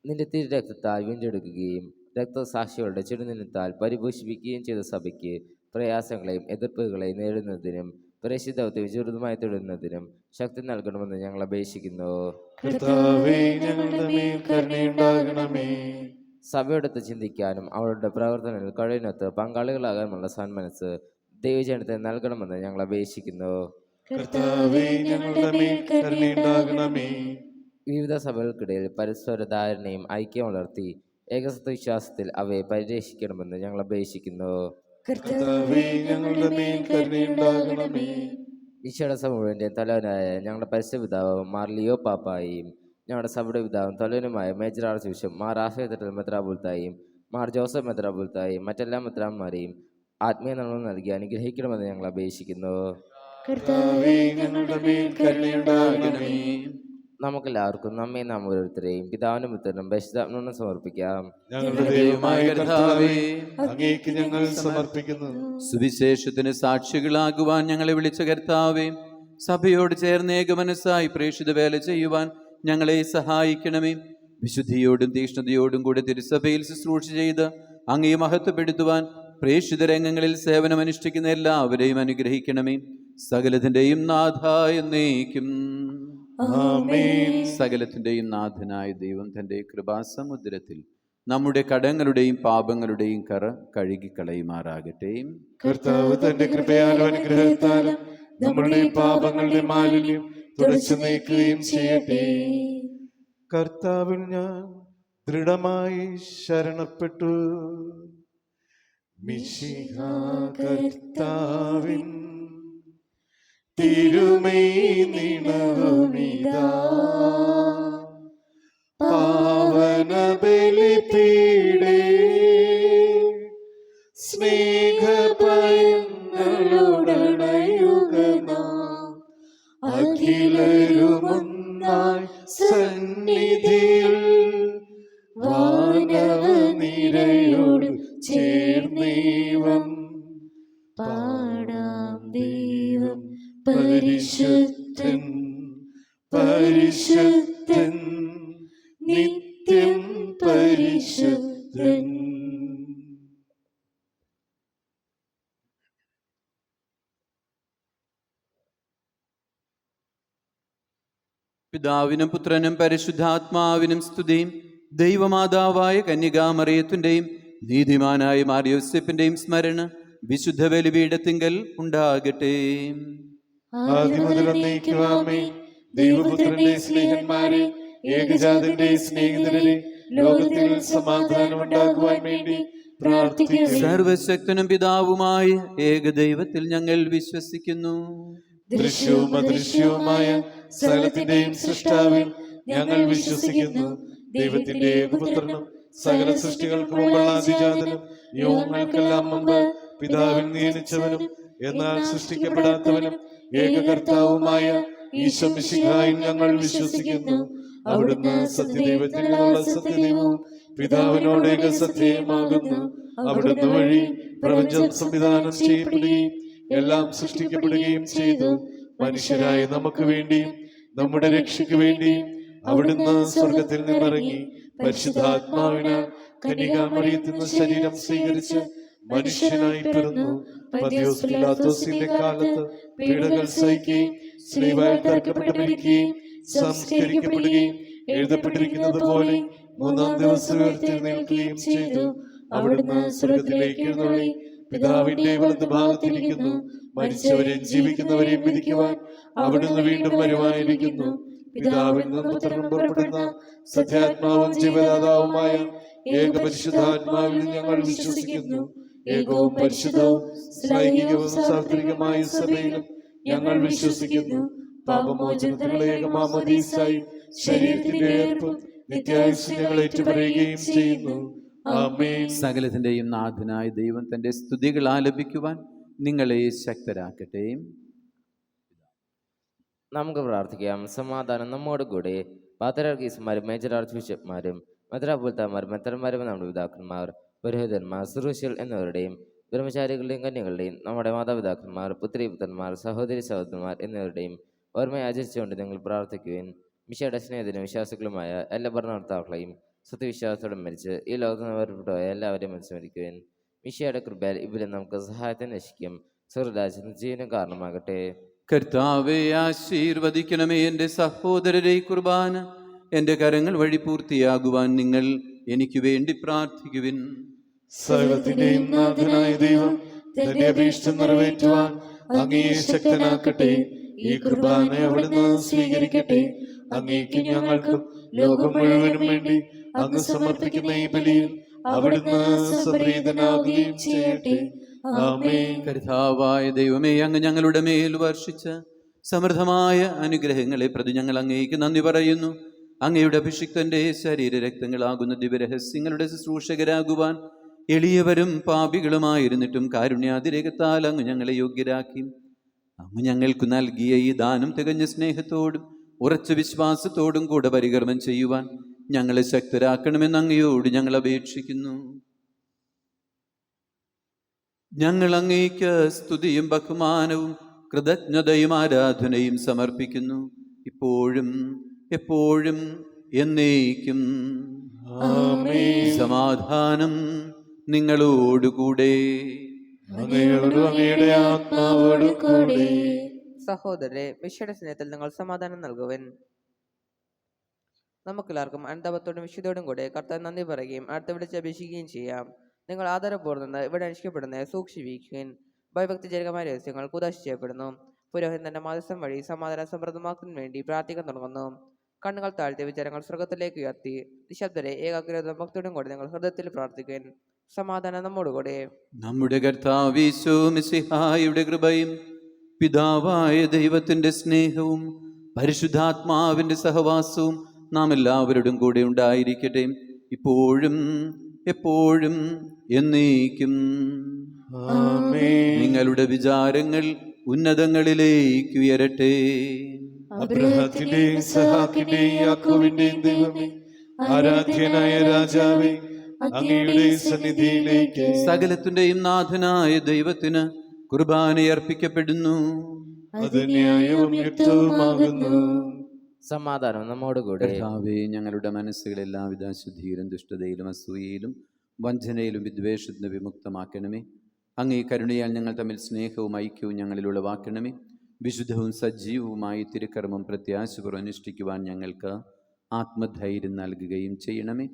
G: നിന്റെ തിരു രക്തത്താൽ വീണ്ടെടുക്കുകയും രക്തസാക്ഷികളുടെ ചുടുനിലത്താൽ പരിപോഷിപ്പിക്കുകയും ചെയ്ത സഭയ്ക്ക് പ്രയാസങ്ങളെയും എതിർപ്പുകളെയും നേരിടുന്നതിനും പരിശുദ്ധത്തെ വിചുരിതമായി തുടരുന്നതിനും ശക്തി നൽകണമെന്ന് ഞങ്ങൾ അപേക്ഷിക്കുന്നു.
E: കർത്താവേ, ഞങ്ങളുടെ മേൽ കരുണയുണ്ടാകണമേ.
G: സഭയോടൊത്ത് ചിന്തിക്കാനും അവരുടെ പ്രവർത്തനങ്ങളിൽ കഴിവിനൊത്ത് പങ്കാളികളാകാനുമുള്ള സന്മനസ് ദൈവജനത്തെ നൽകണമെന്ന് ഞങ്ങൾ അപേക്ഷിക്കുന്നു.
E: കർത്താവേ, ഞങ്ങളുടെ മേൽ കരുണയുണ്ടാകണമേ.
G: വിവിധ സഭകൾക്കിടയിൽ പരസ്പര ധാരണയും ഐക്യം വളർത്തി ഏകസത്വ വിശ്വാസത്തിൽ അവയെ പരിരക്ഷിക്കണമെന്ന് ഞങ്ങൾ അപേക്ഷിക്കുന്നു.
E: കർത്താവേ, ഞങ്ങളുടെ മേൽ കരുണയുണ്ടാകണമേ.
G: ഈശോയുടെ സഭ മുഴുവൻ്റെ തലവനായ ഞങ്ങളുടെ പരിശുദ്ധ പിതാവ് മാർ ലിയോ പാപ്പായും ഞങ്ങളുടെ സഭയുടെ പിതാവും തലവനുമായ major archbishop Mar Raphael മെത്രാപ്പൊലീത്തായും മാർ ജോസഫ് മെത്രാപ്പൊലീത്തായും മറ്റെല്ലാ മെത്രാന്മാരെയും ആത്മീയ നന്മ നൽകി അനുഗ്രഹിക്കണമെന്ന് ഞങ്ങൾ അപേക്ഷിക്കുന്നു.
E: കർത്താവേ, ഞങ്ങളുടെ മേൽ കരുണയുണ്ടാകണമേ.
G: നമുക്കെല്ലാവർക്കും നമ്മെ നാം ഓരോരുത്തരെയും പിതാവിനും പുത്രനും പരിശുദ്ധാത്മാവിനും സമർപ്പിക്കാം.
E: ഞങ്ങളുടെ ദൈവമായ കർത്താവേ, അങ്ങേക്ക് ഞങ്ങൾ സമർപ്പിക്കുന്നു.
B: സുവിശേഷത്തിന് സാക്ഷികളാകുവാൻ ഞങ്ങളെ വിളിച്ച കർത്താവേ, സഭയോട് ചേർന്ന് ഏകമനസ്സായി പ്രേക്ഷിത വേല ചെയ്യുവാൻ ഞങ്ങളെ സഹായിക്കണമേ. വിശുദ്ധിയോടും തീക്ഷ്ണതയോടും കൂടെ തിരുസഭയിൽ ശുശ്രൂഷ ചെയ്ത് അങ്ങേ മഹത്വപ്പെടുത്തുവാൻ പ്രേക്ഷിത രംഗങ്ങളിൽ സേവനമനുഷ്ഠിക്കുന്ന എല്ലാവരെയും അനുഗ്രഹിക്കണമേ. സകലത്തിൻ്റെയും നാഥായ എന്നേക്കും
E: ആമേൻ.
B: സകലത്തിൻ്റെയും നാഥനായ ദൈവം തൻ്റെ കൃപാസമുദ്രത്തിൽ നമ്മുടെ കടങ്ങളുടെയും പാപങ്ങളുടെയും കറ കഴുകിക്കളയുമാറാകട്ടെ.
E: കർത്താവ് തന്റെ കൃപയാലും അനുഗ്രഹത്താലും നമ്മുടെ പാപങ്ങളുടെ മാലിന്യം തുടച്ചു നീക്കുകയും ചെയ്യട്ടെ. കർത്താവിൽ ഞാൻ ദൃഢമായി ശരണപ്പെട്ടു. മിശിഹാ കർത്താവിൻ തിരുമൈ നിണവുമിതാ പാവനബേ
F: അണയുക നാം. അഖിലരുമൊന്നായി സന്നിധിയിൽ വാനവനിരയോട് ചേർന്നേവം പാടാം. ദൈവം പരിശുദ്ധൻ, പരിശുദ്ധൻ, നിത്യം പരിശുദ്ധൻ.
B: പിതാവിനും പുത്രനും പരിശുദ്ധാത്മാവിനും സ്തുതിയും. ദൈവമാതാവായ കന്യകാമറിയത്തിൻ്റെയും നീതിമാനായ മാർയോസെപ്പിൻ്റെയും സ്മരണ വിശുദ്ധ ബലിപീഠത്തിങ്കൽ ഉണ്ടാകട്ടെ.
E: ആദിമുതൽ എന്നേക്കുമാമേ. ദൈവപുത്രന്റെ സ്നേഹന്മാരെ, ഏകജാതന്റെ സ്നേഹിതരെ, ലോകത്തിൽ സമാധാനം ഉണ്ടാകുവാൻ വേണ്ടി പ്രാർത്ഥിക്കുക.
B: സർവശക്തനും പിതാവുമായ ഏകദൈവത്തിൽ ഞങ്ങൾ വിശ്വസിക്കുന്നു.
E: ദൃശ്യവും അദൃശ്യവുമായ സകലത്തിന്റെയും സൃഷ്ടാവിൽ ഞങ്ങൾ വിശ്വസിക്കുന്നു. ദൈവത്തിന്റെ ഏകപുത്രനും സകല സൃഷ്ടികൾക്കും മുമ്പുള്ള അതിജാതനും യുഗങ്ങൾക്കെല്ലാം മുമ്പ് പിതാവിൽ നിയമിച്ചവനും എന്നാൽ സൃഷ്ടിക്കപ്പെടാത്തവനും ഏകകർത്താവുമായ ഈശോ മിശിഹായിൽ ഞങ്ങൾ വിശ്വസിക്കുന്നു. അവിടുന്ന് സത്യദൈവത്തിൽ നിന്നുള്ള സത്യദൈവവും പിതാവിനോട് ഏകസത്യമാകുന്നു. അവിടുന്ന് വഴി പ്രപഞ്ചം സംവിധാനം ചെയ്യപ്പെടുകയും എല്ലാം സൃഷ്ടിക്കപ്പെടുകയും ചെയ്തു. മനുഷ്യരായ നമുക്ക് വേണ്ടിയും നമ്മുടെ രക്ഷയ്ക്ക് വേണ്ടിയും അവിടുന്ന് സ്വർഗത്തിൽ നിന്നിറങ്ങി പരിശുദ്ധാത്മാവിനാൽ കന്യകാമറിയത്തിൽ നിന്ന് ശരീരം സ്വീകരിച്ച് മനുഷ്യനായി പിറന്നു. പന്തിയോസ് പിലാത്തോസിന്റെ കാലത്ത് പീഡകൾ സഹിക്കുകയും സ്ലീബായിൽ തറക്കപ്പെട്ട് മരിക്കുകയും സംസ്കരിക്കപ്പെടുകയും എഴുതപ്പെട്ടിരിക്കുന്നത് പോലെ മൂന്നാം ദിവസം ഉയർത്തെഴുന്നേൽക്കുകയും ചെയ്തു. അവിടുന്ന് സ്വർഗത്തിലേക്ക് എഴുന്നള്ളി പിതാവിന്റെ വലതുഭാഗത്തിരിക്കുന്നു. മരിച്ചവരെയും ജീവിക്കുന്നവരെയും വിധിക്കുവാൻ അവിടുന്ന് വീണ്ടും വരുവാനിരിക്കുന്നു. പിതാവിൽ നിന്ന് പുത്രനും പുറപ്പെടുന്ന സത്യാത്മാവും ജീവദാതാവുമായ ഏകപരിശുദ്ധാത്മാവിൽ ഞങ്ങൾ വിശ്വസിക്കുന്നു. ഏകവും പരിശുദ്ധവും ലൈംഗികവും സാർവത്രികമായ സഭയിലും ഞങ്ങൾ വിശ്വസിക്കുന്നു. പാപമോചനത്തിനുള്ള ഏകമാമോദീസായി ശരീരത്തിന്റെ ഏർപ്പും നിത്യായുസ്സും ഞങ്ങൾ ഏറ്റുപറയുകയും ചെയ്യുന്നു. ആമേൻ.
B: സകലത്തിൻ്റെയും നാഥനായ ദൈവം തൻ്റെ സ്തുതികൾ ആലപിക്കുവാൻ നിങ്ങളെ ശക്തരാക്കട്ടെ.
G: നമുക്ക് പ്രാർത്ഥിക്കാം. സമാധാനം നമ്മോട് കൂടെ. പാത്രാർക്കീസുമാരും മേജർ ആർച്ച് ബിഷപ്പ്മാരും മെത്രാപ്പൊലീത്തമാരും മെത്രന്മാരും നമ്മുടെ പിതാക്കന്മാർ, പുരോഹിതന്മാർ, സുരൂഷികൾ എന്നിവരുടെയും ബ്രഹ്മചാരികളുടെയും കന്യകളുടെയും നമ്മുടെ മാതാപിതാക്കന്മാർ, പുത്രീപുത്രന്മാർ, സഹോദരി സഹോദരന്മാർ എന്നിവരുടെയും ഓർമ്മയെ ആചരിച്ചുകൊണ്ട് നിങ്ങൾ പ്രാർത്ഥിക്കുവാൻ മിശയുടെ സ്നേഹിതനും വിശ്വാസികളുമായ എല്ലാ ഭരണകർത്താക്കളെയും സത്യവിശ്വാസത്തോടെ മരിച്ച് ഈ ലോകത്ത് നിന്ന് വേർപെട്ടുപോയ എല്ലാവരെയും അനുസ്മരിക്കുവാൻ മിശയുടെ കൃപയാൽ ഇവരെ നമുക്ക് സഹായത്തിന് നശിക്കും സ്വർഗ്ഗരാജ്യത്തിന് ജീവനും കാരണമാകട്ടെ.
B: കർത്താവെ ആശീർവദിക്കണമേ. എൻ്റെ സഹോദരരെ, കുർബാന എൻ്റെ കരങ്ങൾ വഴി പൂർത്തിയാകുവാൻ നിങ്ങൾ എനിക്ക് വേണ്ടി പ്രാർത്ഥിക്കുവിൻ.
E: സകലത്തിന്റെയും നാഥനായ ദൈവം തന്റെ അഭീഷ്ടം നിറവേറ്റുവാൻ അങ്ങയെ ശക്തനാക്കട്ടെ. ഈ കുർബാന അവിടുന്ന് സ്വീകരിക്കട്ടെ. അങ്ങേക്ക് ഞങ്ങൾക്കും ലോകം മുഴുവനും വേണ്ടി അങ്ങ് സമർപ്പിക്കുന്ന ഈ ബലിയിൽ അവിടുന്ന് സംപ്രീതനാകുകയും ചെയ്യട്ടെ. ആമേൻ.
B: കർത്താവായ ദൈവമേ, അങ്ങ് ഞങ്ങളുടെ മേൽ വർഷിച്ച സമൃദ്ധമായ അനുഗ്രഹങ്ങളെ പ്രതി ഞങ്ങൾ അങ്ങേക്ക് നന്ദി പറയുന്നു. അങ്ങയുടെ അഭിഷിക്തന്റെ ശരീരരക്തങ്ങളാകുന്ന ദിവ്യരഹസ്യങ്ങളുടെ ശുശ്രൂഷകരാകുവാൻ എളിയവരും പാപികളുമായിരുന്നിട്ടും കാരുണ്യാതിരേകത്താൽ അങ്ങ് ഞങ്ങളെ യോഗ്യരാക്കി. അങ്ങ് ഞങ്ങൾക്ക് നൽകിയ ഈ ദാനം തികഞ്ഞ സ്നേഹത്തോടും ഉറച്ച വിശ്വാസത്തോടും കൂടെ പരികർമ്മം ചെയ്യുവാൻ ഞങ്ങളെ ശക്തരാക്കണമെന്ന് അങ്ങയോട് ഞങ്ങൾ അപേക്ഷിക്കുന്നു. ഞങ്ങൾ അങ്ങേക്ക് സ്തുതിയും ബഹുമാനവും കൃതജ്ഞതയും ആരാധനയും സമർപ്പിക്കുന്നു, ഇപ്പോഴും എപ്പോഴും എന്നേക്കും.
E: ആമേൻ.
B: സമാധാനം നിങ്ങളോടുകൂടെ.
E: അങ്ങയോടും അങ്ങയുടെ ആത്മാവോടും കൂടെ.
I: സഹോദരരെ, മിശയുടെ സ്നേഹത്തിൽ നിങ്ങൾ സമാധാനം നൽകുവൻ. നമുക്കെല്ലാവർക്കും അനുതാപത്തോടും വിശുദ്ധോടും കൂടെ കർത്താൻ നന്ദി പറയുകയും അടുത്ത വിളിച്ച് അപേക്ഷിക്കുകയും ചെയ്യാം. നിങ്ങൾ ആദരപൂർവ്വം ഇവിടെ അനുഷ്ഠിക്കപ്പെടുന്നത് സൂക്ഷിപ്പിക്കുകയും ഭയഭക്തിജനകമായ രഹസ്യങ്ങൾ കുദാശ ചെയ്യപ്പെടുന്നു. പുരോഹിതന്റെ മാധ്യസ്ഥം വഴി സമാധാനം സമൃദ്ധമാക്കുന്നതിന് വേണ്ടി പ്രാർത്ഥിക്കാൻ തുടങ്ങുന്നു. കണ്ണുകൾ താഴ്ത്തിയ വിചാരങ്ങൾ സ്വർഗത്തിലേക്ക് ഉയർത്തി നിശബ്ദരെ ഏകാഗ്രതയും ഭക്തിയോടും കൂടെ നിങ്ങൾ ഹൃദയത്തിൽ പ്രാർത്ഥിക്കാൻ. സമാധാനം നമ്മോടുകൂടെ.
B: നമ്മുടെ കർത്താവ് യേശു മിശിഹായുടെ കൃപയും പിതാവായ ദൈവത്തിന്റെ സ്നേഹവും പരിശുദ്ധാത്മാവിന്റെ സഹവാസവും നാം എല്ലാവരോടും കൂടെ ഉണ്ടായിരിക്കട്ടെ, ഇപ്പോഴും എപ്പോഴും എന്നേക്കും.
E: ആമേൻ.
B: നിങ്ങളുടെ വിചാരങ്ങൾ ഉന്നതങ്ങളിലേക്ക് ഉയരട്ടെ.
E: അബ്രഹത്തിന്റെയും ഇസ്ഹാക്കിന്റെയും യാക്കോബിന്റെയും ദൈവമേ, ആരാധ്യനായ രാജാവേ, അങ്ങയുടെ സന്നിധിയിലേക്ക്
B: സകലത്തിന്റെയും നാഥനായ ദൈവത്തിന് കുർബാനയർപ്പിക്കപ്പെടുന്നു.
E: അത് ന്യായവും യുക്തവുമാകുന്നു.
G: സമാധാനം നമ്മോടുകൂടെ.
B: കർത്താവേ, ഞങ്ങളുടെ മനസ്സുകൾ എല്ലാവിധ അശുദ്ധിയിലും ദുഷ്ടതയിലും അസൂയയിലും വഞ്ചനയിലും വിദ്വേഷത്തിന് വിമുക്തമാക്കണമേ. അങ്ങേ കരുണയാൽ ഞങ്ങൾ തമ്മിൽ സ്നേഹവും ഐക്യവും ഞങ്ങളിൽ ഉളവാക്കണമേ. വിശുദ്ധവും സജീവവുമായി തിരുക്കർമ്മം പ്രത്യാശപൂർവ്വം അനുഷ്ഠിക്കുവാൻ ഞങ്ങൾക്ക് ആത്മധൈര്യം നൽകുകയും ചെയ്യണമേ.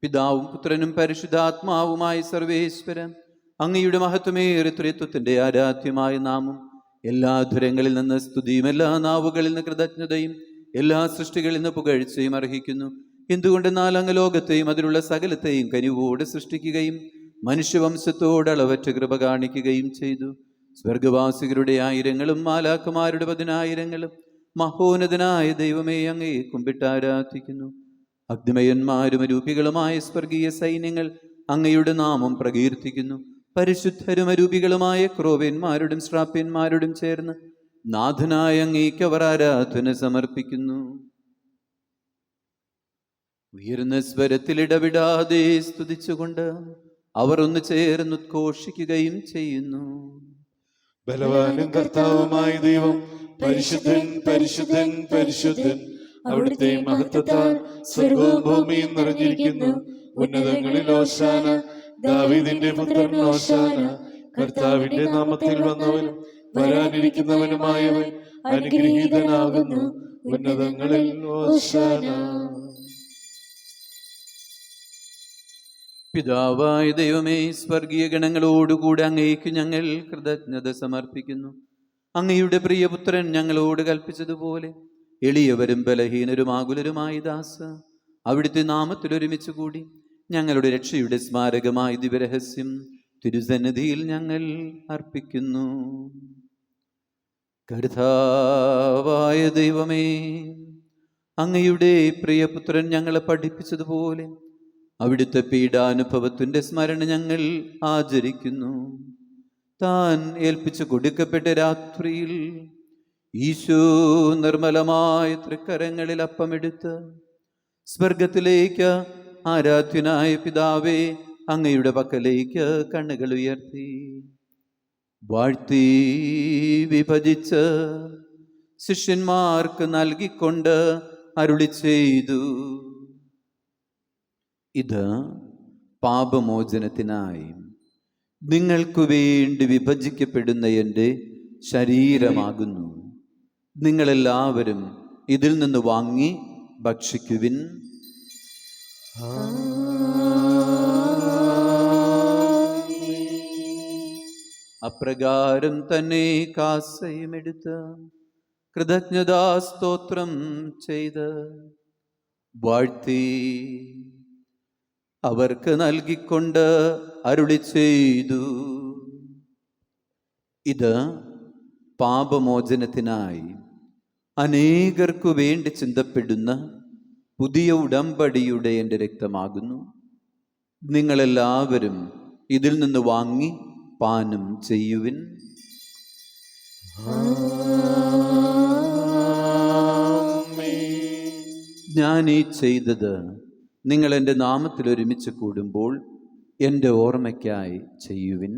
B: പിതാവും പുത്രനും പരിശുദ്ധാത്മാവുമായ സർവേശ്വരൻ, അങ്ങയുടെ മഹത്വമേറിയ ത്രിത്വത്തിന്റെ ആരാധ്യമായ നാമം എല്ലാ ധുരങ്ങളിൽ നിന്ന് സ്തുതിയും എല്ലാ നാവുകളിൽ നിന്ന് കൃതജ്ഞതയും എല്ലാ സൃഷ്ടികളിൽ നിന്ന് പുകഴ്ചയും അർഹിക്കുന്നു. എന്തുകൊണ്ടെന്നാൽ അങ്ങ് ലോകത്തെയും അതിലുള്ള സകലത്തെയും കനിവോടെ സൃഷ്ടിക്കുകയും മനുഷ്യവംശത്തോട് അളവറ്റ കൃപ കാണിക്കുകയും ചെയ്തു. സ്വർഗവാസികളുടെ ആയിരങ്ങളും മാലാഖമാരുടെ 10,000-ങ്ങളും മഹോന്നതനായ ദൈവമേ അങ്ങയെ കുമ്പിട്ടാരാധിക്കുന്നു. അഗ്നിമയന്മാരും അരൂപികളുമായ സ്വർഗീയ സൈന്യങ്ങൾ അങ്ങയുടെ നാമം പ്രകീർത്തിക്കുന്നു. പരിശുദ്ധരും അരൂപികളുമായ ക്രോവേന്മാരോടും ശ്രാപ്യന്മാരോടും ചേർന്ന് നാഥനായ അങ്ങേക്ക് അവർ ആരാധന സമർപ്പിക്കുന്നു. ഉയർന്ന സ്വരത്തിൽ ഇടവിടാതെ സ്തുതിച്ചുകൊണ്ട് അവർ ഒന്ന് ചേർന്ന് ഉദ്ഘോഷിക്കുകയും ചെയ്യുന്നു.
E: ബലവാനും കർത്താവുമായ ദൈവം, പരിശുദ്ധൻ പരിശുദ്ധൻ പരിശുദ്ധൻ, അവിടുത്തെ മഹത്വത്താൽ സ്വർഗവും ഭൂമിയും നിറഞ്ഞിരിക്കുന്നു. ഉന്നതങ്ങളിൽ ഓശാന, ദാവീദിന്റെ പുത്രൻ ഓശാന. കർത്താവിന്റെ നാമത്തിൽ വന്നവനും വരാനിരിക്കുന്നവനുമായവൻ അനുഗ്രഹീതനാകുന്നു. ഉന്നതങ്ങളിൽ ഓശാന.
B: പിതാവായ ദൈവമേ, സ്വർഗീയ ഗണങ്ങളോടുകൂടെ അങ്ങേക്ക് ഞങ്ങൾ കൃതജ്ഞത സമർപ്പിക്കുന്നു. അങ്ങയുടെ പ്രിയപുത്രൻ ഞങ്ങളോട് കൽപ്പിച്ചതുപോലെ എളിയവരും ബലഹീനരും ആകുലരുമായ ദാസ അവിടുത്തെ നാമത്തിൽ ഒരുമിച്ച് കൂടി ഞങ്ങളുടെ രക്ഷയുടെ സ്മാരകമായ ദിവ്യരഹസ്യം തിരുസന്നിധിയിൽ ഞങ്ങൾ അർപ്പിക്കുന്നു. കർത്താവായ ദൈവമേ, അങ്ങയുടെ പ്രിയപുത്രൻ ഞങ്ങളെ പഠിപ്പിച്ചതുപോലെ അവിടുത്തെ പീഡാനുഭവത്തിന്റെ സ്മരണ ഞങ്ങൾ ആചരിക്കുന്നു. താൻ ഏൽപ്പിച്ചു കൊടുക്കപ്പെട്ട രാത്രിയിൽ ഈശോ നിർമ്മലമായ തൃക്കരങ്ങളിൽ അപ്പമെടുത്ത് സ്വർഗത്തിലേക്ക് ആരാധ്യനായ പിതാവേ അങ്ങയുടെ പക്കലേക്ക് കണ്ണുകൾ ഉയർത്തി വാഴ്ത്തി വിഭജിച്ച് ശിഷ്യന്മാർക്ക് നൽകിക്കൊണ്ട് അരുളി ചെയ്തു, ഇത് പാപമോചനത്തിനായി നിങ്ങൾക്കു വേണ്ടി വിഭജിക്കപ്പെടുന്ന എൻ്റെ ശരീരമാകുന്നു. നിങ്ങളെല്ലാവരും ഇതിൽ നിന്ന് വാങ്ങി ഭക്ഷിക്കുവിൻ. അപ്രകാരം തന്നെ കാസയുമെടുത്ത് കൃതജ്ഞതാസ്തോത്രം ചെയ്ത് വാഴ്ത്തി അവർക്ക് നൽകിക്കൊണ്ട് അരുളി ചെയ്തു, ഇത് പാപമോചനത്തിനായി അനേകർക്കു വേണ്ടി ചിന്തപ്പെടുന്ന പുതിയ ഉടമ്പടിയുടെ എൻ്റെ രക്തമാകുന്നു. നിങ്ങളെല്ലാവരും ഇതിൽ നിന്ന് വാങ്ങി പാനം ചെയ്യുവിൻ. ഞാൻ ഈ ചെയ്തത് നിങ്ങൾ എൻ്റെ നാമത്തിൽ ഒരുമിച്ച് കൂടുമ്പോൾ എൻ്റെ ഓർമ്മയ്ക്കായി ചെയ്യുവിൻ.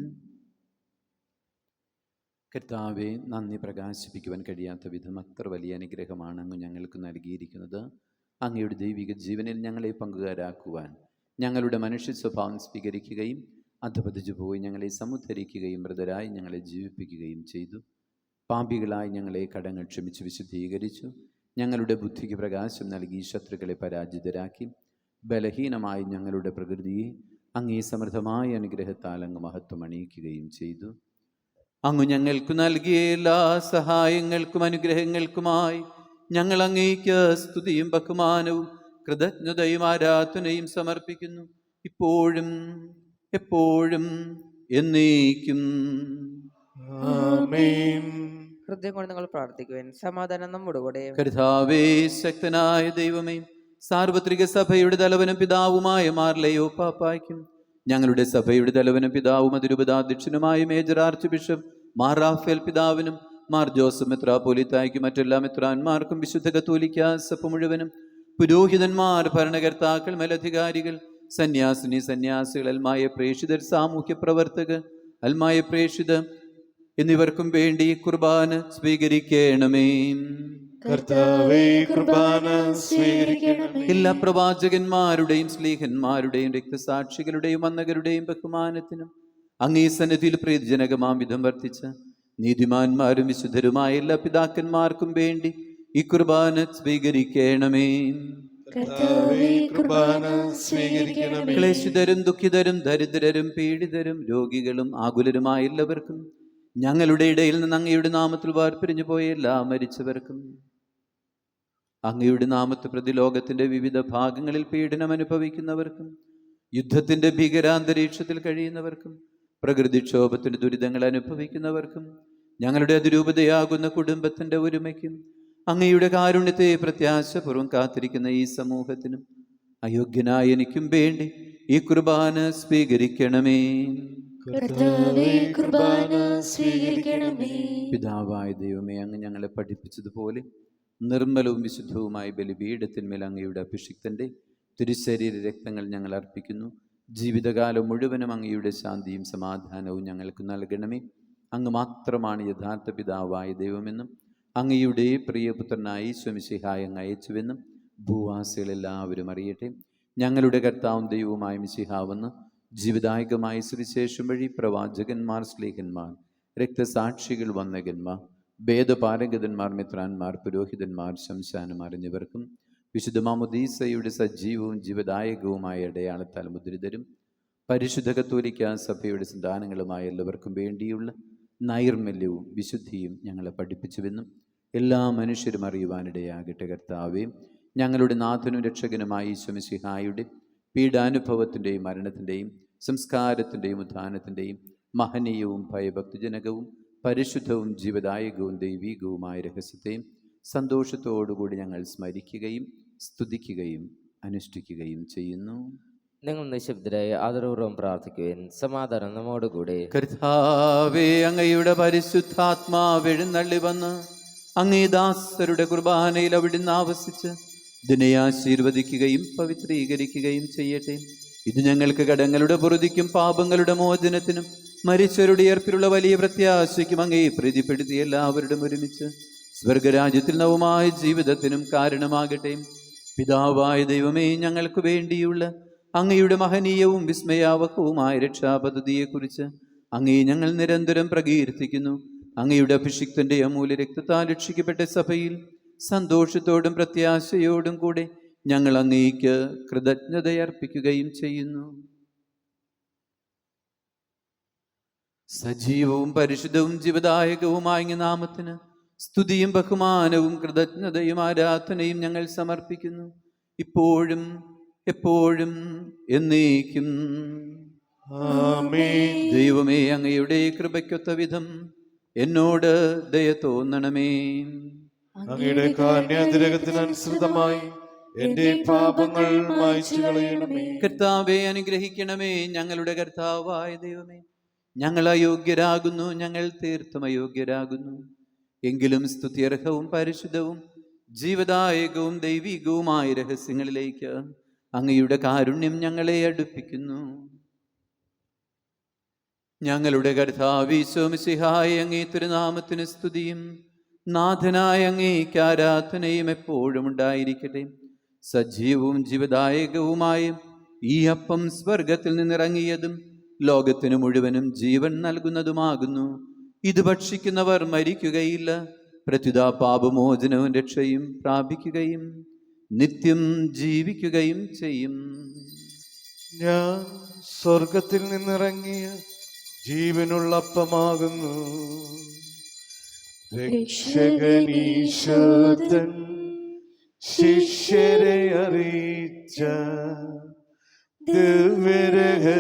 B: കർത്താവെ, നന്ദി പ്രകാശിപ്പിക്കുവാൻ കഴിയാത്ത വിധം അത്ര വലിയ അനുഗ്രഹമാണ് അങ്ങ് ഞങ്ങൾക്ക് നൽകിയിരിക്കുന്നത്. അങ്ങയുടെ ദൈവിക ജീവനിൽ ഞങ്ങളെ പങ്കുകാരാക്കുവാൻ ഞങ്ങളുടെ മനുഷ്യ സ്വഭാവം സ്വീകരിക്കുകയും അധപതിച്ചു പോയി ഞങ്ങളെ സമുദ്ധരിക്കുകയും മൃതരായി ഞങ്ങളെ ജീവിപ്പിക്കുകയും ചെയ്തു. പാപികളായി ഞങ്ങളെ കടങ്ങൾ ക്ഷമിച്ച് വിശുദ്ധീകരിച്ചു. ഞങ്ങളുടെ ബുദ്ധിക്ക് പ്രകാശം നൽകി ശത്രുക്കളെ പരാജിതരാക്കി. ബലഹീനമായി ഞങ്ങളുടെ പ്രകൃതിയെ അങ്ങേ സമൃദ്ധമായ അനുഗ്രഹത്താൽ അങ്ങ് മഹത്വം അണിയിക്കുകയും ചെയ്തു. അങ്ങ് ഞങ്ങൾക്ക് നൽകിയ എല്ലാ സഹായങ്ങൾക്കും അനുഗ്രഹങ്ങൾക്കുമായി ഞങ്ങൾ അങ്ങേക്ക് സ്തുതിയും ബഹുമാനവും കൃതജ്ഞതയും ആരാധനയും സമർപ്പിക്കുന്നു, ഇപ്പോഴും എപ്പോഴും എന്നേക്കും.
E: ആമേൻ.
I: ഹൃദയം കൊണ്ട് നിങ്ങൾ പ്രാർത്ഥിക്കുവാൻ. സമാധാനം നമ്മുടെ കൂടെ.
B: കർത്താവേ, ശക്തനായ ദൈവമേ, സാർവത്രിക സഭയുടെ തലവനും പിതാവുമായ മാർലയോ പാപ്പായ്ക്കും ഞങ്ങളുടെ സഭയുടെ തലവനും പിതാവും അതിരൂപതാധ്യക്ഷനുമായ major archbishop Mar Raphael പിതാവിനും മാർ ജോസഫ് മെത്രാപ്പോലീത്തായ്ക്കും മറ്റെല്ലാ മെത്രാന്മാർക്കും വിശുദ്ധ കത്തോലിക്കാ സഭ മുഴുവനും പുരോഹിതന്മാർ, ഭരണകർത്താക്കൾ, മേലധികാരികൾ, സന്യാസിനി സന്യാസികൾ, അൽമായ പ്രേക്ഷിതർ, സാമൂഹ്യ പ്രവർത്തകർ, അൽമായ പ്രേക്ഷിതർ എന്നിവർക്കും വേണ്ടി കുർബാന സ്വീകരിക്കണമേ.
E: കർത്താവേ, കുർബാന സ്വീകരിക്കണമേ.
B: എല്ലാ പ്രവാചകന്മാരുടെയും സ്ലീഹന്മാരുടെയും രക്തസാക്ഷികളുടെയും വന്ദകരുടെയും ബഹുമാനത്തിനും അങ്ങേ സന്നിധിയിൽ പ്രീതിജനകമാം വിധം വർത്തിച്ച നീതിമാന്മാരും വിശുദ്ധരുമായ എല്ലാ പിതാക്കന്മാർക്കും വേണ്ടി ഈ കുർബാന സ്വീകരിക്കണമേ.
E: കർത്താവേ, കുർബാന സ്വീകരിക്കണമേ.
B: ക്ലേശിതരും ദുഃഖിതരും ദരിദ്രരും പീഡിതരും രോഗികളും ആകുലരുമായ എല്ലാവർക്കും ഞങ്ങളുടെ ഇടയിൽ നിന്ന് അങ്ങയുടെ നാമത്തിൽ വേർപിരിഞ്ഞു പോയ എല്ലാ മരിച്ചവർക്കും അങ്ങയുടെ നാമത്തെ പ്രതി ലോകത്തിന്റെ വിവിധ ഭാഗങ്ങളിൽ പീഡനം അനുഭവിക്കുന്നവർക്കും യുദ്ധത്തിന്റെ ഭീകരാന്തരീക്ഷത്തിൽ കഴിയുന്നവർക്കും പ്രകൃതിക്ഷോഭത്തിന്റെ ദുരിതങ്ങൾ അനുഭവിക്കുന്നവർക്കും ഞങ്ങളുടെ അതിരൂപതയാകുന്ന കുടുംബത്തിന്റെ ഒരുമയ്ക്കും അങ്ങയുടെ കാരുണ്യത്തെ പ്രത്യാശപൂർവ്വം കാത്തിരിക്കുന്ന ഈ സമൂഹത്തിനും അയോഗ്യനായ എനിക്കും വേണ്ടി ഈ കുർബാന സ്വീകരിക്കണമേ.
F: കർത്താവേ, കുർബാന സ്വീകരിക്കണമേ.
B: പിതാവായ ദൈവമേ, അങ്ങ് ഞങ്ങളെ പഠിപ്പിച്ചതുപോലെ നിർമ്മലവും വിശുദ്ധവുമായ ബലിപീഠത്തിന്മേൽ അങ്ങയുടെ അഭിഷിക്തന്റെ തിരുശരീര രക്തങ്ങൾ ഞങ്ങൾ അർപ്പിക്കുന്നു. ജീവിതകാലം മുഴുവനും അങ്ങയുടെ ശാന്തിയും സമാധാനവും ഞങ്ങൾക്ക് നൽകണമേ. അങ്ങ് മാത്രമാണ് യഥാർത്ഥ പിതാവായ ദൈവമെന്നും അങ്ങയുടെ പ്രിയപുത്രനായ ഈശോമിശിഹായെ അങ്ങ് അയച്ചുവെന്നും ഭൂവാസികളെല്ലാവരും അറിയട്ടെ. ഞങ്ങളുടെ കർത്താവും ദൈവവുമായ മിശിഹാവെന്ന് ജീവിതായകമായ സുവിശേഷം വഴി പ്രവാചകന്മാർ, സ്ലീഹന്മാർ, രക്തസാക്ഷികൾ, വന്ദകന്മാർ, വേദപാരംഗതന്മാർ, മിത്രാന്മാർ, പുരോഹിതന്മാർ, ശംശാനമാർ എന്നിവർക്കും വിശുദ്ധ മാമോദീസയുടെ സജീവവും ജീവദായകവുമായ അടയാളത്താൽ മുദ്രിതരും പരിശുദ്ധ കത്തോലിക്കാ സഭയുടെ സന്താനങ്ങളുമായ എല്ലാവർക്കും വേണ്ടിയുള്ള നൈർമല്യവും വിശുദ്ധിയും ഞങ്ങളെ പഠിപ്പിച്ചുവെന്നും എല്ലാ മനുഷ്യരും അറിയുവാനിടയാകട്ടെ. കർത്താവേ, ഞങ്ങളുടെ നാഥനും രക്ഷകനുമായ ഈശോമിശിഹായുടെ പീഡാനുഭവത്തിൻ്റെയും മരണത്തിൻ്റെയും സംസ്കാരത്തിൻ്റെയും ഉത്ഥാനത്തിൻ്റെയും മഹനീയവും ഭയഭക്തിജനകവും പരിശുദ്ധവും ജീവദായകവും ദൈവീകവുമായ രഹസ്യത്തെയും സന്തോഷത്തോടുകൂടി ഞങ്ങൾ സ്മരിക്കുകയും സ്തുതിക്കുകയും അനുഷ്ഠിക്കുകയും ചെയ്യുന്നു.
G: നിങ്ങൾ നിശബ്ദരായി ആദരപൂർവ്വം പ്രാർത്ഥിക്കുവാൻ. സമാധാനം നമ്മോടുകൂടെ.
B: കർത്താവേ, അങ്ങയുടെ പരിശുദ്ധാത്മാവ് എഴുന്നള്ളി വന്ന് അങ്ങേ ദാസരുടെ കുർബാനയിൽ അവിടുന്ന് ആവസിച്ച് ഇതിനെ ആശീർവദിക്കുകയും പവിത്രീകരിക്കുകയും ചെയ്യട്ടെ. ഇത് ഞങ്ങൾക്ക് കടങ്ങളുടെ പൊറുതിക്കും പാപങ്ങളുടെ മോചനത്തിനും മരിച്ചവരുടെ ഏർപ്പിലുള്ള വലിയ പ്രത്യാശയ്ക്കും അങ്ങേ പ്രീതിപ്പെടുത്തി എല്ലാവരുടെയും ഒരുമിച്ച് സ്വർഗരാജ്യത്തിൽ നവമായ ജീവിതത്തിനും കാരണമാകട്ടെ. പിതാവായ ദൈവമേ, ഞങ്ങൾക്ക് വേണ്ടിയുള്ള അങ്ങയുടെ മഹനീയവും വിസ്മയാവഹവുമായ രക്ഷാപദ്ധതിയെക്കുറിച്ച് അങ്ങേ ഞങ്ങൾ നിരന്തരം പ്രകീർത്തിക്കുന്നു. അങ്ങയുടെ അഭിഷിക്തന്റെ അമൂല്യ രക്തത്താൽ രക്ഷിക്കപ്പെട്ട സഭയിൽ സന്തോഷത്തോടും പ്രത്യാശയോടും കൂടെ ഞങ്ങൾ അങ്ങേക്ക് കൃതജ്ഞതയർപ്പിക്കുകയും ചെയ്യുന്നു. സജീവവും പരിശുദ്ധവും ജീവദായകവുമായ അങ്ങേ നാമത്തിന് സ്തുതിയും ബഹുമാനവും കൃതജ്ഞതയും ആരാധനയും ഞങ്ങൾ സമർപ്പിക്കുന്നു, ഇപ്പോഴും എപ്പോഴും എന്നേക്കും.
E: ആമേൻ.
B: ദൈവമേ, അങ്ങയുടെ കൃപയ്ക്കൊത്ത വിധം എന്നോട് ദയ തോന്നണമേ.
E: അങ്ങയുടെ കാരുണ്യാതിരകത്തിനനുസൃതമായി എന്റെ പാപങ്ങൾ മായ്ച്ചു കളയണമേ.
B: കർത്താവെ അനുഗ്രഹിക്കണമേ. ഞങ്ങളുടെ കർത്താവായ ദൈവമേ, ഞങ്ങൾ അയോഗ്യരാകുന്നു, ഞങ്ങൾ തീർത്തും അയോഗ്യരാകുന്നു. എങ്കിലും സ്തുത്യർഹവും പരിശുദ്ധവും ജീവദായകവും ദൈവികവുമായ രഹസ്യങ്ങളിലേക്ക് അങ്ങയുടെ കാരുണ്യം ഞങ്ങളെ അടുപ്പിക്കുന്നു. ഞങ്ങളുടെ കർത്താവ് ഈശോ മിശിഹായ അങ്ങേ തിരുനാമത്തിന് സ്തുതിയും നാഥനായ അങ്ങേക്ക് ആരാധനയും എപ്പോഴും ഉണ്ടായിരിക്കട്ടെ. സജീവവും ജീവദായകവുമായ ഈ അപ്പം സ്വർഗത്തിൽ നിന്നിറങ്ങിയതും ലോകത്തിന് മുഴുവനും ജീവൻ നൽകുന്നതുമാകുന്നു. ഇത് ഭക്ഷിക്കുന്നവർ മരിക്കുകയില്ല, പ്രത്യുത പാപമോചനവും രക്ഷയും പ്രാപിക്കുകയും നിത്യം ജീവിക്കുകയും ചെയ്യും.
E: ഞാൻ സ്വർഗത്തിൽ നിന്നിറങ്ങിയ ജീവനുള്ള അപ്പമാകുന്നു. രക്ഷകനീശോതൻ ശിഷ്യരെ അറിയിച്ച ദിവ്യരഹസ്യമിതാ,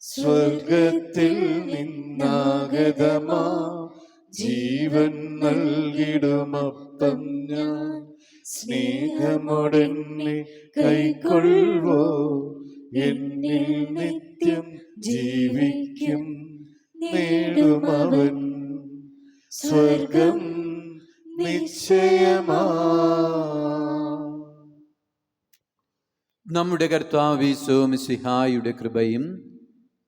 E: സ്വർഗത്തിൽ നിന്നാഗതമാ ജീവൻ നൽകിടുമപ്പം ഞാൻ. സ്നേഹമോടെന്നെ കൈക്കൊള്ളുവോ, എന്നിൽ നിത്യം ജീവിക്കും. നേടുമവൻ സ്വർഗം നിശ്ചയമാ.
B: നമ്മുടെ കർത്താവ് മിശിഹായുടെ കൃപയും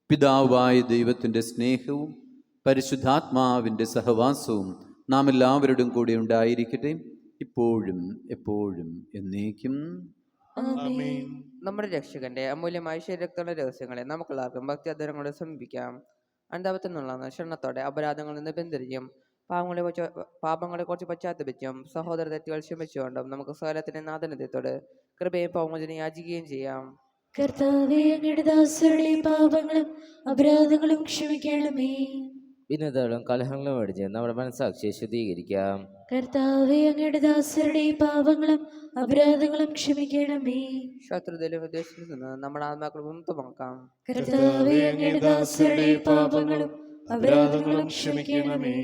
B: പിതാവായ ദൈവത്തിൻ്റെ സ്നേഹവും പരിശുദ്ധാത്മാവിൻ്റെ സഹവാസവും നാം എല്ലാവരോടും കൂടെ ഉണ്ടായിരിക്കട്ടെ, ഇപ്പോഴും എപ്പോഴും എന്നേക്കും.
E: ആമേൻ.
I: നമ്മുടെ രക്ഷകന്റെ അമൂല്യമായ ശരീരത്തോടെ രഹസ്യങ്ങളെ നമുക്കെല്ലാവർക്കും ഭക്തിയാദരങ്ങളോടെ സമീപിക്കാം. അനുതാപത്തിൽ നിന്നുള്ള ക്ഷണത്തോടെ അപരാധങ്ങളിൽ നിന്ന് പിന്തിരിഞ്ഞും പാപങ്ങളെക്കുറിച്ച് പശ്ചാത്തപിച്ചും സഹോദര തെറ്റുകൾ ക്ഷമിച്ചുകൊണ്ടും നമുക്ക് സകലത്തിന്റെ നാഥനത്തോട് കൃപയും പൗമോചനം യാചിക്കുകയും ചെയ്യാം.
F: കർത്താവേ, അങ്ങയുടെ ദാസരുടെ പാപങ്ങളും അപരാധങ്ങളും ക്ഷമിക്കണമേ.
G: ഭിന്നതകളും കലഹങ്ങളും ഒഴിഞ്ഞ് നമ്മുടെ മനസ്സാക്ഷിയെ ശുദ്ധീകരിക്കാം.
F: കർത്താവേ, അങ്ങയുടെ ദാസരുടെ പാപങ്ങളും അപരാധങ്ങളും ക്ഷമിക്കണമേ.
I: ശത്രുതയിലും വിദ്വേഷത്തിൽ നിന്ന് നമ്മുടെ ആത്മാക്കൾ വിമുക്തമാക്കാം.
F: കർത്താവേ, അങ്ങയുടെ ദാസരുടെ പാപങ്ങളും അപരാധങ്ങളും ക്ഷമിക്കണമേ.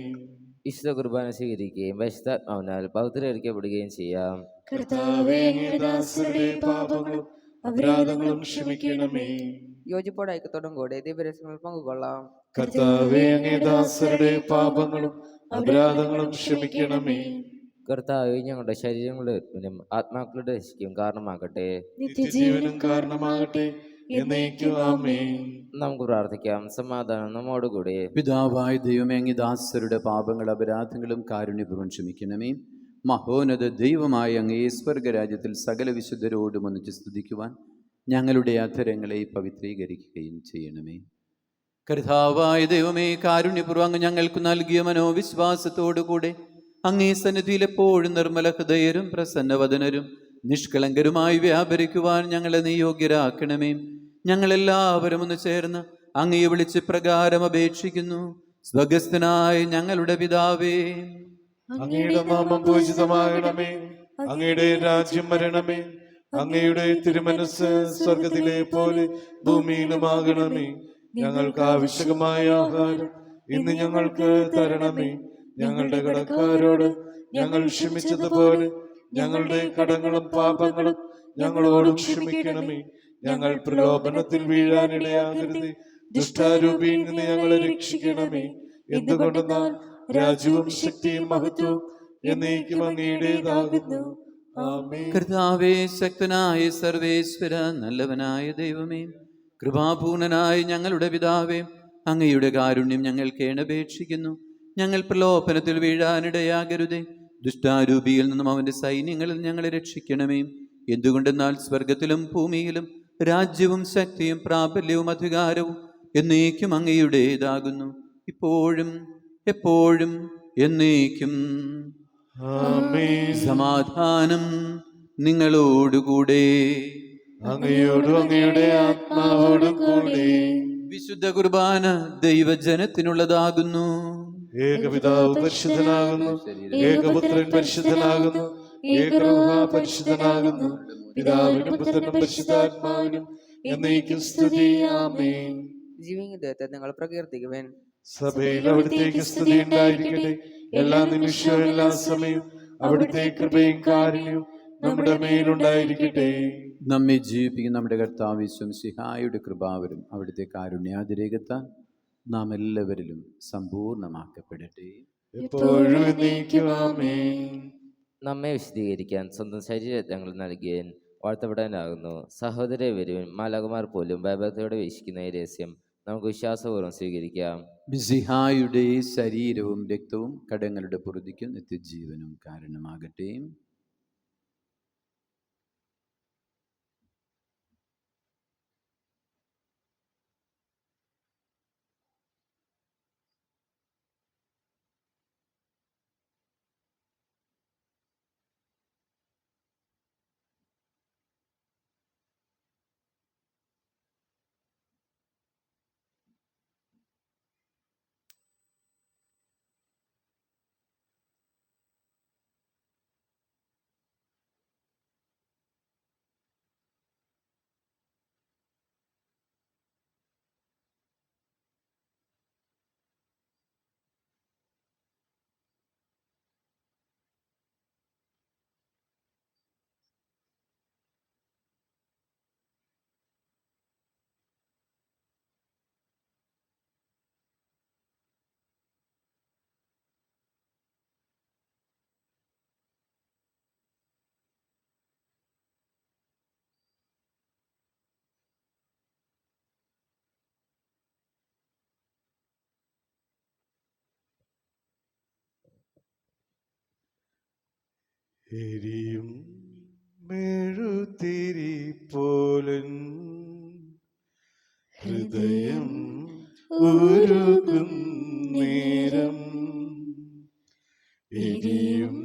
G: വിശുദ്ധ കുർബാന സ്വീകരിക്കുകയും പരിശുദ്ധാത്മാവിനാൽ പവിത്രീകരിക്കപ്പെടുകയും ചെയ്യാം.
F: കർത്താവേ, അങ്ങയുടെ ദാസരുടെ പാപങ്ങളും അപരാധങ്ങളും ക്ഷമിക്കണമേ.
I: യോജിപ്പോടെ ഐക്യത്തോടും കൂടി ദിവ്യരഹസ്യങ്ങൾ പങ്കുകൊള്ളാം.
E: കർത്താവേ, അങ്ങേ ദാസരുടെ പാപങ്ങളും അപരാധങ്ങളും ക്ഷമിക്കണമേ.
G: കർത്താവേ, ഞങ്ങളുടെ ശരീരങ്ങളുടെയും ആത്മാക്കളുടെ രക്ഷയ്ക്കും കാരണമാകട്ടെ.
E: നിത്യജീവനും കാരണമാകട്ടെ. എന്നേക്കും ആമേൻ.
G: നമുക്ക് പ്രാർത്ഥിക്കാം. സമാധാനം നമ്മോടുകൂടി.
B: പിതാവായ ദൈവമേ, അങ്ങ് ദാസരുടെ പാപങ്ങൾ അപരാധങ്ങളും കാരുണ്യപൂർവ്വം ക്ഷമിക്കണമേ. മഹോന്നത ദൈവമായ അങ്ങേ സ്വർഗരാജ്യത്തിൽ സകല വിശുദ്ധരോടും ഒന്നിച്ച് സ്തുതിക്കുവാൻ ഞങ്ങളുടെ അധരങ്ങളെ പവിത്രീകരിക്കുകയും ചെയ്യണമേ. കർത്താവായ ദൈവമേ, കാരുണ്യപൂർവ്വം അങ്ങ് ഞങ്ങൾക്ക് നൽകിയ മനോവിശ്വാസത്തോടുകൂടെ അങ്ങേ സന്നിധിയിൽ എപ്പോഴും നിർമ്മല ഹൃദയരും പ്രസന്നവദനരും നിഷ്കളങ്കരുമായി വ്യാപരിക്കുവാൻ ഞങ്ങളെ നീ യോഗ്യരാക്കണമേ. ഞങ്ങളെല്ലാവരും ഒന്ന് ചേർന്ന് അങ്ങയെ വിളിച്ച് പ്രകാരം അപേക്ഷിക്കുന്നു. സ്വർഗ്ഗസ്ഥനായ ഞങ്ങളുടെ പിതാവേ,
E: അങ്ങയുടെ നാമം പൂജിതമാകണമേ. അങ്ങയുടെ രാജ്യം വരണമേ. അങ്ങയുടെ തിരുമനസ് സ്വർഗത്തിലെ പോലെ ഭൂമിയിലുമാകണമേ. ഞങ്ങൾക്ക് ആവശ്യമായ ആഹാരം ഇന്ന് ഞങ്ങൾക്ക് തരണമേ. ഞങ്ങളുടെ കടക്കാരോട് ഞങ്ങൾ ക്ഷമിച്ചതുപോലെ ഞങ്ങളുടെ കടങ്ങളും പാപങ്ങളും ഞങ്ങളോടും ക്ഷമിക്കണമേ. ഞങ്ങൾ പ്രലോഭനത്തിൽ വീഴാനിടയാകരുത്. ദുഷ്ടാരൂപിയിൽ നിന്ന് ഞങ്ങളെ രക്ഷിക്കണമേ. എന്തുകൊണ്ടെന്നാൽ രാജ്യവും ശക്തിയും മഹത്വവും എന്നേക്കും അങ്ങയുടേതാകുന്നു. ആമേൻ.
B: കർത്താവേ, ശക്തനായ സർവേശ്വര, നല്ലവനായ ദൈവമേ, കൃപാപൂർണനായ ഞങ്ങളുടെ പിതാവേ, അങ്ങയുടെ കാരുണ്യം ഞങ്ങൾ കേണപേക്ഷിക്കുന്നു. ഞങ്ങൾ പ്രലോഭനത്തിൽ വീഴാനിടയാകരുതേ. ദുഷ്ടാരൂപിയിൽ നിന്നും അവൻ്റെ സൈന്യങ്ങളിൽ ഞങ്ങളെ രക്ഷിക്കണമേ. എന്തുകൊണ്ടെന്നാൽ സ്വർഗത്തിലും ഭൂമിയിലും രാജ്യവും ശക്തിയും പ്രാബല്യവും അധികാരവും എന്നേക്കും അങ്ങയുടേതാകുന്നു, ഇപ്പോഴും എപ്പോഴും എന്നേക്കും.
E: ആമേൻ.
B: സമാധാനം നിങ്ങളോടുകൂടെ.
E: അങ്ങയോടും അങ്ങയുടെ ആത്മാവോടും കൂടെ.
B: വിശുദ്ധ കുർബാന ദൈവജനത്തിനുള്ളതാകുന്നു.
E: ഏകപിതാവ് പരിശുദ്ധനാകുന്നു. ഏകപുത്രൻ പരിശുദ്ധനാകുന്നു. ഏകരൂഹ പരിശുദ്ധനാകുന്നു. പിതാവിനും പുത്രനും പരിശുദ്ധാത്മാവിനും എന്നേക്കും സ്തുതി. ആമേൻ.
I: ജീവിതത്തെ നിങ്ങൾ പ്രകീർത്തിക്കുവാൻ
E: സഭയിൽ അവിടുത്തേക്ക് സ്തുതി ഉണ്ടായിരിക്കട്ടെ. എല്ലാ നിമിഷവും എല്ലാ സമയവും അവിടുത്തെ കൃപയും കാരുണ്യവും നമ്മുടെ മേലുണ്ടായിരിക്കട്ടെ.
B: നമ്മെ ജീവിപ്പിക്കുന്ന നമ്മുടെ കർത്താവ് മിശിഹായുടെ കൃപാവരും അവിടുത്തെ കാരുണ്യാതിരേകത്താൽ നാം എല്ലാവരിലും സമ്പൂർണ്ണമാക്കപ്പെടട്ടെ.
E: എപ്പോഴും എന്നേക്കും ആമേൻ.
G: നമ്മെ വിശദീകരിക്കാൻ സ്വന്തം ശരീരങ്ങൾ നൽകിയൻ വാഴ്ത്തപ്പെടാനാകുന്നു. സഹോദരെ വരുവൻ മാലാകുമാർ പോലും ഭയഭക്തിയോടെ വീക്ഷിക്കുന്ന ഈ രഹസ്യം നമുക്ക് വിശ്വാസപൂർവ്വം സ്വീകരിക്കാം.
B: മിശിഹായുടെ ശരീരവും രക്തവും കടങ്ങളുടെ പൊറുതിക്കും നിത്യജീവനും കാരണമാകട്ടെ.
E: എരിയും മെഴുതിരി പോലൻ ഹൃദയം ഉരുകും നേരം, എരിയും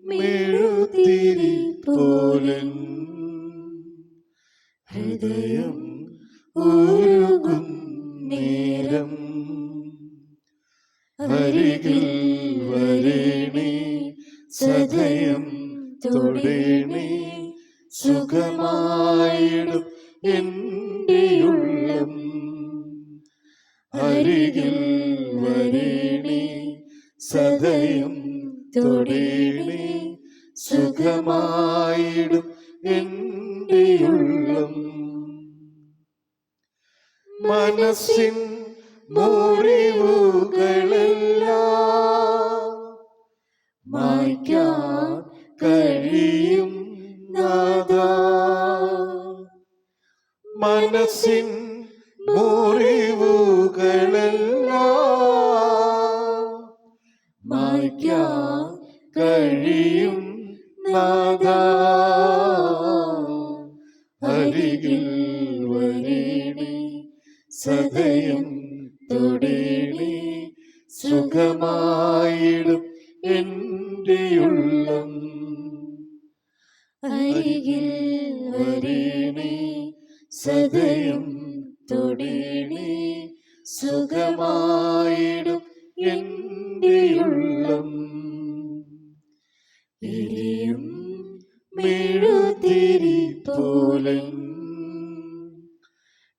E: മെഴുതിരി പോലൻ ഹൃദയം ഉരുകും നേരം, അരികിൽ വരേണേ സദയം തൊടേണേ, സുഖമായിടും എൻ്റെ ഉള്ളം. അരികിൽ വരേണേ സദയം തൊടേണേ, സുഖമായിടും എൻ്റെ ഉള്ളം. മനസ്സിൻ മുറിവുകളെല്ലാം മായ്ക്കാൻ കഴിയും നാഥാ. മനസ്സിൻ മുറിവുകളെല്ലാം മായ്ക്കാൻ കഴിയും നാഥാ. അരികിൽ വരേണേ സദയം തൊടേണേ, സുഖമായിടും എൻ്റെ ഉള്ളം. അരികിൽ വരേണേ സദയം തൊടേണേ, സുഖമായിടും എൻ്റെ ഉള്ളം. എരിയും മെഴുതിരി പോലൻ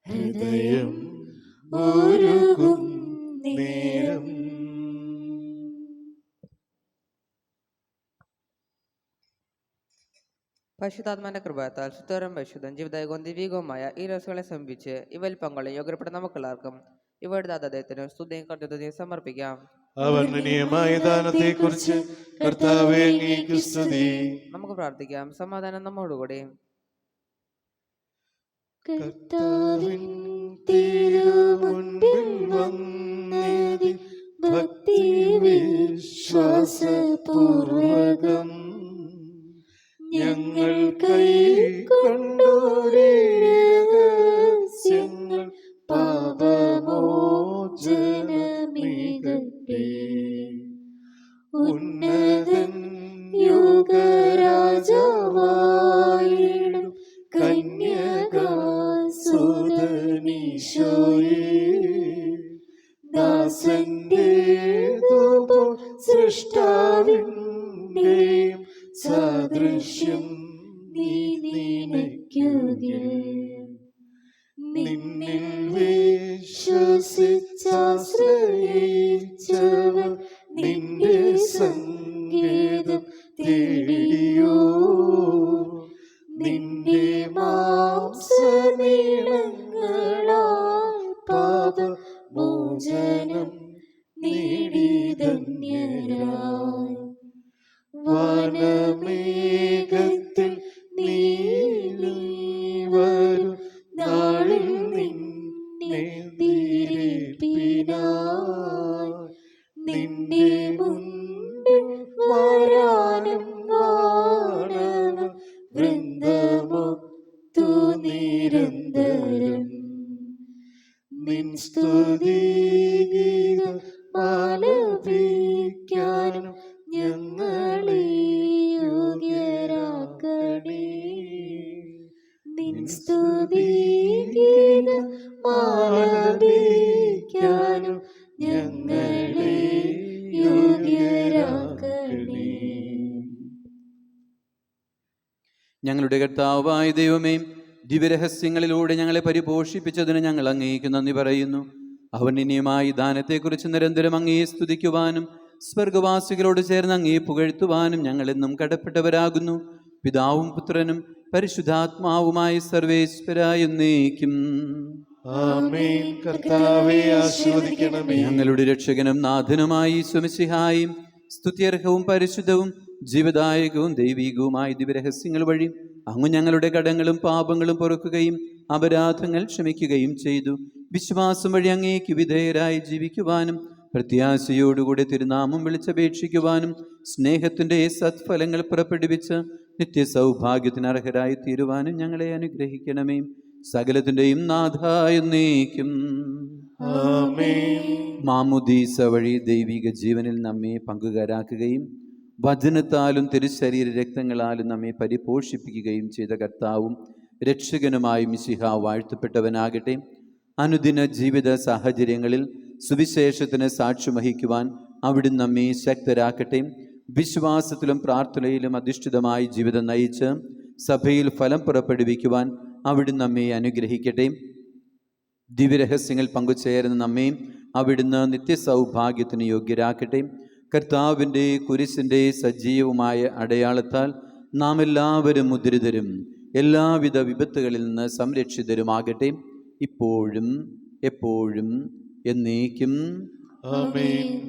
E: ഹൃദയം ഉരുകും നേരം.
I: പരിശുദ്ധാത്മാന്റെ കൃപത്താൽ സുത്തരം പരിശുദ്ധം ജീവിതവും ദിവ്യവുമായ ഈ രസങ്ങളെ സമീപിച്ച് ഇവയിൽ പങ്കാളി യോഗ്യപ്പെട്ട നമുക്കെല്ലാവർക്കും ഇവയുടെ ദാതാദയത്തിന് സ്തുതിയും കർത്തൃത്വവും സമർപ്പിക്കാം.
E: അവർണ്ണനീയമായ ദാനത്തെ കുറിച്ച് കർത്താവേ അങ്ങേക്ക് സ്തുതി.
I: നമുക്ക് പ്രാർത്ഥിക്കാം. സമാധാനം നമ്മോടുകൂടി.
E: കർത്താവിൻ തിരുമുൻപിൽ വന്നതി ഭക്തി വിശ്വാസപൂർവകം ഞങ്ങൾ കൈക്കൊണ്ടോരേ രഹസ്യങ്ങൾ പാപമോചനമേകട്ടെ. ഉന്നതൻ യുഗരാജാവായിടും കന്യകാസുതനീശോയേ, ദാസന്റേതുപോൽ സൃഷ്ടാവിന്റെയും സാദൃശ്യം നീ നിനയ്ക്കുകിൽ. നിന്നിൽ വിശ്വസിച്ചാശ്രയിച്ചവർ നിന്റെ സങ്കേതം തേടിയോ. നിന്റെ മാംസനീളങ്ങളാൽ പാപമോചനം നേടി ധന്യരായി. വനമേഘത്തിൽ നീ വരും നാളിൽ നിന്നെ തിരിപ്പിനായി നിന്റെ മുൻപിൽ വരാനും വാനവ വൃന്ദമൊത്തു നിരന്തരം നിൻ സ്തുതിഗീതം ആലപിക്കാനും ഞങ്ങളെ യോഗ്യരാക്കണേ. നിൻ സ്തുതിഗീതം ആലപിക്കാനും ഞങ്ങളെ യോഗ്യരാക്കണേ.
B: ഞങ്ങളുടെ കർത്താവായ ദൈവമേ, ദിവ്യരഹസ്യങ്ങളിലൂടെ ഞങ്ങളെ പരിപോഷിപ്പിച്ചതിന് ഞങ്ങൾ അങ്ങേക്ക് നന്ദി പറയുന്നു. അവർണ്ണനീയമായ ദാനത്തെക്കുറിച്ച് നിരന്തരം അങ്ങയെ സ്തുതിക്കുവാനും സ്വർഗവാസികളോട് ചേർന്ന് അങ്ങയെ പുകഴ്ത്തുവാനും ഞങ്ങളെന്നും കടപ്പെട്ടവരാകുന്നു. പിതാവും പുത്രനും പരിശുദ്ധാത്മാവുമായ സർവേശ്വരായ എന്നേക്കും
E: ആമേൻ. കർത്താവേ ആശീർവദിക്കണമേ.
B: ഞങ്ങളുടെ രക്ഷകനും നാഥനുമായി സ്വമിശിഹായും സ്തുത്യർഹവും പരിശുദ്ധവും ജീവദായകവും ദൈവികവുമായ ദിവ്യരഹസ്യങ്ങൾ വഴി അങ്ങ് ഞങ്ങളുടെ കടങ്ങളും പാപങ്ങളും പൊറുക്കുകയും അപരാധങ്ങൾ ക്ഷമിക്കുകയും ചെയ്തു. വിശ്വാസം വഴി അങ്ങേക്ക് വിധേയരായി ജീവിക്കുവാനും പ്രത്യാശയോടുകൂടി തിരുനാമം വിളിച്ചപേക്ഷിക്കുവാനും സ്നേഹത്തിൻ്റെ സത്ഫലങ്ങൾ പുറപ്പെടുവിച്ച് നിത്യസൗഭാഗ്യത്തിന് അർഹരായി തീരുവാനും ഞങ്ങളെ അനുഗ്രഹിക്കണമേ. സകലത്തിൻ്റെയും നാഥായ നീക്കും. മാമുദീസ വഴി ദൈവിക ജീവനിൽ നമ്മെ പങ്കുകാരാക്കുകയും വചനത്താലും തിരുശരീര രക്തങ്ങളാലും നമ്മെ പരിപോഷിപ്പിക്കുകയും ചെയ്ത കർത്താവും രക്ഷകനുമായി മിശിഹ വാഴ്ത്തപ്പെട്ടവനാകട്ടെ. അനുദിന ജീവിത സാഹചര്യങ്ങളിൽ സുവിശേഷത്തിന് സാക്ഷ്യം വഹിക്കുവാൻ അവിടുന്ന് നമ്മെ ശക്തരാക്കട്ടെ. വിശ്വാസത്തിലും പ്രാർത്ഥനയിലും അധിഷ്ഠിതമായി ജീവിതം നയിച്ച് സഭയിൽ ഫലം പുറപ്പെടുവിക്കുവാൻ അവിടുന്ന് നമ്മെ അനുഗ്രഹിക്കട്ടെ. ദിവ്യരഹസ്യങ്ങൾ പങ്കുചേരുന്ന നമ്മെ അവിടുന്ന് നിത്യസൗഭാഗ്യത്തിന് യോഗ്യരാക്കട്ടെ. കർത്താവിൻ്റെ കുരിശിൻ്റെ സജീവമായ അടയാളത്താൽ നാം എല്ലാവരും മുദ്രിതരും എല്ലാവിധ വിപത്തുകളിൽ നിന്ന് സംരക്ഷിതരുമാകട്ടെ, ഇപ്പോഴും എപ്പോഴും എന്നേക്കും.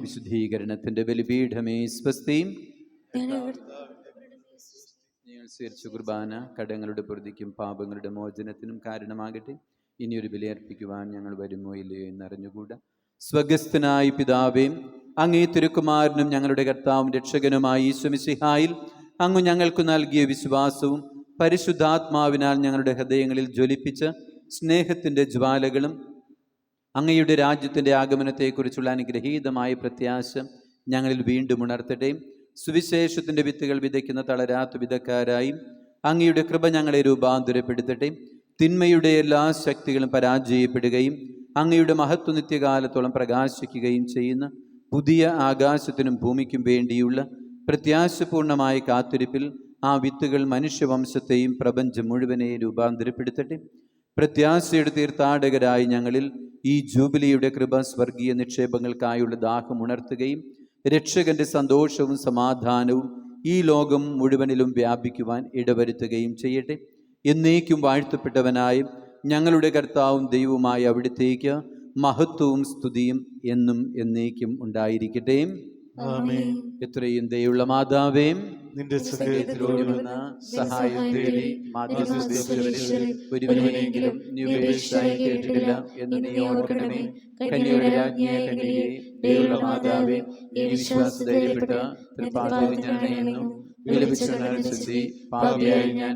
B: വിശുദ്ധീകരണത്തിൻ്റെ ബലിപീഠമേ സ്വസ്തി. സ്വീകരിച്ച കുർബാന കടങ്ങളുടെ പ്രതിക്കും പാപങ്ങളുടെ മോചനത്തിനും കാരണമാകട്ടെ. ഇനിയൊരു ബലിയർപ്പിക്കുവാൻ ഞങ്ങൾ വരുമോ ഇല്ലയോ എന്നറിഞ്ഞുകൂടാ. സ്വർഗ്ഗസ്ഥനായ പിതാവേ, അങ്ങേ തിരുക്കുമാരനും ഞങ്ങളുടെ കർത്താവും രക്ഷകനുമായി ഈശോ മിശിഹായിൽ അങ്ങ് ഞങ്ങൾക്ക് നൽകിയ വിശ്വാസവും പരിശുദ്ധാത്മാവിനാൽ ഞങ്ങളുടെ ഹൃദയങ്ങളിൽ ജ്വലിപ്പിച്ച സ്നേഹത്തിൻ്റെ ജ്വാലകളും അങ്ങയുടെ രാജ്യത്തിൻ്റെ ആഗമനത്തെക്കുറിച്ചുള്ള അനുഗ്രഹീതമായ പ്രത്യാശ ഞങ്ങളിൽ വീണ്ടും ഉണർത്തട്ടെ. സുവിശേഷത്തിൻ്റെ വിത്തുകൾ വിതയ്ക്കുന്ന തളരാത്ത വിധക്കാരായി അങ്ങയുടെ കൃപ ഞങ്ങളെ രൂപാന്തരപ്പെടുത്തട്ടെ. തിന്മയുടെ എല്ലാ ശക്തികളും പരാജയപ്പെടുകയും അങ്ങയുടെ മഹത്വ നിത്യകാലത്തോളം പ്രകാശിക്കുകയും ചെയ്യുന്ന പുതിയ ആകാശത്തിനും ഭൂമിക്കും വേണ്ടിയുള്ള പ്രത്യാശപൂർണമായ കാത്തിരിപ്പിൽ ആ വിത്തുകൾ മനുഷ്യവംശത്തെയും പ്രപഞ്ചം മുഴുവനെയും രൂപാന്തരപ്പെടുത്തട്ടെ. പ്രത്യാശയുടെ തീർത്ഥാടകരായി ഞങ്ങളിൽ ഈ ജൂബിലിയുടെ കൃപ സ്വർഗീയ നിക്ഷേപങ്ങൾക്കായുള്ള ദാഹം ഉണർത്തുകയും രക്ഷകന്റെ സന്തോഷവും സമാധാനവും ഈ ലോകം മുഴുവനിലും വ്യാപിക്കുവാൻ ഇടവരുത്തുകയും ചെയ്യട്ടെ. എന്നേക്കും വാഴ്ത്തപ്പെട്ടവനായ ഞങ്ങളുടെ കർത്താവും ദൈവവുമായ അവിടുത്തേക്ക് മഹത്വവും സ്തുതിയും എന്നും എന്നേക്കും ഉണ്ടായിരിക്കട്ടെ. എത്രയും ദയുള്ള മാതാവേ,
E: നിന്റെ
B: സഹായം തേടി ഒരുവനെങ്കിലും നീ ഉപേക്ഷിച്ചായി കേട്ടിട്ടില്ല എന്ന് നീ ഓർക്കണമേ. കന്യകയുടെ രാജ്ഞിയായ കന്യകേ, ദയുള്ള മാതാവേ, ഈ വിശ്വാസധൈര്യപ്പെട്ട തൃപ്പാദവിജ്ഞാനെന്നും വിലപിച്ചനുസരിച്ച് പാപിയായി ഞാൻ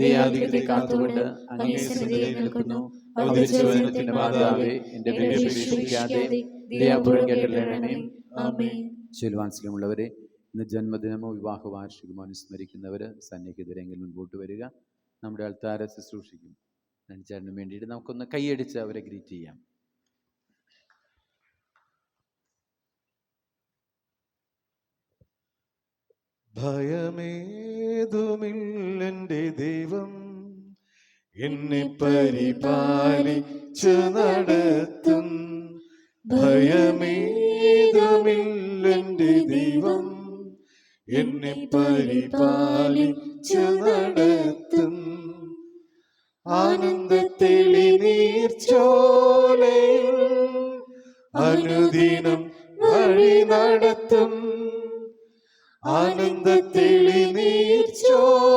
B: ദയാധികത്തെ കാത്തുകൊണ്ട് അങ്ങേ സന്നിധിയിൽ നിൽക്കുന്നു. അവതരിച്ചവനത്തിന്റെ മാതാവേ, എന്റെ പേര് പ്രതീക്ഷിക്കാതെ ദയാപൂർവം കേട്ടല്ലേ. ശീലവാത്സല്യമുള്ളവരെ, ഇന്ന് ജന്മദിനമോ വിവാഹ വാർഷികമോ അനുസ്മരിക്കുന്നവർ സന്നിഹിതരെങ്കിൽ മുൻപോട്ട് വരിക. നമ്മുടെ അൾത്താര ശുശ്രൂഷിക്കും നടിച്ചാറിന് വേണ്ടിയിട്ട് നമുക്കൊന്ന് കൈയടിച്ച് അവരെ ഗ്രീറ്റ് ചെയ്യാം.
E: ഭയമേതുമില്ലെന്റെ ദൈവം എന്നെ പരിപാലിച്ചു നടത്തും. ഭയമേതുമില്ലെന്റെ ദൈവം എന്നെ പരിപാലിച്ചു നടത്തും. ആനന്ദത്തെളി നീർച്ചോലയിൽ അനുദിനം വഴി നടത്തും. ആനന്ദത്തെളി നീർച്ചോലയിൽ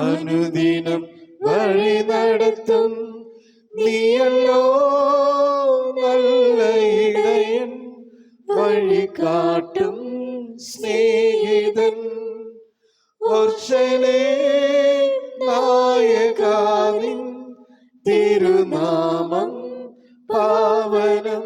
E: അനുദിനം വഴി നടത്തും. നീയല്ലോ നല്ല ഇടയൻ, വഴി കാട്ടും സ്നേഹിതൻ. വർഷലേ നായകാനിൻ തിരുനാമം പാവനം.